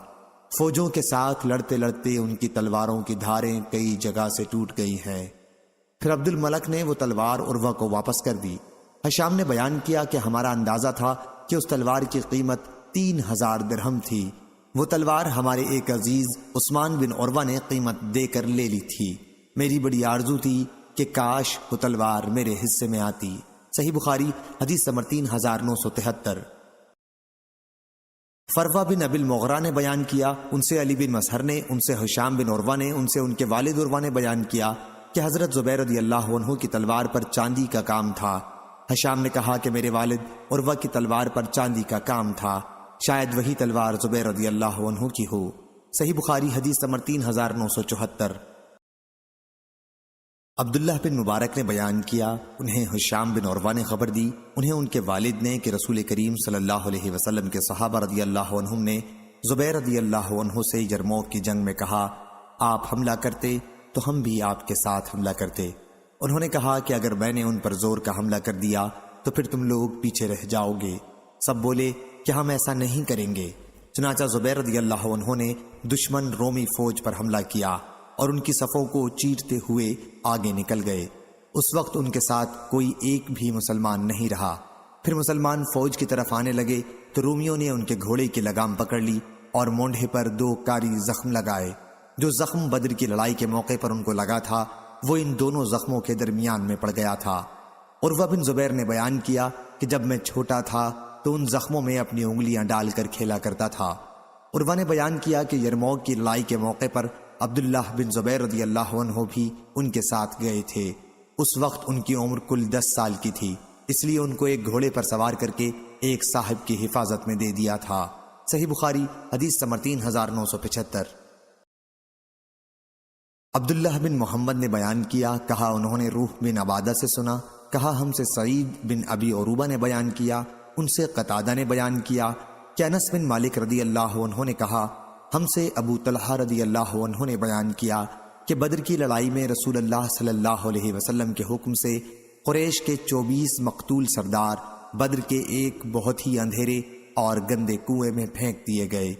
فوجوں کے ساتھ لڑتے لڑتے ان کی تلواروں کی دھاریں کئی جگہ سے ٹوٹ گئی ہیں۔ پھر عبد الملک نے وہ تلوار عروہ کو واپس کر دی۔ حشام نے بیان کیا کہ ہمارا اندازہ تھا کہ اس تلوار کی قیمت 3000 درہم تھی۔ وہ تلوار ہمارے ایک عزیز عثمان بن عروہ نے قیمت دے کر لے لی تھی۔ میری بڑی آرزو تھی کہ کاش وہ تلوار میرے حصے میں آتی، صحیح بخاری حدیث نمبر 3973۔ فروہ بن ابی المغرا نے بیان کیا، ان سے علی بن مسہر نے، ان سے حشام بن عروہ نے، ان سے ان کے والد عروہ نے بیان کیا کہ حضرت زبیر رضی اللہ عنہ کی تلوار پر چاندی کا کام تھا۔ حشام نے کہا کہ میرے والد عروہ کی تلوار پر چاندی کا کام تھا، شاید وہی تلوار زبیر رضی اللہ عنہ کی ہو، صحیح بخاری حدیث نمبر 3974۔ عبداللہ بن مبارک نے بیان کیا، انہیں حشام بن عروہ نے خبر دی، انہیں ان کے والد نے کہ رسول کریم صلی اللہ علیہ وسلم کے صحابہ رضی اللہ عنہم نے زبیر رضی اللہ عنہ سے یرموک کی جنگ میں کہا، آپ حملہ کرتے تو ہم بھی آپ کے ساتھ حملہ کرتے، انہوں نے کہا کہ اگر میں نے ان پر زور کا حملہ کر دیا تو پھر تم لوگ پیچھے رہ جاؤ گے۔ سب بولے کہ ہم ایسا نہیں کریں گے۔ چنانچہ زبیر رضی اللہ عنہ نے دشمن رومی فوج پر حملہ کیا اور ان کی صفوں کو چیرتے ہوئے آگے نکل گئے۔ اس وقت ان کے ساتھ کوئی ایک بھی مسلمان نہیں رہا۔ پھر مسلمان فوج کی طرف آنے لگے تو رومیوں نے ان کے گھوڑے کی لگام پکڑ لی اور مونڈھے پر 2 کاری زخم لگائے۔ جو زخم بدر کی لڑائی کے موقع پر ان کو لگا تھا وہ ان دونوں زخموں کے درمیان میں پڑ گیا تھا۔ عروہ بن زبیر نے بیان کیا کہ جب میں چھوٹا تھا تو ان زخموں میں اپنی انگلیاں ڈال کر کھیلا کرتا تھا۔ عروہ نے بیان کیا کہ یرموک کی لڑائی کے موقع پر عبداللہ بن زبیر رضی اللہ عنہ بھی ان کے ساتھ گئے تھے۔ اس وقت ان کی عمر کل 10 سال کی تھی، اس لیے ان کو ایک گھوڑے پر سوار کر کے ایک صاحب کی حفاظت میں دے دیا تھا۔ صحیح بخاری حدیث نمبر 3975۔ عبداللہ بن محمد نے بیان کیا، کہا انہوں نے روح بن عبادہ سے سنا، کہا ہم سے سعید بن ابی عروبہ نے بیان کیا، ان سے قتادہ نے بیان کیا کہ انس بن مالک رضی اللہ عنہ نے کہا ہم سے ابو طلحہ رضی اللہ عنہ نے بیان کیا کہ بدر کی لڑائی میں رسول اللہ صلی اللہ علیہ وسلم کے حکم سے قریش کے 24 مقتول سردار بدر کے ایک بہت ہی اندھیرے اور گندے کنویں میں پھینک دیے گئے۔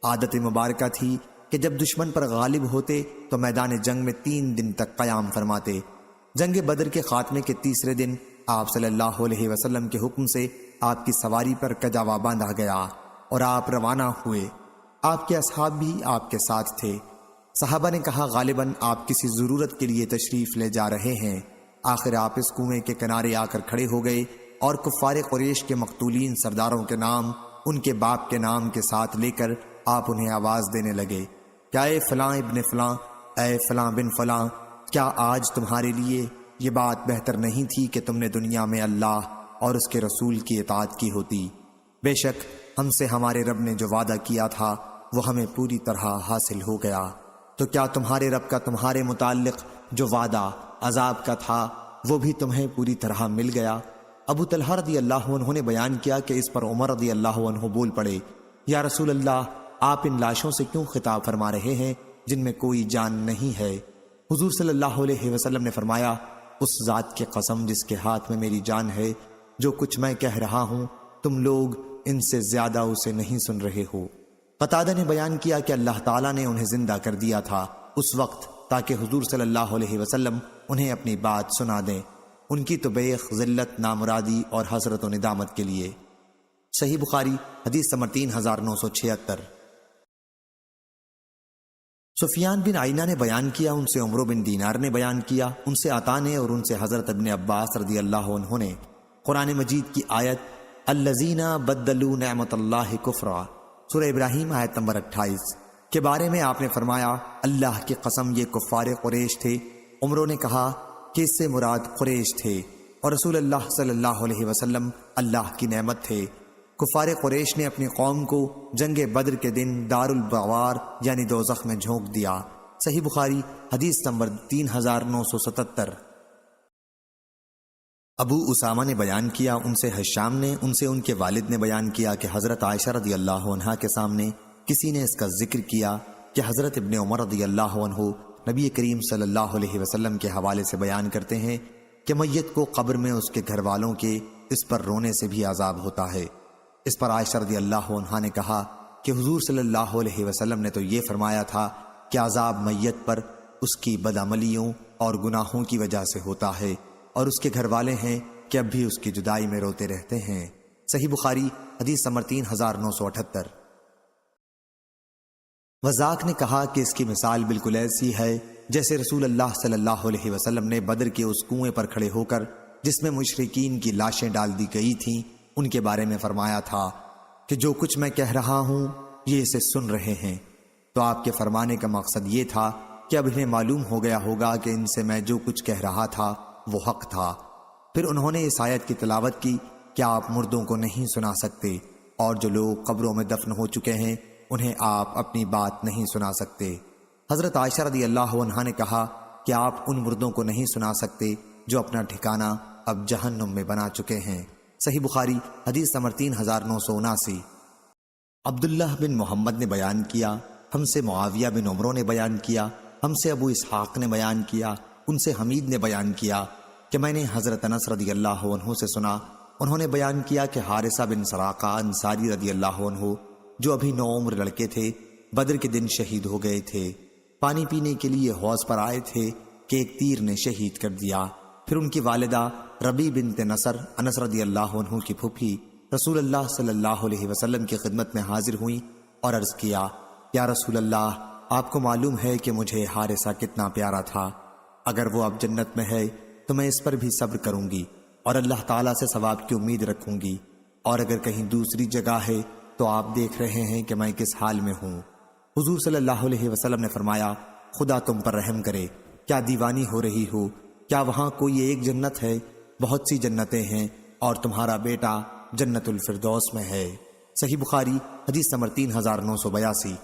عادت مبارکہ تھی کہ جب دشمن پر غالب ہوتے تو میدان جنگ میں 3 دن تک قیام فرماتے۔ جنگ بدر کے خاتمے کے تیسرے دن آپ صلی اللہ علیہ وسلم کے حکم سے آپ کی سواری پر کجاوا باندھا گیا اور آپ روانہ ہوئے۔ آپ کے اصحاب بھی آپ کے ساتھ تھے۔ صحابہ نے کہا غالباً آپ کسی ضرورت کے لیے تشریف لے جا رہے ہیں۔ آخر آپ اس کنویں کے کنارے آ کر کھڑے ہو گئے اور کفار قریش کے مقتولین سرداروں کے نام ان کے باپ کے نام کے ساتھ لے کر آپ انہیں آواز دینے لگے کہ اے فلاں ابن فلاں، اے فلاں بن فلاں، کیا آج تمہارے لیے یہ بات بہتر نہیں تھی کہ تم نے دنیا میں اللہ اور اس کے رسول کی اطاعت کی ہوتی؟ بے شک ہم سے ہمارے رب نے جو وعدہ کیا تھا وہ ہمیں پوری طرح حاصل ہو گیا۔ تو کیا تمہارے رب کا تمہارے متعلق جو وعدہ عذاب کا تھا وہ بھی تمہیں پوری طرح مل گیا؟ ابو طلحہ رضی اللہ عنہ نے بیان کیا کہ اس پر عمر رضی اللہ عنہ بول پڑے، یا رسول اللہ، آپ ان لاشوں سے کیوں خطاب فرما رہے ہیں جن میں کوئی جان نہیں ہے؟ حضور صلی اللہ علیہ وسلم نے فرمایا، اس ذات کی قسم جس کے ہاتھ میں میری جان ہے، جو کچھ میں کہہ رہا ہوں تم لوگ ان سے زیادہ اسے نہیں سن رہے ہو۔ قتادہ نے بیان کیا کہ اللہ تعالیٰ نے انہیں زندہ کر دیا تھا اس وقت تاکہ حضور صلی اللہ علیہ وسلم انہیں اپنی بات سنا دیں، ان کی تو بیخ، ذلت، نامرادی اور حسرت و ندامت کے لیے۔ صحیح بخاری حدیث نمبر 3976۔ سفیان بن عینہ نے بیان کیا، ان سے عمرو بن دینار نے بیان کیا، ان سے عطا نے اور ان سے حضرت ابن عباس رضی اللہ عنہ نے قرآن مجید کی آیت الذین بدلوا نعمت اللہ کفرا، سورہ ابراہیم آیت نمبر 28 کے بارے میں آپ نے فرمایا، اللہ کی قسم یہ کفار قریش تھے۔ عمرو نے کہا کہ اس سے مراد قریش تھے اور رسول اللہ صلی اللہ علیہ وسلم اللہ کی نعمت تھے۔ کفار قریش نے اپنی قوم کو جنگ بدر کے دن دار البوار یعنی دوزخ میں جھونک دیا۔ صحیح بخاری حدیث نمبر 3977۔ ابو اسامہ نے بیان کیا، ان سے حشام نے، ان سے ان کے والد نے بیان کیا کہ حضرت عائشہ رضی اللہ عنہا کے سامنے کسی نے اس کا ذکر کیا کہ حضرت ابن عمر رضی اللہ عنہ نبی کریم صلی اللہ علیہ وسلم کے حوالے سے بیان کرتے ہیں کہ میت کو قبر میں اس کے گھر والوں کے اس پر رونے سے بھی عذاب ہوتا ہے۔ اس پر عائشہ رضی اللہ عنہا نے کہا کہ حضور صلی اللہ علیہ وسلم نے تو یہ فرمایا تھا کہ عذاب میت پر اس کی بدعملیوں اور گناہوں کی وجہ سے ہوتا ہے، اور اس کے گھر والے ہیں کہ اب بھی اس کی جدائی میں روتے رہتے ہیں۔ صحیح بخاری حدیث نمبر 3978۔ وذاک نے کہا کہ اس کی مثال بالکل ایسی ہے جیسے رسول اللہ صلی اللہ علیہ وسلم نے بدر کے اس کنویں پر کھڑے ہو کر جس میں مشرکین کی لاشیں ڈال دی گئی تھیں ان کے بارے میں فرمایا تھا کہ جو کچھ میں کہہ رہا ہوں یہ اسے سن رہے ہیں۔ تو آپ کے فرمانے کا مقصد یہ تھا کہ اب انہیں معلوم ہو گیا ہوگا کہ ان سے میں جو کچھ کہہ رہا تھا وہ حق تھا۔ پھر انہوں نے اس آیت کی تلاوت کی کہ آپ مردوں کو نہیں سنا سکتے، اور جو لوگ قبروں میں دفن ہو چکے ہیں انہیں آپ اپنی بات نہیں سنا سکتے۔ حضرت عائشہ رضی اللہ عنہا نے کہا کہ آپ ان مردوں کو نہیں سنا سکتے جو اپنا ٹھکانہ اب جہنم میں بنا چکے ہیں۔ صحیح بخاری حدیث نمبر 3979۔ عبداللہ بن محمد نے بیان کیا، ہم سے معاویہ بن عمرو نے بیان کیا، ہم سے ابو اسحاق نے بیان کیا، ان سے حمید نے بیان کیا کہ میں نے حضرت انس رضی اللہ عنہ سے سنا، انہوں نے بیان کیا کہ حارثہ بن سراقہ انصاری رضی اللہ عنہ جو ابھی نوعمر لڑکے تھے بدر کے دن شہید ہو گئے تھے، پانی پینے کے لیے حوض پر آئے تھے کہ ایک تیر نے شہید کر دیا۔ پھر ان کی والدہ ربی بنت نصر انس رضی اللہ عنہ کی پھوپھی رسول اللہ صلی اللہ علیہ وسلم کی خدمت میں حاضر ہوئیں اور عرض کیا، یا رسول اللہ، آپ کو معلوم ہے کہ مجھے حارثہ کتنا پیارا تھا، اگر وہ اب جنت میں ہے تو میں اس پر بھی صبر کروں گی اور اللہ تعالیٰ سے ثواب کی امید رکھوں گی، اور اگر کہیں دوسری جگہ ہے تو آپ دیکھ رہے ہیں کہ میں کس حال میں ہوں۔ حضور صلی اللہ علیہ وسلم نے فرمایا، خدا تم پر رحم کرے، کیا دیوانی ہو رہی ہو؟ کیا وہاں کوئی ایک جنت ہے؟ بہت سی جنتیں ہیں، اور تمہارا بیٹا جنت الفردوس میں ہے۔ صحیح بخاری حدیث نمبر 3982۔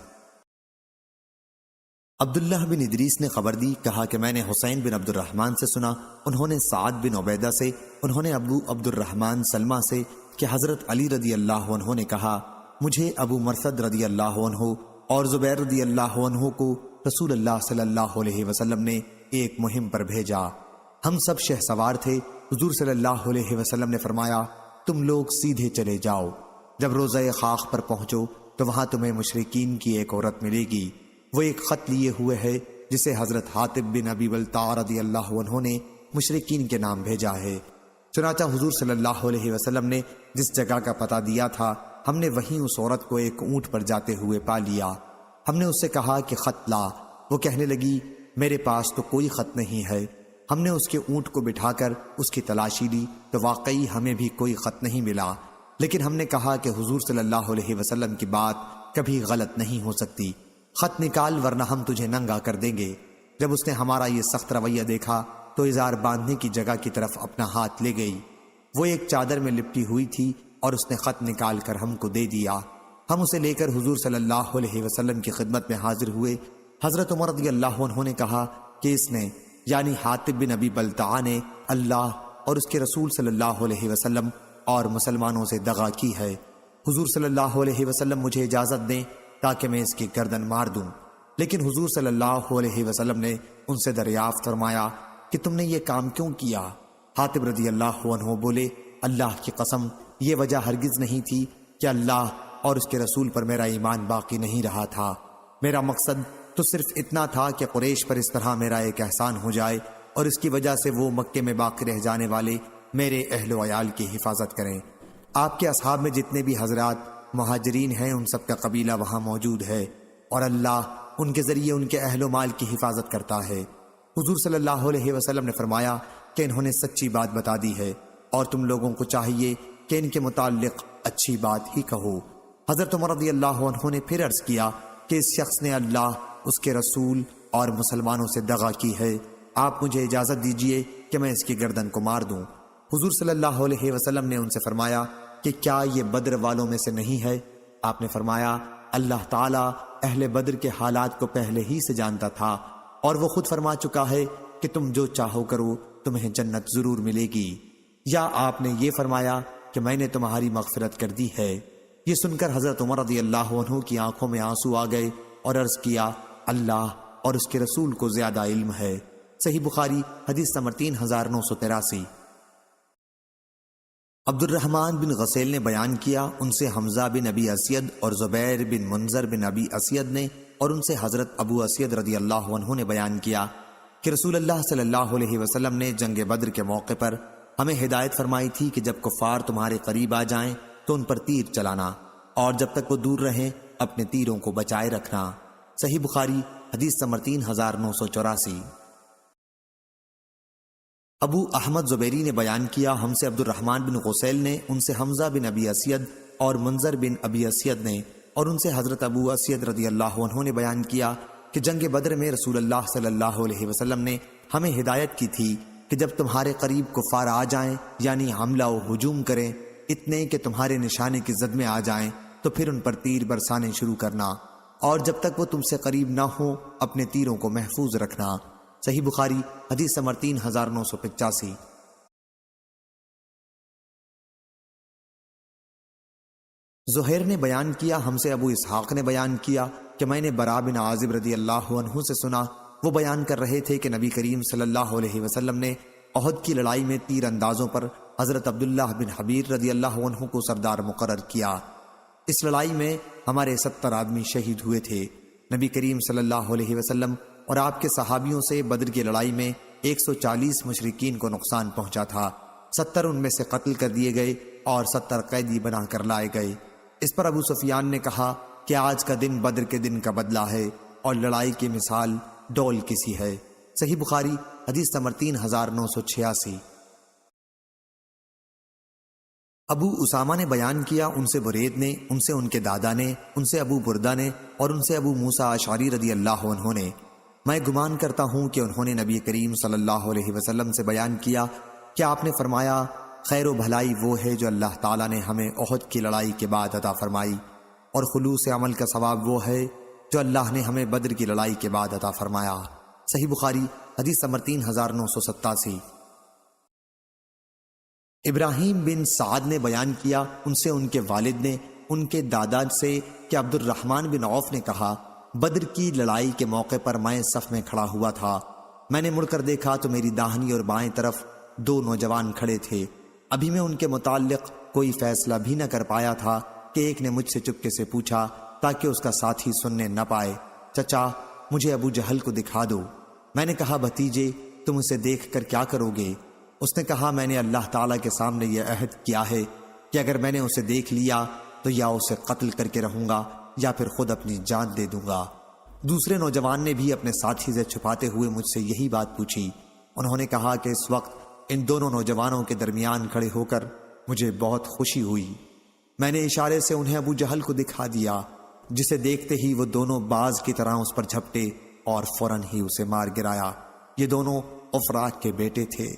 عبداللہ بن ادریس نے خبر دی، کہا کہ میں نے حسین بن عبد الرحمن سے سنا، انہوں نے سعد بن عبیدہ سے، انہوں نے ابو عبد الرحمن سلمہ سے کہ حضرت علی رضی اللہ عنہ نے کہا، مجھے ابو مرثد رضی اللہ عنہ اور زبیر رضی اللہ عنہ کو رسول اللہ صلی اللہ علیہ وسلم نے ایک مہم پر بھیجا۔ ہم سب شہ سوار تھے، حضور صلی اللہ علیہ وسلم نے فرمایا، تم لوگ سیدھے چلے جاؤ، جب روضہ خاک پر پہنچو تو وہاں تمہیں مشرکین کی ایک عورت ملے گی، وہ ایک خط لیے ہوئے ہے جسے حضرت حاطب بن ابی بلتع رضی اللہ عنہ نے مشرکین کے نام بھیجا ہے۔ چنانچہ حضور صلی اللہ علیہ وسلم نے جس جگہ کا پتہ دیا تھا، ہم نے وہیں اس عورت کو ایک اونٹ پر جاتے ہوئے پا لیا۔ ہم نے اس سے کہا کہ خط لا، وہ کہنے لگی، میرے پاس تو کوئی خط نہیں ہے۔ ہم نے اس کے اونٹ کو بٹھا کر اس کی تلاشی لی تو واقعی ہمیں بھی کوئی خط نہیں ملا، لیکن ہم نے کہا کہ حضور صلی اللہ علیہ وسلم کی بات کبھی غلط نہیں ہو سکتی، خط نکال ورنہ ہم تجھے ننگا کر دیں گے۔ جب اس نے ہمارا یہ سخت رویہ دیکھا تو اظہار باندھنے کی جگہ کی طرف اپنا ہاتھ لے گئی، وہ ایک چادر میں لپٹی ہوئی تھی اور اس نے خط نکال کر ہم کو دے دیا۔ ہم اسے لے کر حضور صلی اللہ علیہ وسلم کی خدمت میں حاضر ہوئے۔ حضرت عمر رضی اللہ عنہ نے کہا کہ اس نے یعنی حاطب بن ابی بلتع نے اللہ اور اس کے رسول صلی اللہ علیہ وسلم اور مسلمانوں سے دغا کی ہے۔ حضور صلی اللہ علیہ وسلم مجھے اجازت دیں تاکہ میں اس کی گردن مار دوں، لیکن حضور صلی اللہ علیہ وسلم نے ان سے دریافت فرمایا کہ تم نے یہ کام کیوں کیا؟ حاطب رضی اللہ عنہ بولے، اللہ کی قسم، یہ وجہ ہرگز نہیں تھی کہ اللہ اور اس کے رسول پر میرا ایمان باقی نہیں رہا تھا، میرا مقصد تو صرف اتنا تھا کہ قریش پر اس طرح میرا ایک احسان ہو جائے اور اس کی وجہ سے وہ مکے میں باقی رہ جانے والے میرے اہل و عیال کی حفاظت کریں۔ آپ کے اصحاب میں جتنے بھی حضرات مہاجرین ہیں ان سب کا قبیلہ وہاں موجود ہے اور اللہ ان کے ذریعے ان کے اہل و مال کی حفاظت کرتا ہے۔ حضور صلی اللہ علیہ وسلم نے فرمایا کہ انہوں نے سچی بات بتا دی ہے اور تم لوگوں کو چاہیے کہ ان کے متعلق اچھی بات ہی کہو۔ حضرت عمر رضی اللہ عنہ نے پھر عرض کیا کہ اس شخص نے اللہ، اس کے رسول اور مسلمانوں سے دغا کی ہے، آپ مجھے اجازت دیجئے کہ میں اس کی گردن کو مار دوں۔ حضور صلی اللہ علیہ وسلم نے ان سے فرمایا کہ کیا یہ بدر والوں میں سے نہیں ہے؟ آپ نے فرمایا، اللہ تعالیٰ اہل بدر کے حالات کو پہلے ہی سے جانتا تھا اور وہ خود فرما چکا ہے کہ تم جو چاہو کرو تمہیں جنت ضرور ملے گی، یا آپ نے یہ فرمایا کہ میں نے تمہاری مغفرت کر دی ہے۔ یہ سن کر حضرت عمر رضی اللہ عنہ کی آنکھوں میں آنسو آ گئے اور عرض کیا، اللہ اور اس کے رسول کو زیادہ علم ہے۔ صحیح بخاری حدیث نمبر 3983۔ عبد الرحمن بن غسیل نے بیان کیا، ان سے حمزہ بن ابی اسید اور زبیر بن منذر بن ابی اسید نے اور ان سے حضرت ابو اسید رضی اللہ عنہ نے بیان کیا کہ رسول اللہ صلی اللہ علیہ وسلم نے جنگ بدر کے موقع پر ہمیں ہدایت فرمائی تھی کہ جب کفار تمہارے قریب آ جائیں تو ان پر تیر چلانا اور جب تک وہ دور رہیں اپنے تیروں کو بچائے رکھنا۔ صحیح بخاری حدیث نمبر 3984۔ ابو احمد زبیری نے بیان کیا، ہم سے عبد الرحمن بن غسیل نے، ان سے حمزہ بن ابی اسید اور منذر بن ابی اسید نے اور ان سے حضرت ابو اسید رضی اللہ عنہ نے بیان کیا کہ جنگ بدر میں رسول اللہ صلی اللہ علیہ وسلم نے ہمیں ہدایت کی تھی کہ جب تمہارے قریب کفار آ جائیں یعنی حملہ و ہجوم کریں اتنے کہ تمہارے نشانے کی زد میں آ جائیں تو پھر ان پر تیر برسانے شروع کرنا اور جب تک وہ تم سے قریب نہ ہوں اپنے تیروں کو محفوظ رکھنا۔ صحیح بخاری حدیث نمبر 3985۔ زہیر نے بیان کیا، ہم سے ابو اسحاق نے بیان کیا کہ میں نے برا بن عازب رضی اللہ عنہ سے سنا، وہ بیان کر رہے تھے کہ نبی کریم صلی اللہ علیہ وسلم نے احد کی لڑائی میں تیر اندازوں پر حضرت عبداللہ بن حبیر رضی اللہ عنہ کو سردار مقرر کیا۔ اس لڑائی میں ہمارے 70 آدمی شہید ہوئے تھے۔ نبی کریم صلی اللہ علیہ وسلم اور آپ کے صحابیوں سے بدر کی لڑائی میں 140 مشرکین کو نقصان پہنچا تھا۔ 70 ان میں سے قتل کر دیے گئے اور 70 قیدی بنا کر لائے گئے۔ اس پر ابو سفیان نے کہا کہ آج کا دن بدر کے دن کا بدلہ ہے اور لڑائی کی مثال ڈول کسی ہے۔ صحیح بخاری حدیث نمبر 3986۔ ابو اسامہ نے بیان کیا، ان سے برید نے، ان سے ان کے دادا نے، ان سے ابو بردہ نے اور ان سے ابو موسیٰ اشعری رضی اللہ عنہ نے، میں گمان کرتا ہوں کہ انہوں نے نبی کریم صلی اللہ علیہ وسلم سے بیان کیا کہ آپ نے فرمایا خیر و بھلائی وہ ہے جو اللہ تعالیٰ نے ہمیں احد کی لڑائی کے بعد عطا فرمائی، اور خلوص عمل کا ثواب وہ ہے جو اللہ نے ہمیں بدر کی لڑائی کے بعد عطا فرمایا۔ صحیح بخاری حدیث نمبر 3987۔ ابراہیم بن سعد نے بیان کیا، ان سے ان کے والد نے، ان کے دادا سے کہ عبد الرحمن بن عوف نے کہا بدر کی لڑائی کے موقع پر میں صف میں کھڑا ہوا تھا، میں نے مڑ کر دیکھا تو میری داہنی اور بائیں طرف 2 نوجوان کھڑے تھے۔ ابھی میں ان کے متعلق کوئی فیصلہ بھی نہ کر پایا تھا کہ ایک نے مجھ سے چپکے سے پوچھا تاکہ اس کا ساتھی سننے نہ پائے، چچا مجھے ابو جہل کو دکھا دو۔ میں نے کہا بھتیجے تم اسے دیکھ کر کیا کرو گے؟ اس نے کہا میں نے اللہ تعالیٰ کے سامنے یہ عہد کیا ہے کہ اگر میں نے اسے دیکھ لیا تو یا اسے قتل کر کے رہوں گا یا پھر خود اپنی جان دے دوں گا۔ دوسرے نوجوان نے بھی اپنے ساتھی سے چھپاتے ہوئے مجھ سے یہی بات پوچھی۔ انہوں نے کہا کہ اس وقت ان دونوں نوجوانوں کے درمیان کھڑے ہو کر مجھے بہت خوشی ہوئی۔ میں نے اشارے سے انہیں ابو جہل کو دکھا دیا، جسے دیکھتے ہی وہ دونوں باز کی طرح اس پر جھپٹے اور فوراً ہی اسے مار گرایا۔ یہ دونوں افراق کے بیٹے تھے۔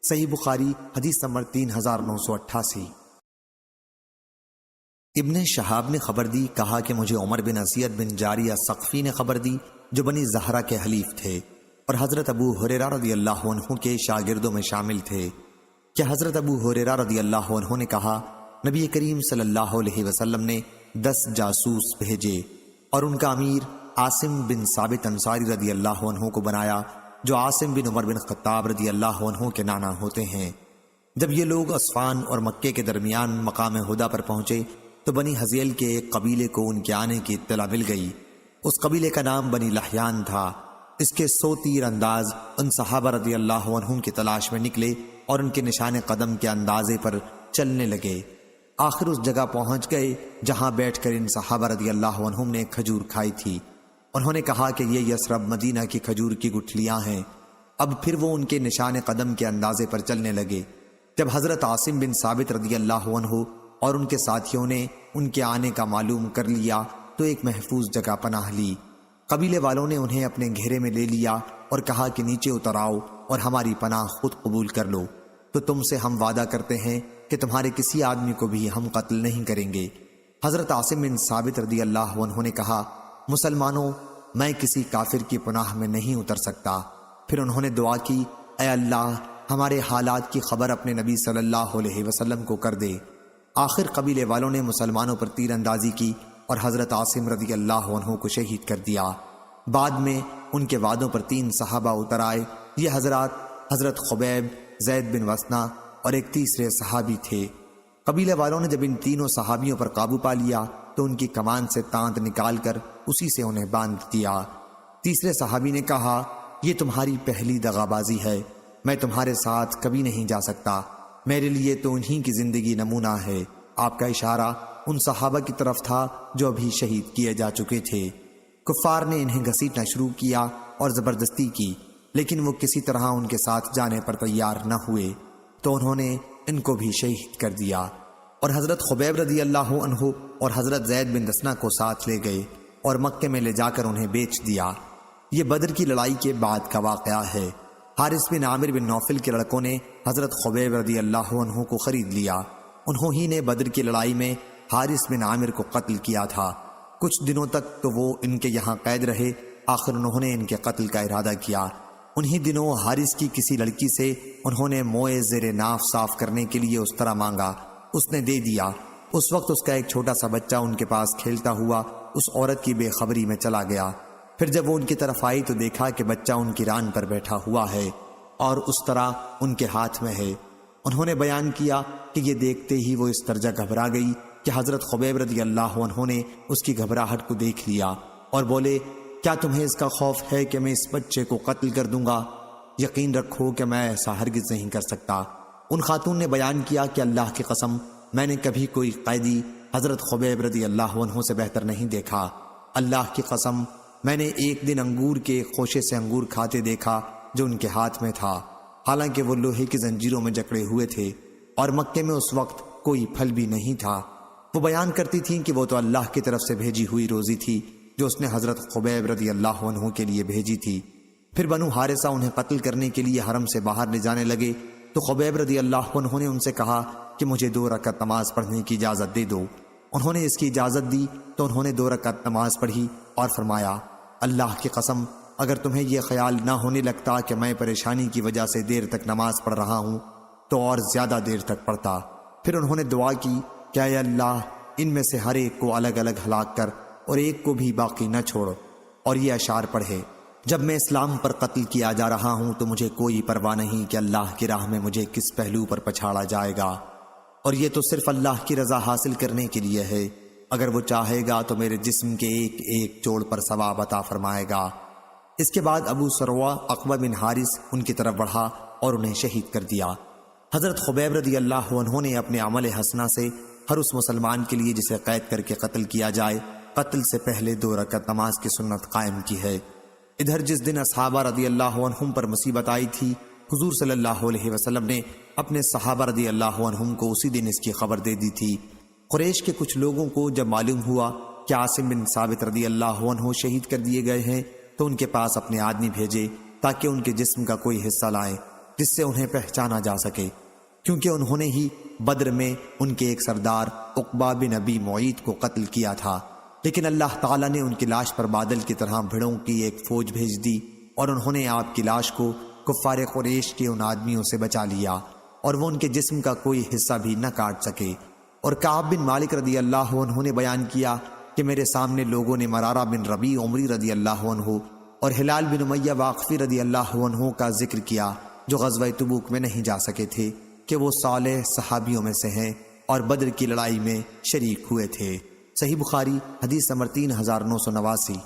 صحیح بخاری حدیث نمبر 3988۔ ابن شہاب نے خبر دی، کہا کہ مجھے عمر بن اسید بن جاریہ ثقفی نے خبر دی جو بنی زہرہ کے حلیف تھے اور حضرت ابو ہریرہ رضی اللہ عنہ کے شاگردوں میں شامل تھے کہ حضرت ابو ہریرہ رضی اللہ عنہ نے کہا نبی کریم صلی اللہ علیہ وسلم نے 10 جاسوس بھیجے اور ان کا امیر عاصم بن ثابت انصاری رضی اللہ عنہ کو بنایا جو عاصم بن عمر بن خطاب رضی اللہ عنہ کے نانا ہوتے ہیں۔ جب یہ لوگ عصفان اور مکے کے درمیان مقام ہدیٰ پر پہنچے تو بنی حزیل کے ایک قبیلے کو ان کے آنے کی اطلاع مل گئی۔ اس قبیلے کا نام بنی لحیان تھا۔ اس کے 100 تیر انداز ان صحابہ رضی اللہ عنہم کی تلاش میں نکلے اور ان کے نشان قدم کے اندازے پر چلنے لگے۔ آخر اس جگہ پہنچ گئے جہاں بیٹھ کر ان صحابہ رضی اللہ عنہم نے کھجور کھائی تھی۔ انہوں نے کہا کہ یہ یثرب مدینہ کی کھجور کی گٹھلیاں ہیں۔ اب پھر وہ ان کے نشان قدم کے اندازے پر چلنے لگے۔ جب حضرت عاصم بن ثابت رضی اللہ عنہ اور ان کے ساتھیوں نے ان کے آنے کا معلوم کر لیا تو ایک محفوظ جگہ پناہ لی۔ قبیلے والوں نے انہیں اپنے گھیرے میں لے لیا اور کہا کہ نیچے اتر آؤ اور ہماری پناہ خود قبول کر لو، تو تم سے ہم وعدہ کرتے ہیں کہ تمہارے کسی آدمی کو بھی ہم قتل نہیں کریں گے۔ حضرت عاصم بن ثابت رضی اللہ عنہ نے کہا مسلمانوں میں کسی کافر کی پناہ میں نہیں اتر سکتا۔ پھر انہوں نے دعا کی اے اللہ ہمارے حالات کی خبر اپنے نبی صلی اللہ علیہ وسلم کو کر دے۔ آخر قبیلے والوں نے مسلمانوں پر تیر اندازی کی اور حضرت عاصم رضی اللہ عنہ کو شہید کر دیا۔ بعد میں ان کے وعدوں پر 3 صحابہ اتر آئے۔ یہ حضرات حضرت خبیب، زید بن وسنہ اور ایک تیسرے صحابی تھے۔ قبیلے والوں نے جب ان تینوں صحابیوں پر قابو پا لیا تو ان کی کمان سے تانت نکال کر اسی سے انہیں باندھ دیا۔ تیسرے صحابی نے کہا یہ تمہاری پہلی دغابازی ہے، میں تمہارے ساتھ کبھی نہیں جا سکتا، میرے لیے تو انہی کی زندگی نمونہ ہے۔ آپ کا اشارہ ان صحابہ کی طرف تھا جو ابھی شہید کیے جا چکے تھے۔ کفار نے انہیں گھسیٹنا شروع کیا اور زبردستی کی، لیکن وہ کسی طرح ان کے ساتھ جانے پر تیار نہ ہوئے تو انہوں نے ان کو بھی شہید کر دیا اور حضرت خبیب رضی اللہ عنہ اور حضرت زید بن دسنہ کو ساتھ لے گئے اور مکے میں لے جا کر انہیں بیچ دیا۔ یہ بدر کی لڑائی کے بعد کا واقعہ ہے۔ حارث بن عامر بن نوفل کے لڑکوں نے حضرت خبیب رضی اللہ عنہ کو خرید لیا۔ انہوں ہی نے بدر کی لڑائی میں حارث بن عامر کو قتل کیا تھا۔ کچھ دنوں تک تو وہ ان کے یہاں قید رہے، آخر انہوں نے ان کے قتل کا ارادہ کیا۔ انہی دنوں حارث کی کسی لڑکی سے انہوں نے موئے زیر ناف صاف کرنے کے لیے اس طرح مانگا، اس نے دے دیا۔ اس وقت اس کا ایک چھوٹا سا بچہ ان کے پاس کھیلتا ہوا اس عورت کی بے خبری میں چلا گیا۔ پھر جب وہ ان کی طرف آئی تو دیکھا کہ بچہ ان کی ران پر بیٹھا ہوا ہے اور اس طرح ان کے ہاتھ میں ہے۔ انہوں نے بیان کیا کہ یہ دیکھتے ہی وہ اس درجہ گھبرا گئی کہ حضرت خبیب رضی اللہ عنہ نے اس کی گھبراہٹ کو دیکھ لیا اور بولے، کیا تمہیں اس کا خوف ہے کہ میں اس بچے کو قتل کر دوں گا؟ یقین رکھو کہ میں ایسا ہرگز نہیں کر سکتا۔ ان خاتون نے بیان کیا کہ اللہ کی قسم، میں نے کبھی کوئی قیدی حضرت خبیب رضی اللہ عنہ سے بہتر نہیں دیکھا۔ اللہ کی قسم، میں نے ایک دن انگور کے خوشے سے انگور کھاتے دیکھا جو ان کے ہاتھ میں تھا، حالانکہ وہ لوہے کی زنجیروں میں جکڑے ہوئے تھے اور مکے میں اس وقت کوئی پھل بھی نہیں تھا۔ وہ بیان کرتی تھیں کہ وہ تو اللہ کی طرف سے بھیجی ہوئی روزی تھی جو اس نے حضرت خبیب رضی اللہ عنہ کے لیے بھیجی تھی۔ پھر بنو حارثہ انہیں قتل کرنے کے لیے حرم سے باہر لے جانے لگے تو خبیب رضی اللہ عنہ نے ان سے کہا کہ مجھے 2 رکعت نماز پڑھنے کی اجازت دے دو۔ انہوں نے اس کی اجازت دی تو انہوں نے 2 رکعت نماز پڑھی اور فرمایا، اللہ کی قسم، اگر تمہیں یہ خیال نہ ہونے لگتا کہ میں پریشانی کی وجہ سے دیر تک نماز پڑھ رہا ہوں تو اور زیادہ دیر تک پڑھتا۔ پھر انہوں نے دعا کی کہ اے اللہ، ان میں سے ہر ایک کو الگ الگ ہلاک کر اور ایک کو بھی باقی نہ چھوڑ، اور یہ اشعار پڑھے، جب میں اسلام پر قتل کیا جا رہا ہوں تو مجھے کوئی پرواہ نہیں کہ اللہ کی راہ میں مجھے کس پہلو پر پچھاڑا جائے گا، اور یہ تو صرف اللہ کی رضا حاصل کرنے کے لیے ہے، اگر وہ چاہے گا تو میرے جسم کے ایک ایک جوڑ پر ثواب عطا فرمائے گا۔ اس کے بعد ابو سروہ عقبہ بن حارث ان کی طرف بڑھا اور انہیں شہید کر دیا۔ حضرت خبیب رضی اللہ عنہ نے اپنے عمل حسنہ سے ہر اس مسلمان کے لیے جسے قید کر کے قتل کیا جائے، قتل سے پہلے 2 رکعت نماز کی سنت قائم کی ہے۔ ادھر جس دن اصحابہ رضی اللہ عنہم پر مصیبت آئی تھی، حضور صلی اللہ علیہ وسلم نے اپنے صحابہ رضی اللہ عنہم کو اسی دن اس کی خبر دے دی تھی۔ قریش کے کچھ لوگوں کو جب معلوم ہوا کہ عاصم بن ثابت رضی اللہ عنہ شہید کر دیے گئے ہیں تو ان کے پاس اپنے آدمی بھیجے تاکہ ان کے جسم کا کوئی حصہ لائیں جس سے انہیں پہچانا جا سکے، کیونکہ انہوں نے ہی بدر میں ان کے ایک سردار عقبہ بن ابی معیط کو قتل کیا تھا، لیکن اللہ تعالیٰ نے ان کی لاش پر بادل کی طرح بھیڑوں کی ایک فوج بھیج دی اور انہوں نے آپ کی لاش کو کفار قریش کے ان آدمیوں سے بچا لیا اور وہ ان کے جسم کا کوئی حصہ بھی نہ کاٹ سکے۔ اور کعب بن مالک رضی اللہ عنہ نے بیان کیا کہ میرے سامنے لوگوں نے مرارہ بن ربیع عمری رضی اللہ عنہ اور ہلال بن امیہ واقفی رضی اللہ عنہ کا ذکر کیا جو غزوہ تبوک میں نہیں جا سکے تھے کہ وہ صالح صحابیوں میں سے ہیں اور بدر کی لڑائی میں شریک ہوئے تھے۔ صحیح بخاری حدیث نمبر 3989۔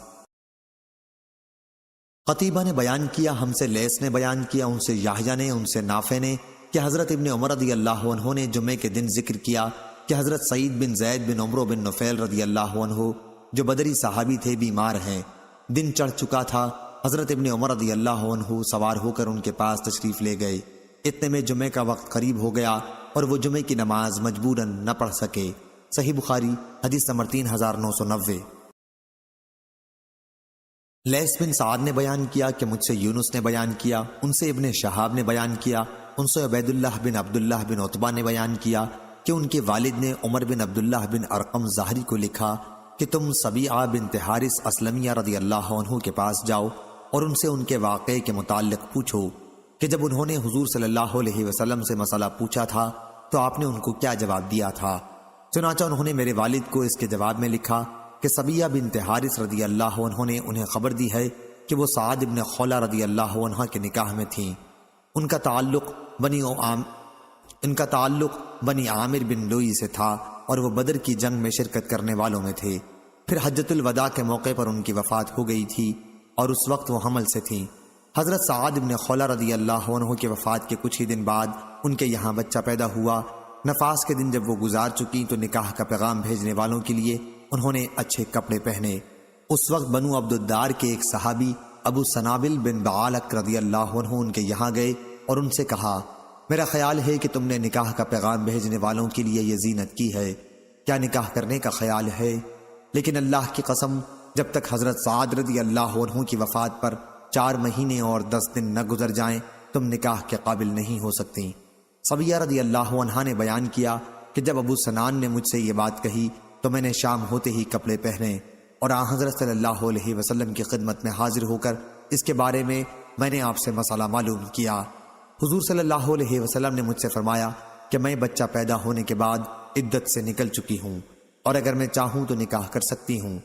قتیبہ نے بیان کیا، ہم سے لیث نے بیان کیا، ان سے یحییٰ نے، ان سے نافع نے کہ حضرت ابن عمر رضی اللہ عنہ نے جمعے کے دن ذکر کیا کہ حضرت سعید بن زید بن عمرو بن نفیل رضی اللہ عنہ جو بدری صحابی تھے بیمار ہیں، دن چڑھ چکا تھا، حضرت ابن عمر رضی اللہ عنہ سوار ہو کر ان کے پاس تشریف لے گئے۔ اتنے میں جمعے کا وقت قریب ہو گیا اور وہ جمعے کی نماز مجبوراً نہ پڑھ سکے۔ صحیح بخاری حدیث نمبر 3990۔ لیث بن سعد نے بیان کیا کہ مجھ سے یونس نے بیان کیا، ان سے ابن شہاب نے بیان کیا، ان سے عبید اللہ بن عبداللہ بن عتبہ نے بیان کیا کہ ان کے والد نے عمر بن عبداللہ بن ارقم ظاہری کو لکھا کہ تم سبیعہ بنت حارث اسلمیہ رضی اللہ عنہ کے پاس جاؤ اور ان سے ان کے واقعے کے متعلق پوچھو کہ جب انہوں نے حضور صلی اللہ علیہ وسلم سے مسئلہ پوچھا تھا تو آپ نے ان کو کیا جواب دیا تھا۔ چنانچہ انہوں نے میرے والد کو اس کے جواب میں لکھا کہ سبیعہ بنت حارث رضی اللہ عنہ نے انہیں خبر دی ہے کہ وہ سعد بن خولہ رضی اللہ عنہ کے نکاح میں تھیں۔ ان کا تعلق بنی عامر بن لوئی سے تھا اور وہ بدر کی جنگ میں شرکت کرنے والوں میں تھے۔ پھر حجۃ الوداع کے موقع پر ان کی وفات ہو گئی تھی اور اس وقت وہ حمل سے تھیں۔ حضرت سعد بن خولہ رضی اللہ عنہ کی وفات کے کچھ ہی دن بعد ان کے یہاں بچہ پیدا ہوا۔ نفاس کے دن جب وہ گزار چکی تو نکاح کا پیغام بھیجنے والوں کے لیے انہوں نے اچھے کپڑے پہنے۔ اس وقت بنو عبد الدار کے ایک صحابی ابو سنابل بن بعالق رضی اللہ عنہ ان کے یہاں گئے اور ان سے کہا، میرا خیال ہے کہ تم نے نکاح کا پیغام بھیجنے والوں کے لیے یہ زینت کی ہے، کیا نکاح کرنے کا خیال ہے؟ لیکن اللہ کی قسم، جب تک حضرت سعد رضی اللہ عنہ کی وفات پر 4 مہینے اور 10 دن نہ گزر جائیں تم نکاح کے قابل نہیں ہو سکتی۔ سبیہ رضی اللہ عنہ نے بیان کیا کہ جب ابو سنان نے مجھ سے یہ بات کہی تو میں نے شام ہوتے ہی کپڑے پہنے اور آن حضرت صلی اللہ علیہ وسلم کی خدمت میں حاضر ہو کر اس کے بارے میں نے آپ سے مسئلہ معلوم کیا۔ حضور صلی اللہ علیہ وسلم نے مجھ سے فرمایا کہ میں بچہ پیدا ہونے کے بعد عدت سے نکل چکی ہوں اور اگر میں چاہوں تو نکاح کر سکتی ہوں۔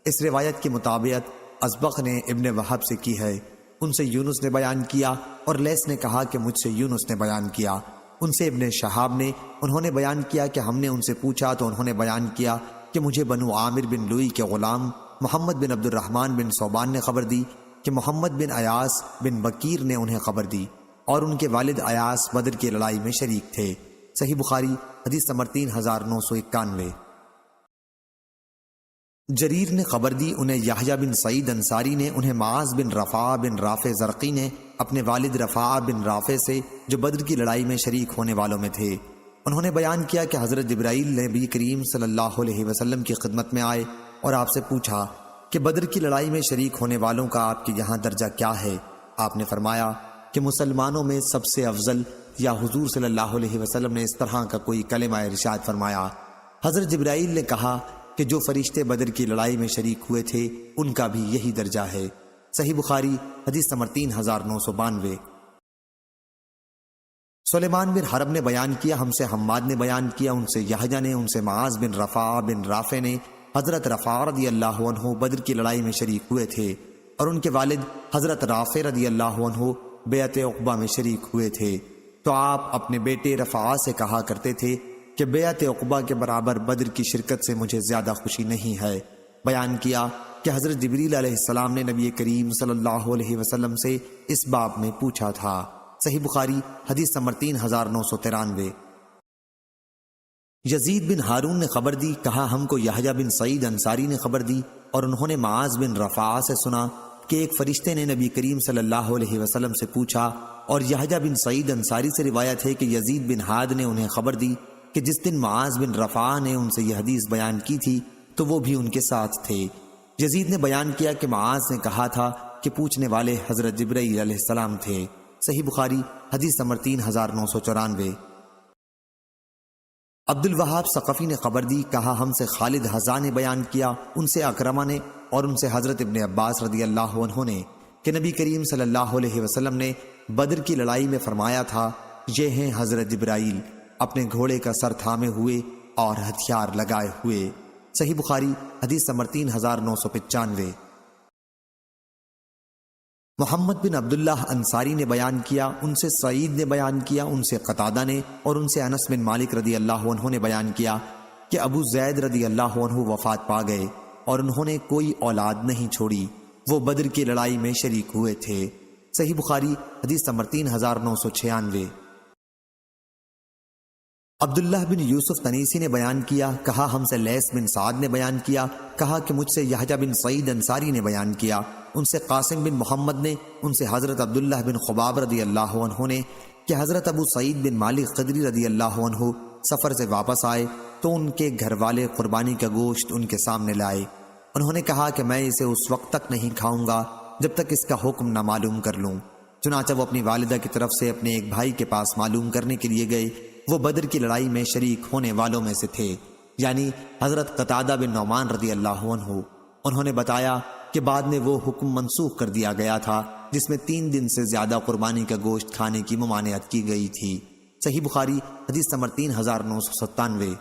اس روایت کے مطابق ازبق نے ابن وہب سے کی ہے، ان سے یونس نے بیان کیا، اور لیث نے کہا کہ مجھ سے یونس نے بیان کیا، ان سے ابن شہاب نے، انہوں نے بیان کیا کہ ہم نے ان سے پوچھا تو انہوں نے بیان کیا کہ مجھے بنو عامر بن لوئی کے غلام محمد بن عبد الرحمن بن صوبان نے خبر دی کہ محمد بن ایاس بن بکیر نے انہیں خبر دی، اور ان کے والد ایاس بدر کی لڑائی میں شریک تھے۔ صحیح بخاری حدیث نمبر 3991۔ جریر نے خبر دی، انہیں یحییٰ بن سعید انصاری نے، انہیں معاذ بن رفاع بن رافع زرقی نے اپنے والد رفاع بن رافع سے جو بدر کی لڑائی میں شریک ہونے والوں میں تھے، انہوں نے بیان کیا کہ حضرت جبرائیل نے نبی کریم صلی اللہ علیہ وسلم کی خدمت میں آئے اور آپ سے پوچھا کہ بدر کی لڑائی میں شریک ہونے والوں کا آپ کے یہاں درجہ کیا ہے؟ آپ نے فرمایا کہ مسلمانوں میں سب سے افضل، یا حضور صلی اللہ علیہ وسلم نے اس طرح کا کوئی کلمہ ارشاد فرمایا۔ حضرت جبرائیل نے کہا کہ جو فرشتے بدر کی لڑائی میں شریک ہوئے تھے ان کا بھی یہی درجہ ہے۔ صحیح بخاری حدیث نمبر 3992۔ سلیمان بن حرب نے بیان کیا، ہم سے حماد نے بیان کیا، ان سے یحییٰ نے، ان سے معاذ بن رفاع بن رافع نے، حضرت رفاع رضی اللہ عنہ بدر کی لڑائی میں شریک ہوئے تھے، اور ان کے والد حضرت رافع رضی اللہ عنہ بیعت عقبہ میں شریک ہوئے تھے، تو آپ اپنے بیٹے رفاع سے کہا کرتے تھے کہ بیعت عقبہ کے برابر بدر کی شرکت سے مجھے زیادہ خوشی نہیں ہے۔ بیان کیا کہ حضرت جبریل علیہ السلام نے نبی کریم صلی اللہ علیہ وسلم سے اس باب میں پوچھا تھا۔ صحیح بخاری حدیث نمبر 3993۔ یزید بن ہارون نے خبر دی، کہا ہم کو یحییٰ بن سعید انصاری نے خبر دی، اور انہوں نے معاذ بن رفاع سے سنا کہ ایک فرشتے نے نبی کریم صلی اللہ علیہ وسلم سے پوچھا، اور یحییٰ بن سعید انصاری سے روایت ہے کہ یزید بن ہاد نے انہیں خبر دی کہ جس دن معاذ بن رفاع نے ان سے یہ حدیث بیان کی تھی تو وہ بھی ان کے ساتھ تھے۔ یزید نے بیان کیا کہ معاذ نے کہا تھا کہ پوچھنے والے حضرت جبرائیل علیہ السلام تھے۔ صحیح بخاری حدیث نمبر 3994۔ عبد الوہاب ثقفی نے خبر دی، کہا ہم سے خالد حذا نے بیان کیا، ان سے اکرمہ نے، اور ان سے حضرت ابن عباس رضی اللہ عنہ نے کہ نبی کریم صلی اللہ علیہ وسلم نے بدر کی لڑائی میں فرمایا تھا، یہ ہیں حضرت جبرائیل اپنے گھوڑے کا سر تھامے ہوئے اور ہتھیار لگائے ہوئے۔ صحیح بخاری حدیث نمبر 3995۔ محمد بن عبداللہ انصاری نے بیان کیا، ان سے سعید نے بیان کیا، ان سے قتادہ نے، اور ان سے انس بن مالک رضی اللہ عنہ نے بیان کیا کہ ابو زید رضی اللہ عنہ وفات پا گئے اور انہوں نے کوئی اولاد نہیں چھوڑی، وہ بدر کی لڑائی میں شریک ہوئے تھے۔ صحیح بخاری حدیث نمبر 3996۔ عبداللہ بن یوسف تنیسی نے بیان کیا، کہا ہم سے لیث بن سعد نے بیان کیا، کہا کہ مجھ سے یحییٰ بن سعید انصاری نے بیان کیا، ان سے قاسم بن محمد نے، ان سے حضرت عبداللہ بن خباب رضی اللہ عنہ نے کہ حضرت ابو سعید بن مالک خدری رضی اللہ عنہ سفر سے واپس آئے تو ان کے گھر والے قربانی کا گوشت ان کے سامنے لائے۔ انہوں نے کہا کہ میں اسے اس وقت تک نہیں کھاؤں گا جب تک اس کا حکم نہ معلوم کر لوں۔ چنانچہ وہ اپنی والدہ کی طرف سے اپنے ایک بھائی کے پاس معلوم کرنے کے لیے گئے، وہ بدر کی لڑائی میں شریک ہونے والوں میں سے تھے، یعنی حضرت قتادہ بن نعمان رضی اللہ عنہ۔ انہوں نے بتایا کہ بعد میں وہ حکم منسوخ کر دیا گیا تھا جس میں 3 دن سے زیادہ قربانی کا گوشت کھانے کی ممانعت کی گئی تھی۔ صحیح بخاری حدیث نمبر 3997۔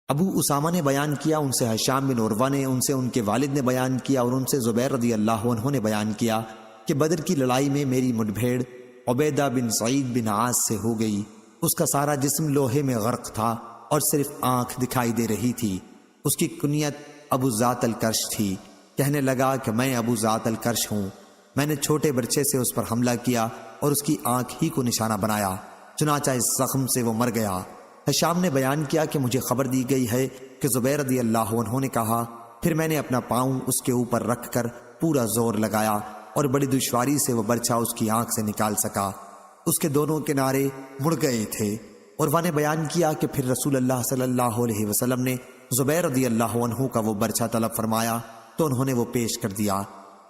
ابو اسامہ نے بیان کیا، ان سے ہشام بن عروہ نے، ان سے ان کے والد نے بیان کیا، اور ان سے زبیر رضی اللہ عنہ نے بیان کیا کہ بدر کی لڑائی میں میری مڈبھیڑ عبیدہ بن سعید بن عاص سے ہو گئی، اس کا سارا جسم لوہے میں غرق تھا اور صرف آنکھ دکھائی دے رہی تھی، اس کی کنیت ابو ذات الکرش تھی۔ کہنے لگا کہ میں ابو ذات الکرش ہوں، میں نے چھوٹے برچے سے اس پر حملہ کیا اور اس کی آنکھ ہی کو نشانہ بنایا، چنانچہ اس زخم سے وہ مر گیا۔ ہشام نے بیان کیا کہ مجھے خبر دی گئی ہے کہ زبیر رضی اللہ عنہ نے کہا، پھر میں نے اپنا پاؤں اس کے اوپر رکھ کر پورا زور لگایا اور بڑی دشواری سے وہ برچہ اس کی آنکھ سے نکال سکا، اس کے دونوں کنارے مڑ گئے تھے۔ اور وہ نے بیان کیا کہ پھر رسول اللہ صلی اللہ علیہ وسلم نے زبیر رضی اللہ عنہ کا وہ برچہ طلب فرمایا تو انہوں نے وہ پیش کر دیا۔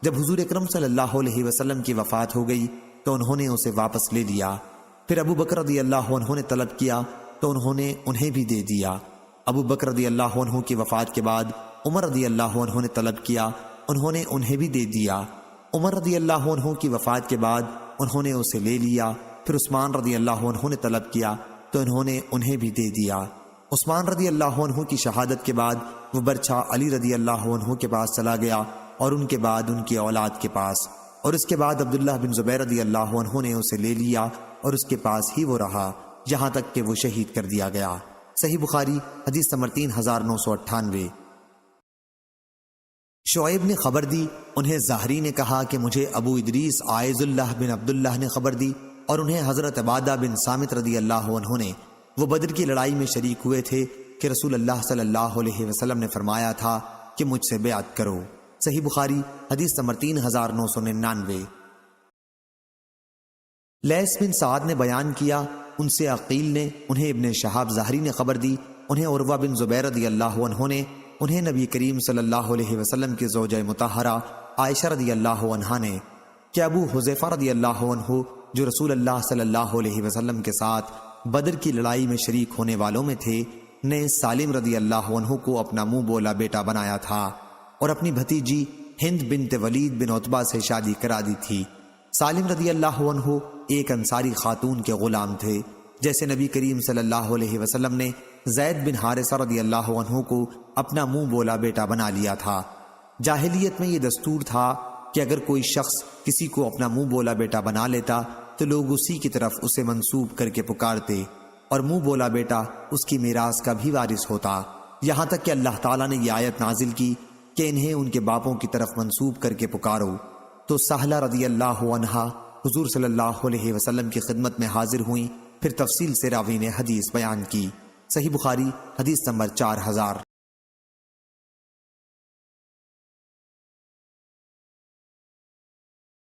جب حضور اکرم صلی اللہ علیہ وسلم کی وفات ہو گئی تو انہوں نے اسے واپس لے لیا۔ پھر ابو بکر رضی اللہ عنہ نے طلب کیا تو انہوں نے انہیں بھی دے دیا۔ ابو بکر رضی اللہ عنہ کی وفات کے بعد عمر رضی اللہ عنہ نے طلب کیا، انہوں نے انہیں بھی دے دیا۔ عمر رضی اللہ عنہ کی وفات کے بعد انہوں نے اسے لے لیا۔ پھر عثمان رضی اللہ عنہ نے طلب کیا تو انہوں نے انہیں بھی دے دیا۔ عثمان رضی اللہ عنہ کی شہادت کے بعد وہ برچھا علی رضی اللہ عنہ کے پاس چلا گیا اور ان کے بعد ان کی اولاد کے پاس، اور اس کے بعد عبداللہ بن زبیر رضی اللہ عنہ نے اسے لے لیا اور اس کے پاس ہی وہ رہا جہاں تک کہ وہ شہید کر دیا گیا۔ صحیح بخاری حدیث نمبر 3998۔ شعیب نے خبر دی، انہیں زہری نے کہا کہ مجھے ابو ادریس عائز اللہ بن عبداللہ نے خبر دی، اور انہیں حضرت عبادہ بن صامت رضی اللہ عنہ نے، وہ بدر کی لڑائی میں شریک ہوئے تھے کہ رسول اللہ صلی اللہ علیہ وسلم نے فرمایا تھا کہ مجھ سے بیعت کرو۔ صحیح بخاری حدیث نمبر 3999۔ لیث بن سعد نے بیان کیا، ان سے عقیل نے، انہیں ابن شہاب زہری نے خبر دی، انہیں عروہ بن زبیر رضی اللہ عنہ نے، انہیں نبی کریم صلی اللہ علیہ وسلم کی زوجہ مطہرہ عائشہ رضی اللہ عنہا نے، کہ ابو حذیفہ رضی اللہ عنہ جو رسول اللہ صلی اللہ علیہ وسلم کے ساتھ بدر کی لڑائی میں شریک ہونے والوں میں تھے، نے سالم رضی اللہ عنہ کو اپنا منہ بولا بیٹا بنایا تھا اور اپنی بھتیجی ہند بنت ولید بن عتبہ سے شادی کرا دی تھی۔ سالم رضی اللہ عنہ ایک انصاری خاتون کے غلام تھے، جیسے نبی کریم صلی اللہ علیہ وسلم نے زید بن حارثہ رضی اللہ عنہ کو اپنا منہ بولا بیٹا بنا لیا تھا۔ جاہلیت میں یہ دستور تھا کہ اگر کوئی شخص کسی کو اپنا منہ بولا بیٹا بنا لیتا تو لوگ اسی کی طرف اسے منسوب کر کے پکارتے، اور منہ بولا بیٹا اس کی میراث کا بھی وارث ہوتا، یہاں تک کہ اللہ تعالیٰ نے یہ آیت نازل کی کہ انہیں ان کے باپوں کی طرف منسوب کر کے پکارو۔ تو سہلہ رضی اللہ عنہا حضور صلی اللہ علیہ وسلم کی خدمت میں حاضر ہوئیں، پھر تفصیل سے راوی نے حدیث بیان کی۔ صحیح بخاری حدیث نمبر 4000۔